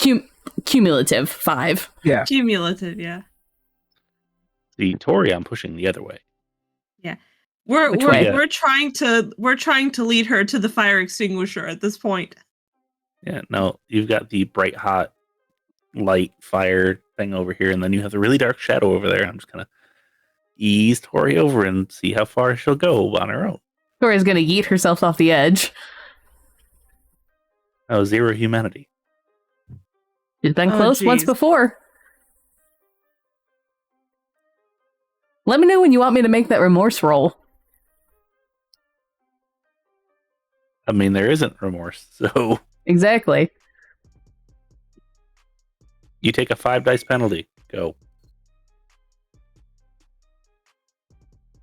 cumulative 5. Yeah. Cumulative, yeah. See, Tori, I'm pushing the other way. Yeah. Which way? We're trying to lead her to the fire extinguisher at this point. Yeah, no, you've got the bright hot light fire thing over here, and then you have the really dark shadow over there. I'm just gonna ease Tori over and see how far she'll go on her own. Tori's gonna yeet herself off the edge. Oh, 0 humanity. She's been close once before. Let me know when you want me to make that remorse roll. I mean, there isn't remorse, so Exactly. you take a 5 dice penalty. Go.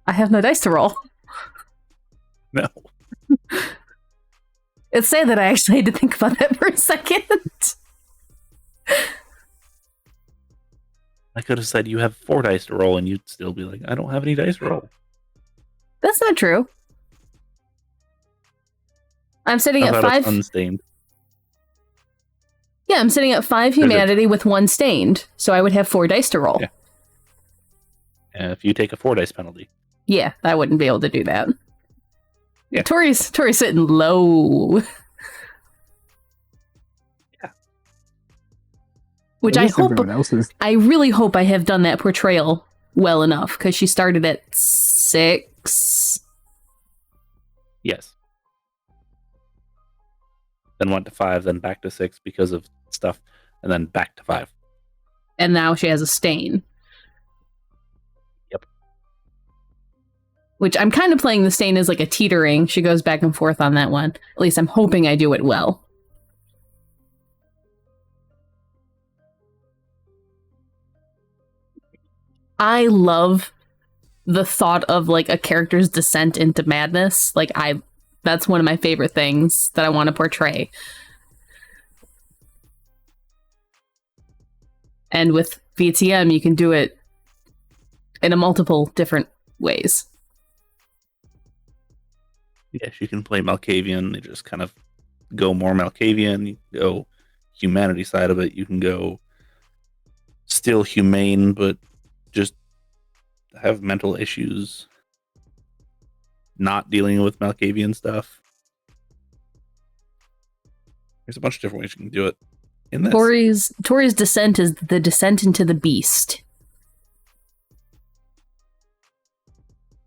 I have no dice to roll. No. It's sad that I actually had to think about that for a second. I could have said you have 4 dice to roll, and you'd still be like, I don't have any dice to roll. That's not true. I'm sitting How at about 5. unstained? Yeah, I'm sitting at 5 humanity with 1 stained, so I would have 4 dice to roll. Yeah. And if you take a 4 dice penalty. Yeah, I wouldn't be able to do that. Yeah. Tori's sitting low. Yeah. Which At I least hope, everyone else is. I really hope I have done that portrayal well enough, because she started at 6. Yes. Then went to 5, then back to 6 because of stuff, and then back to 5. And now she has a stain. Yep. Which I'm kind of playing the stain as like a teetering. She goes back and forth on that one. At least I'm hoping I do it well. I love the thought of like a character's descent into madness. That's one of my favorite things that I want to portray. And with VTM, you can do it in a multiple different ways. Yes, you can play Malkavian. You just kind of go more Malkavian. You can go humanity side of it. You can go still humane, but just have mental issues. Not dealing with Malkavian stuff. There's a bunch of different ways you can do it in this. Tori's descent is the descent into the beast.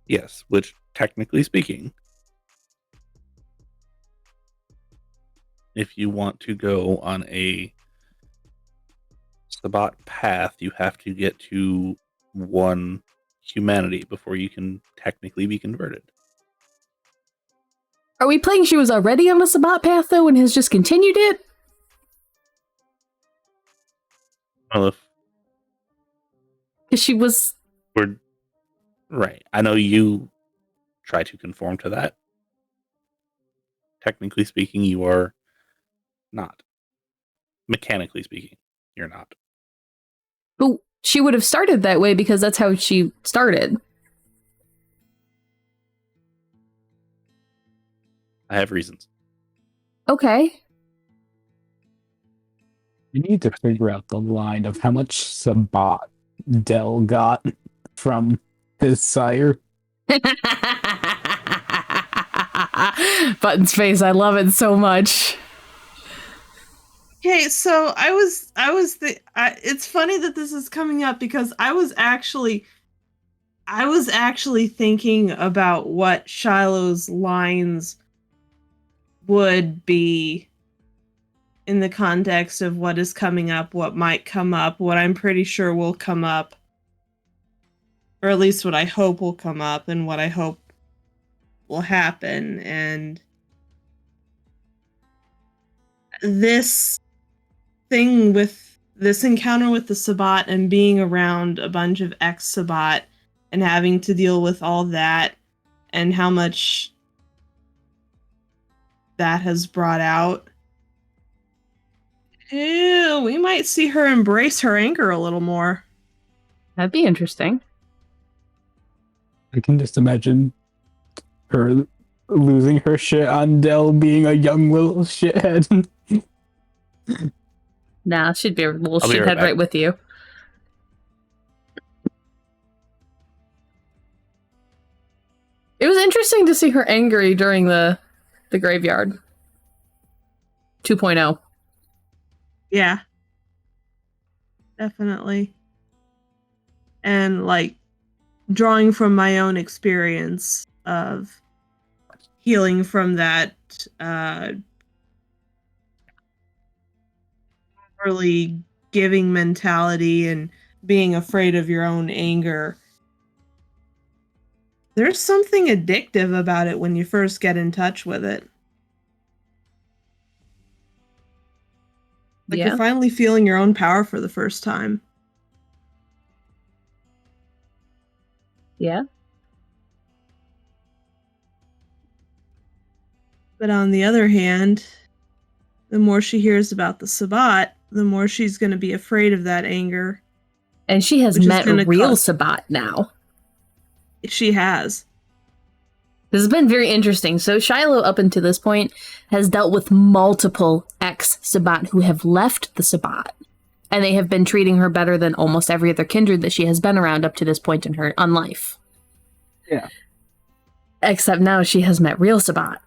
Yes, which technically speaking, if you want to go on a Sabbat path, you have to get to 1 humanity before you can technically be converted. Are we playing she was already on a Sabbat path, though, and has just continued it? Well, if Because she was... we're right, I know you try to conform to that. Technically speaking, you are not. Mechanically speaking, you're not. But she would have started that way because that's how she started. I have reasons. Okay. You need to figure out the line of how much Sabbat Del got from his sire. Button's face, I love it so much. Okay, so it's funny that this is coming up because I was actually thinking about what Shiloh's lines would be in the context of what is coming up, what might come up, what I'm pretty sure will come up, or at least what I hope will come up and what I hope will happen. And this thing with this encounter with the Sabbat and being around a bunch of ex-Sabbat and having to deal with all that and how much that has brought out. Ew, we might see her embrace her anger a little more. That'd be interesting. I can just imagine her losing her shit on Del being a young little shithead. Nah, she'd be a little I'll be right shithead back. right with you. It was interesting to see her angry during the graveyard 2.0. Yeah. Definitely. And like drawing from my own experience of healing from that really giving mentality and being afraid of your own anger. There's something addictive about it when you first get in touch with it. Like Yeah. you're finally feeling your own power for the first time. Yeah. But on the other hand, the more she hears about the Sabbat, the more she's going to be afraid of that anger. And she has Which is met gonna real cause- Sabbat now. She has. This has been very interesting. So Shiloh, up until this point, has dealt with multiple ex-Sabbat who have left the Sabbat. And they have been treating her better than almost every other kindred that she has been around up to this point in her life. Yeah. Except now she has met real Sabbat.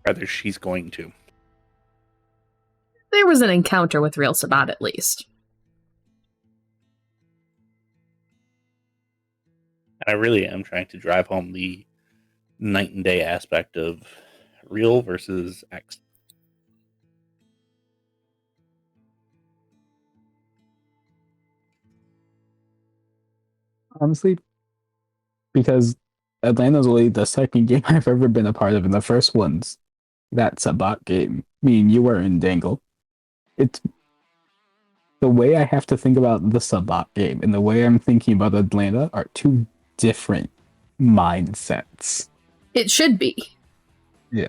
Rather, she's going to. There was an encounter with real Sabbat, at least. I really am trying to drive home the night and day aspect of real versus X. Honestly, because Atlanta's only the second game I've ever been a part of, and the first one's that Sabbat game. I mean, you were in Dangle. It's the way I have to think about the Sabbat game and the way I'm thinking about Atlanta are two different mindsets. It should be. Yeah.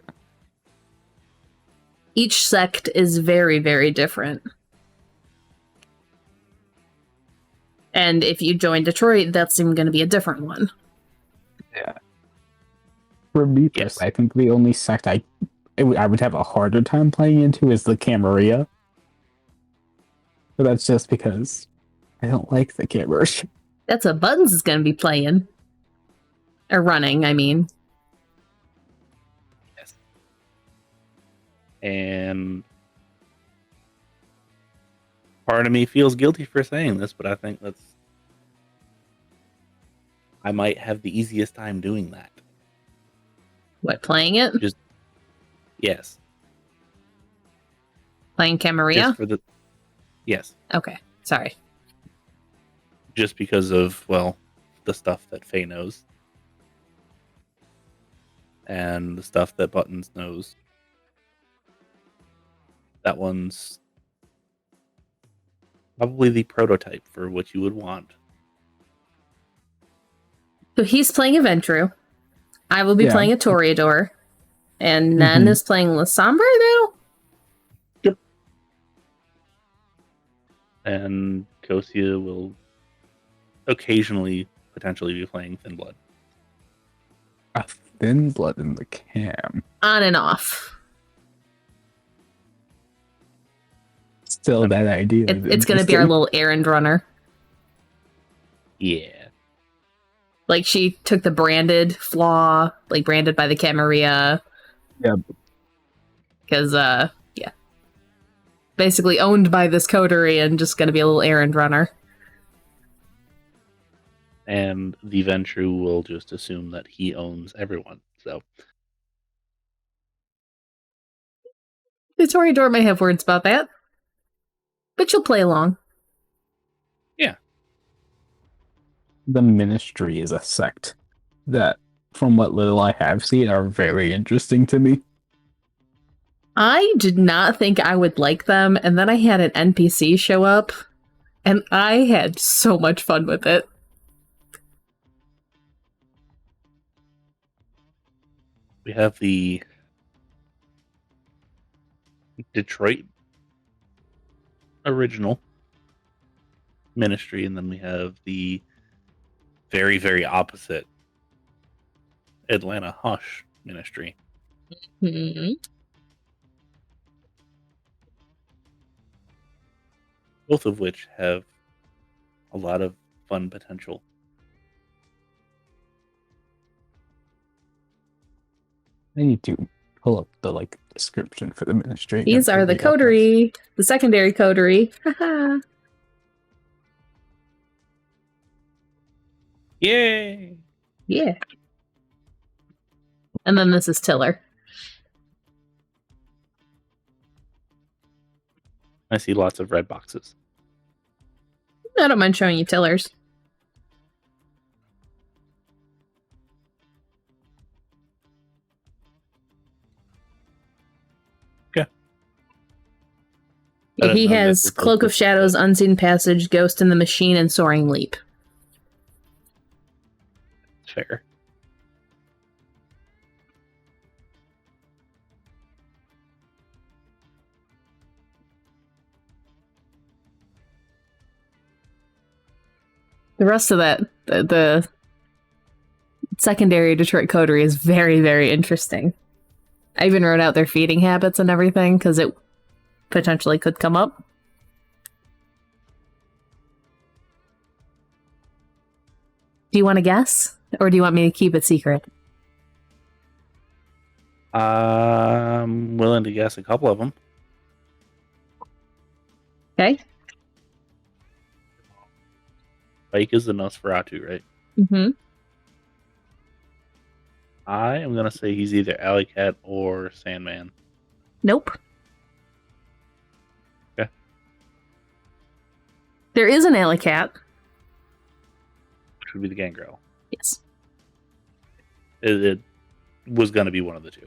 Each sect is very, very different. And if you join Detroit, that's even going to be a different one. Yeah. For me, Yes. I think the only sect I would have a harder time playing into is the Camarilla. But that's just because I don't like the Camarilla. That's what Buttons is going to be playing. Or running, I mean. Yes. And Part of me feels guilty for saying this, but I think I might have the easiest time doing that. What, playing it? Yes. Playing Camarilla? Just for the yes. Okay, sorry. Just because of, well, the stuff that Faye knows. And the stuff that Buttons knows. That one's probably the prototype for what you would want. So he's playing a Ventru. I will be Yeah. playing a Toreador. And Nen Mhm. is playing La Sombra now? And Kosia will occasionally potentially be playing Thin Blood. A thin blood in the cam. On and off. Still, that idea. It's going to be our little errand runner. Yeah. Like, she took the branded flaw, like, branded by the Camarilla. Yeah. Because, yeah. Basically owned by this coterie and just going to be a little errand runner. And the Ventru will just assume that he owns everyone. So The Toreador may have words about that. But you'll play along. The Ministry is a sect that, from what little I have seen, are very interesting to me. I did not think I would like them, and then I had an NPC show up, and I had so much fun with it. we have the Detroit original Ministry, and then we have the very, very opposite Atlanta Hush Ministry. Both of which have a lot of fun potential. I need to pull up the description for the Ministry. These are the coterie, the secondary coterie. Haha. Yay! Yeah. And then this is Tiller. I see lots of red boxes. I don't mind showing you Tillers. Okay. Yeah, he has Cloak of Shadows, Unseen Passage, Ghost in the Machine, and Soaring Leap. Fair. The rest of that, the secondary Detroit coterie is very, very interesting. I even wrote out their feeding habits and everything, because it potentially could come up. Do you want to guess? Or do you want me to keep it secret? I'm willing to guess a couple of them. Okay. Spike is the Nosferatu, right? Mm-hmm. I am going to say he's either Alley Cat or Sandman. Nope. Okay. There is an alley cat. Which would be the Gangrel. Yes. It was going to be one of the two.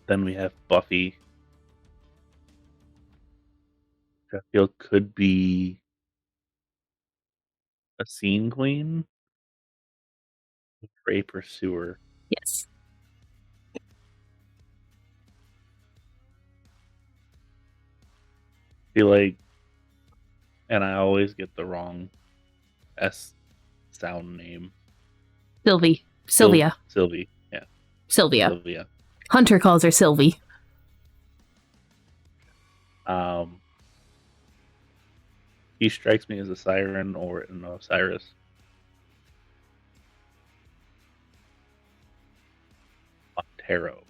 Then we have Buffy. I feel could be a Scene Queen. Prey Pursuer. Yes. Feel like, and I always get the wrong S sound name. Sylvia. Sylvie. Yeah. Sylvia. Sylvia. Hunter calls her Sylvie. He strikes me as a siren or an Osiris. Tarot.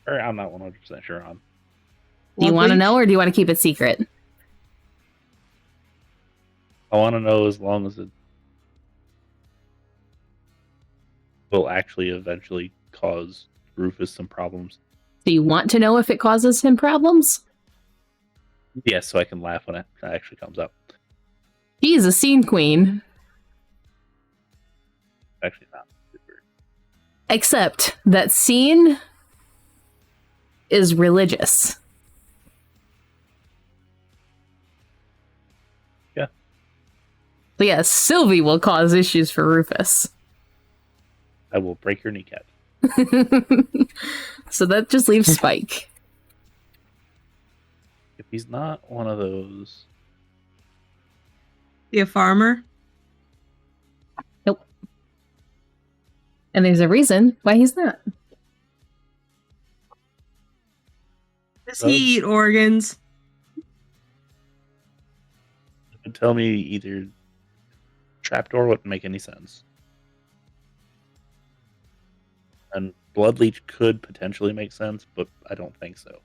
Or I'm not 100% sure on. Do you want to know, or do you want to keep it secret? I want to know as long as it will actually eventually cause Rufus some problems. Do you want to know if it causes him problems? Yes, so I can laugh when it actually comes up. She's a scene queen. Actually, not. Except that scene is religious. Yeah. But yes, Sylvie will cause issues for Rufus. I will break your kneecap. So that just leaves Spike. If he's not one of those... Be a farmer? Nope. And there's a reason why he's not. Does he eat organs? Tell me either trapdoor wouldn't make any sense. And blood leech could potentially make sense, but I don't think so.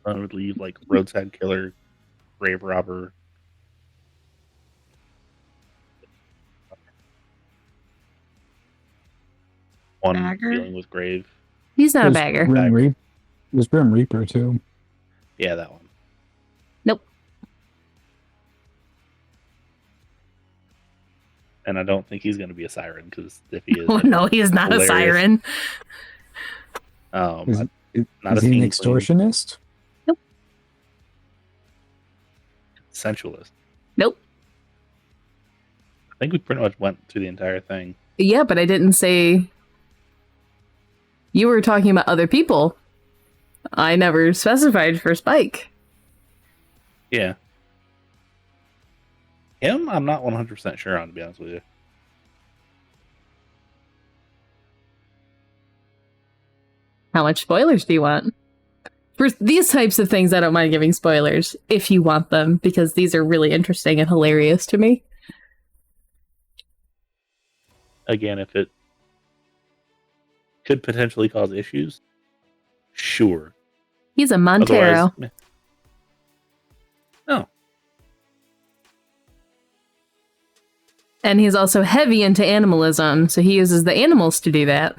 I would leave like roadside killer, grave robber. One Bagger? dealing with grave. He's not a There's bagger. There's Grim Reaper too. Yeah, that one. Nope. And I don't think he's going to be a siren, because if he is, Oh no, he's not hilarious. a siren. Not Is a he an scene extortionist? sensualist. Nope. I think we pretty much went through the entire thing. Yeah, but I didn't say... You were talking about other people. I never specified for Spike. Yeah. Him, I'm not 100% sure on, to be honest with you. How much spoilers do you want? For these types of things, I don't mind giving spoilers if you want them, because these are really interesting and hilarious to me. Again, if it could potentially cause issues, sure. He's a Montero. Otherwise, no. And he's also heavy into animalism, so he uses the animals to do that.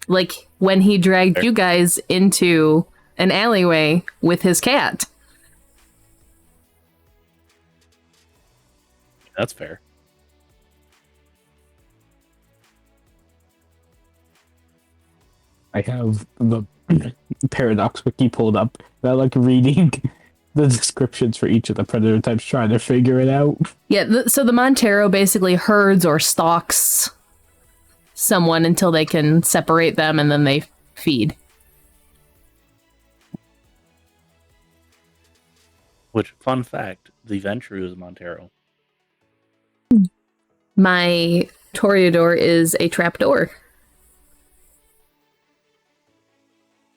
Like when he dragged you guys into an alleyway with his cat. That's fair. I have the Paradox Wiki pulled up. I like reading the descriptions for each of the predator types, trying to figure it out. Yeah, so the Montero basically herds or stalks someone until they can separate them, and then they feed. Which, fun fact, the Ventru is Montero. My Toreador is a trapdoor.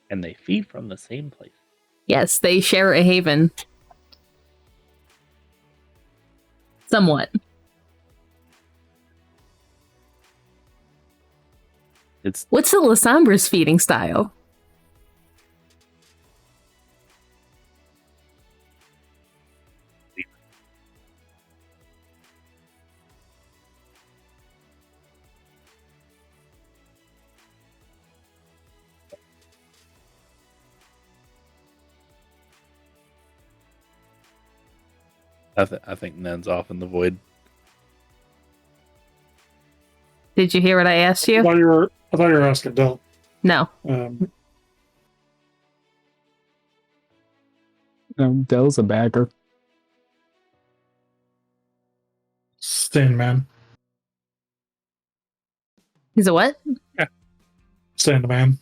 And they feed from the same place. Yes, they share a haven. Somewhat. What's the Lasombra's feeding style? I think Nen's off in the void. Did you hear what I asked I you? thought you were asking Del. No. No, Dell's a bagger. Sandman. He's a what? Sandman.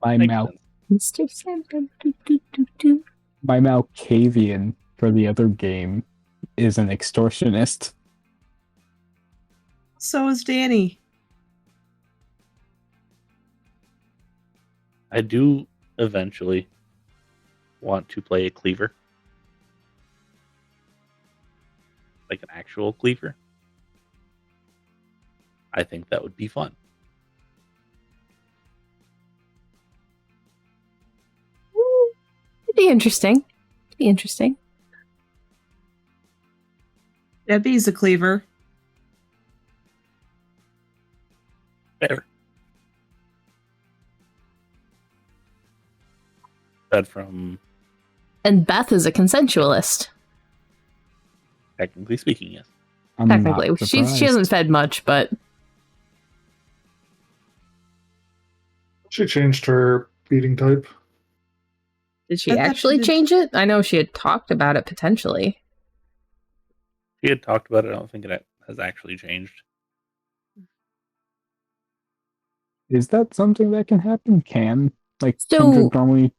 My Makes Mal- sense. Mr. Sandman. Do, do, do, do. my Malkavian for the other game is an extortionist. So is Danny. I do eventually want to play a cleaver. like an actual cleaver, I think that would be fun. It'd be interesting. Be interesting. Debbie's a cleaver. Fair. That from And Beth is a consensualist. technically speaking, yes. I'm Technically, not she surprised. hasn't fed much, but She changed her feeding type. did she I thought she actually did- change it? I know she had talked about it potentially. She had talked about it. I don't think it has actually changed. Is that something that can happen? Like So- Kindred normally?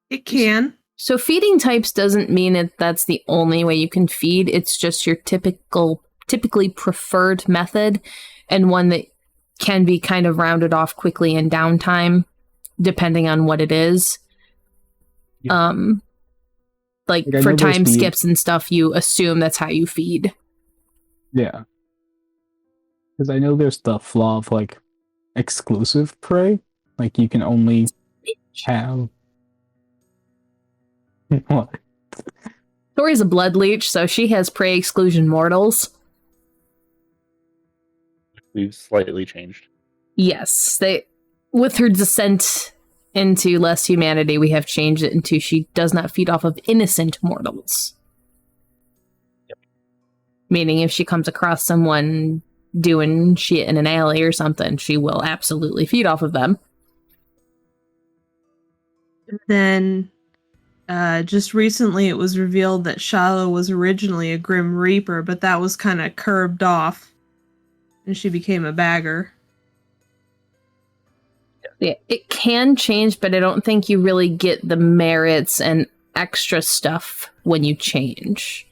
It can. So feeding types doesn't mean that's the only way you can feed. It's just your typically preferred method, and one that can be kind of rounded off quickly in downtime, depending on what it is. Yeah. Like Like, I for know there's time the- skips and stuff, you assume that's how you feed. Yeah. Because I know there's the flaw of like exclusive prey. Like you can only have. What? Tori's a blood leech, so she has prey exclusion mortals. We've slightly changed. Yes, with her descent into less humanity, we have changed it into she does not feed off of innocent mortals. Yep. Meaning if she comes across someone doing shit in an alley or something, she will absolutely feed off of them. Then, just recently it was revealed that Shiloh was originally a Grim Reaper, but that was kind of curbed off, and she became a bagger. Yeah, it can change, but I don't think you really get the merits and extra stuff when you change.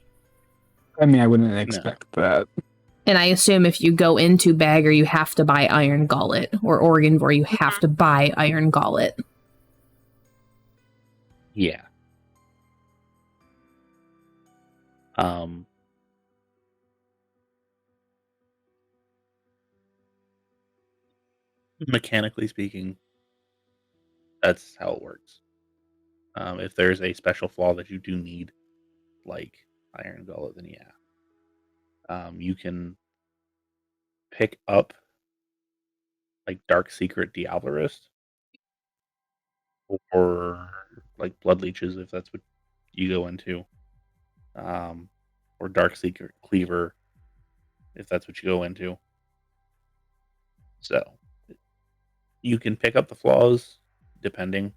I mean, I wouldn't expect that. And I assume if you go into Bagger, you have to buy Iron Gullet, or Organvor, you have to buy Iron Gullet. Yeah. Mechanically speaking, that's how it works. If there's a special flaw that you do need, like Iron Gullet, then yeah. You can pick up like Dark Secret Diablerist or like Blood Leeches if that's what you go into. Or Dark Secret Cleaver if that's what you go into. So you can pick up the flaws depending,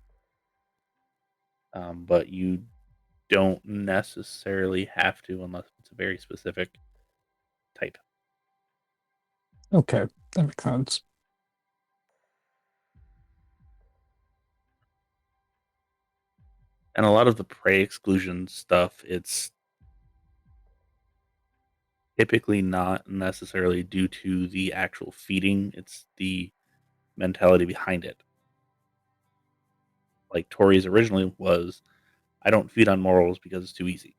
but you don't necessarily have to unless it's a very specific type. Okay, that makes sense. And a lot of the prey exclusion stuff, it's typically not necessarily due to the actual feeding, it's the mentality behind it. Like Tori's originally was, I don't feed on morals because it's too easy.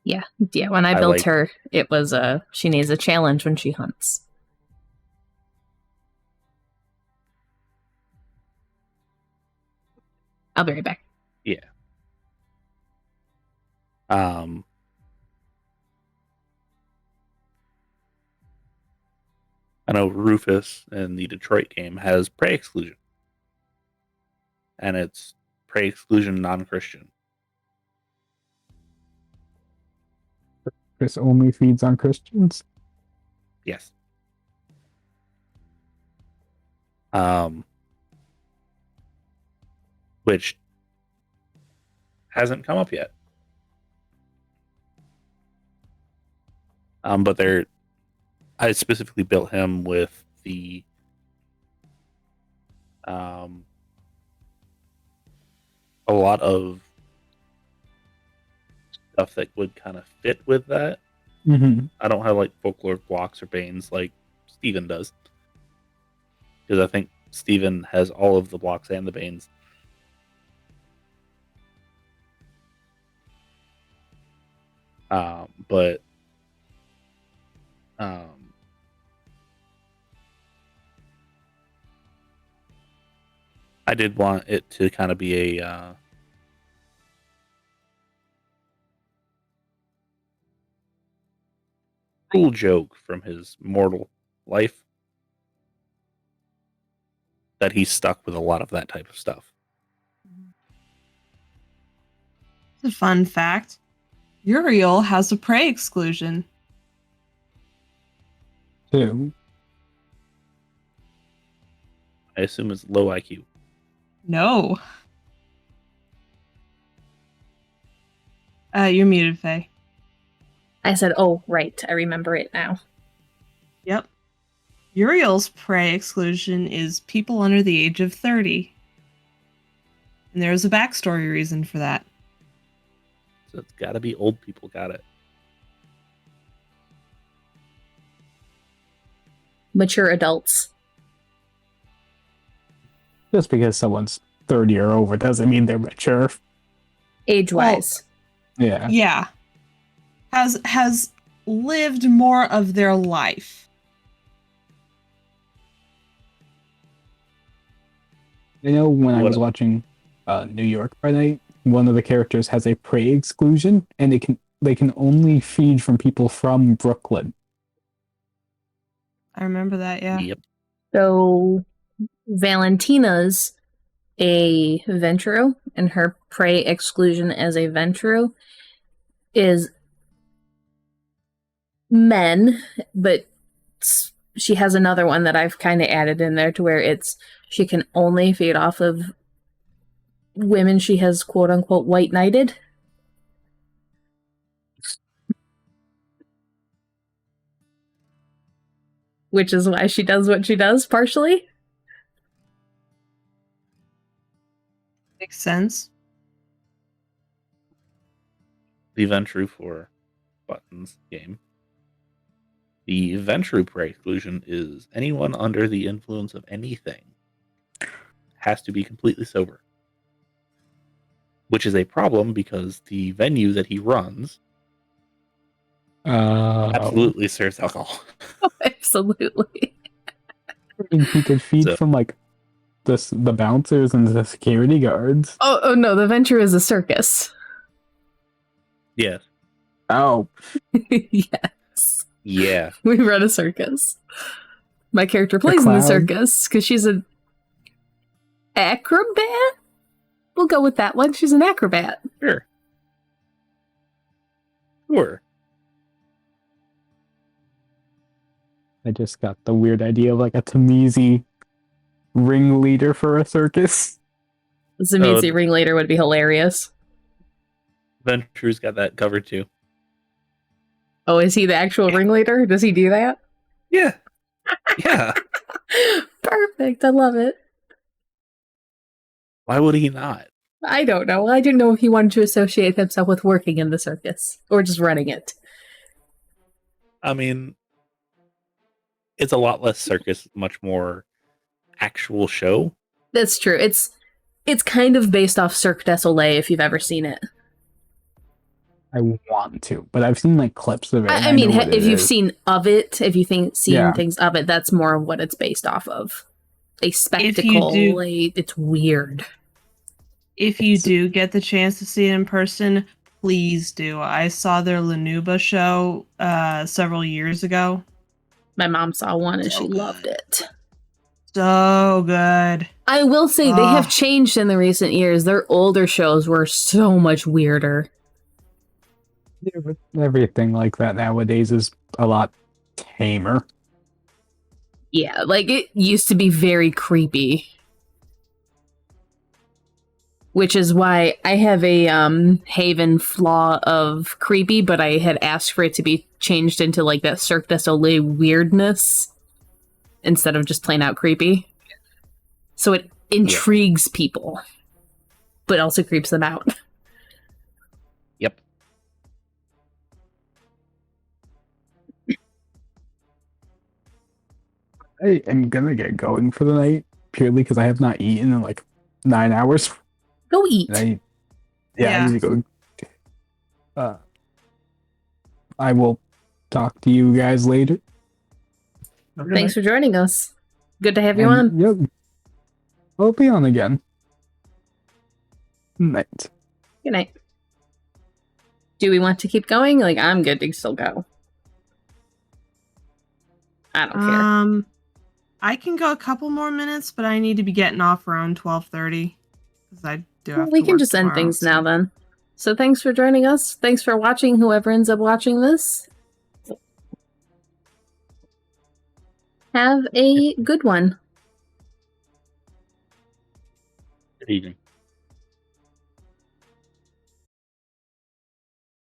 Yeah, when I I built like- her, it was she needs a challenge when she hunts. I'll be right back. Yeah. I know Rufus in the Detroit game has prey exclusion. And it's prey exclusion non-Christian. Chris only feeds on Christians. Yes. Which hasn't come up yet. But I specifically built him with the a lot of stuff that would kind of fit with that. Mm-hmm. I don't have like folklore blocks or banes like Steven does. Because I think Steven has all of the blocks and the banes. But I did want it to kind of be a cruel joke from his mortal life that he's stuck with a lot of that type of stuff. It's a fun fact. Uriel has a prey exclusion. 2. I assume it's low IQ. No. You're muted, Faye. I said, oh, right. I remember it now. Yep. Uriel's prey exclusion is people under the age of 30. And there's a backstory reason for that. So it's got to be old people got it. Mature adults. Just because someone's 30 or over doesn't mean they're mature. Age-wise. Yeah. Yeah. Has lived more of their life. I know when I was watching New York by Night, one of the characters has a prey exclusion, and they can only feed from people from Brooklyn. I remember that, yeah. Yep. So Valentina's a Ventru, and her prey exclusion as a Ventru is men, but she has another one that I've kind of added in there to where she can only feed off of women she has quote unquote white knighted. Which is why she does what she does, partially. Makes sense. The Ventru for Buttons game. The Ventru prey exclusion is anyone under the influence of anything has to be completely sober. Which is a problem because the venue that he runs absolutely serves alcohol. Oh, absolutely. He could feed from like the bouncers and the security guards. Oh no, the Venture is a circus. Yes. Oh. Yes. Yeah. We run a circus. My character plays in the circus because she's an acrobat? We'll go with that one. She's an acrobat. Sure. Sure. I just got the weird idea of like a Tamizi ringleader for a circus. Zamizi ringleader would be hilarious. Ventru's got that covered too. Oh, is he the actual ringleader? Does he do that? Yeah. Yeah. Perfect. I love it. Why would he not? I don't know. I didn't know if he wanted to associate himself with working in the circus or just running it. I mean, it's a lot less circus, much more actual show. That's true. It's kind of based off Cirque du Soleil, if you've ever seen it. I want to, but I've seen like clips of it. I mean, if you've seen of it, if you seen Yeah. things of it, that's more of what it's based off of. A spectacle. It's weird. If you do get the chance to see it in person, please do. I saw their Lanuba show several years ago. My mom saw one and she loved it. So good. I will say they have changed in the recent years. Their older shows were so much weirder. Everything like that nowadays is a lot tamer. Yeah, like it used to be very creepy. Which is why I have a Haven flaw of creepy, but I had asked for it to be changed into like that Cirque du Soleil weirdness instead of just plain out creepy. So it intrigues people, but also creeps them out. Yep. I am gonna get going for the night purely because I have not eaten in like 9 hours. Go eat. I need to go. I will talk to you guys later. Have a good Thanks night. for joining us. Good to have you on. And, yep. I'll be on again. Night. Good night. Do we want to keep going? Like, I'm good to still go. I don't care. I can go a couple more minutes, but I need to be getting off around 12:30 because I do have We to can work just end tomorrow, things so- now then. So thanks for joining us. Thanks for watching, whoever ends up watching this. Have a good one. Good evening.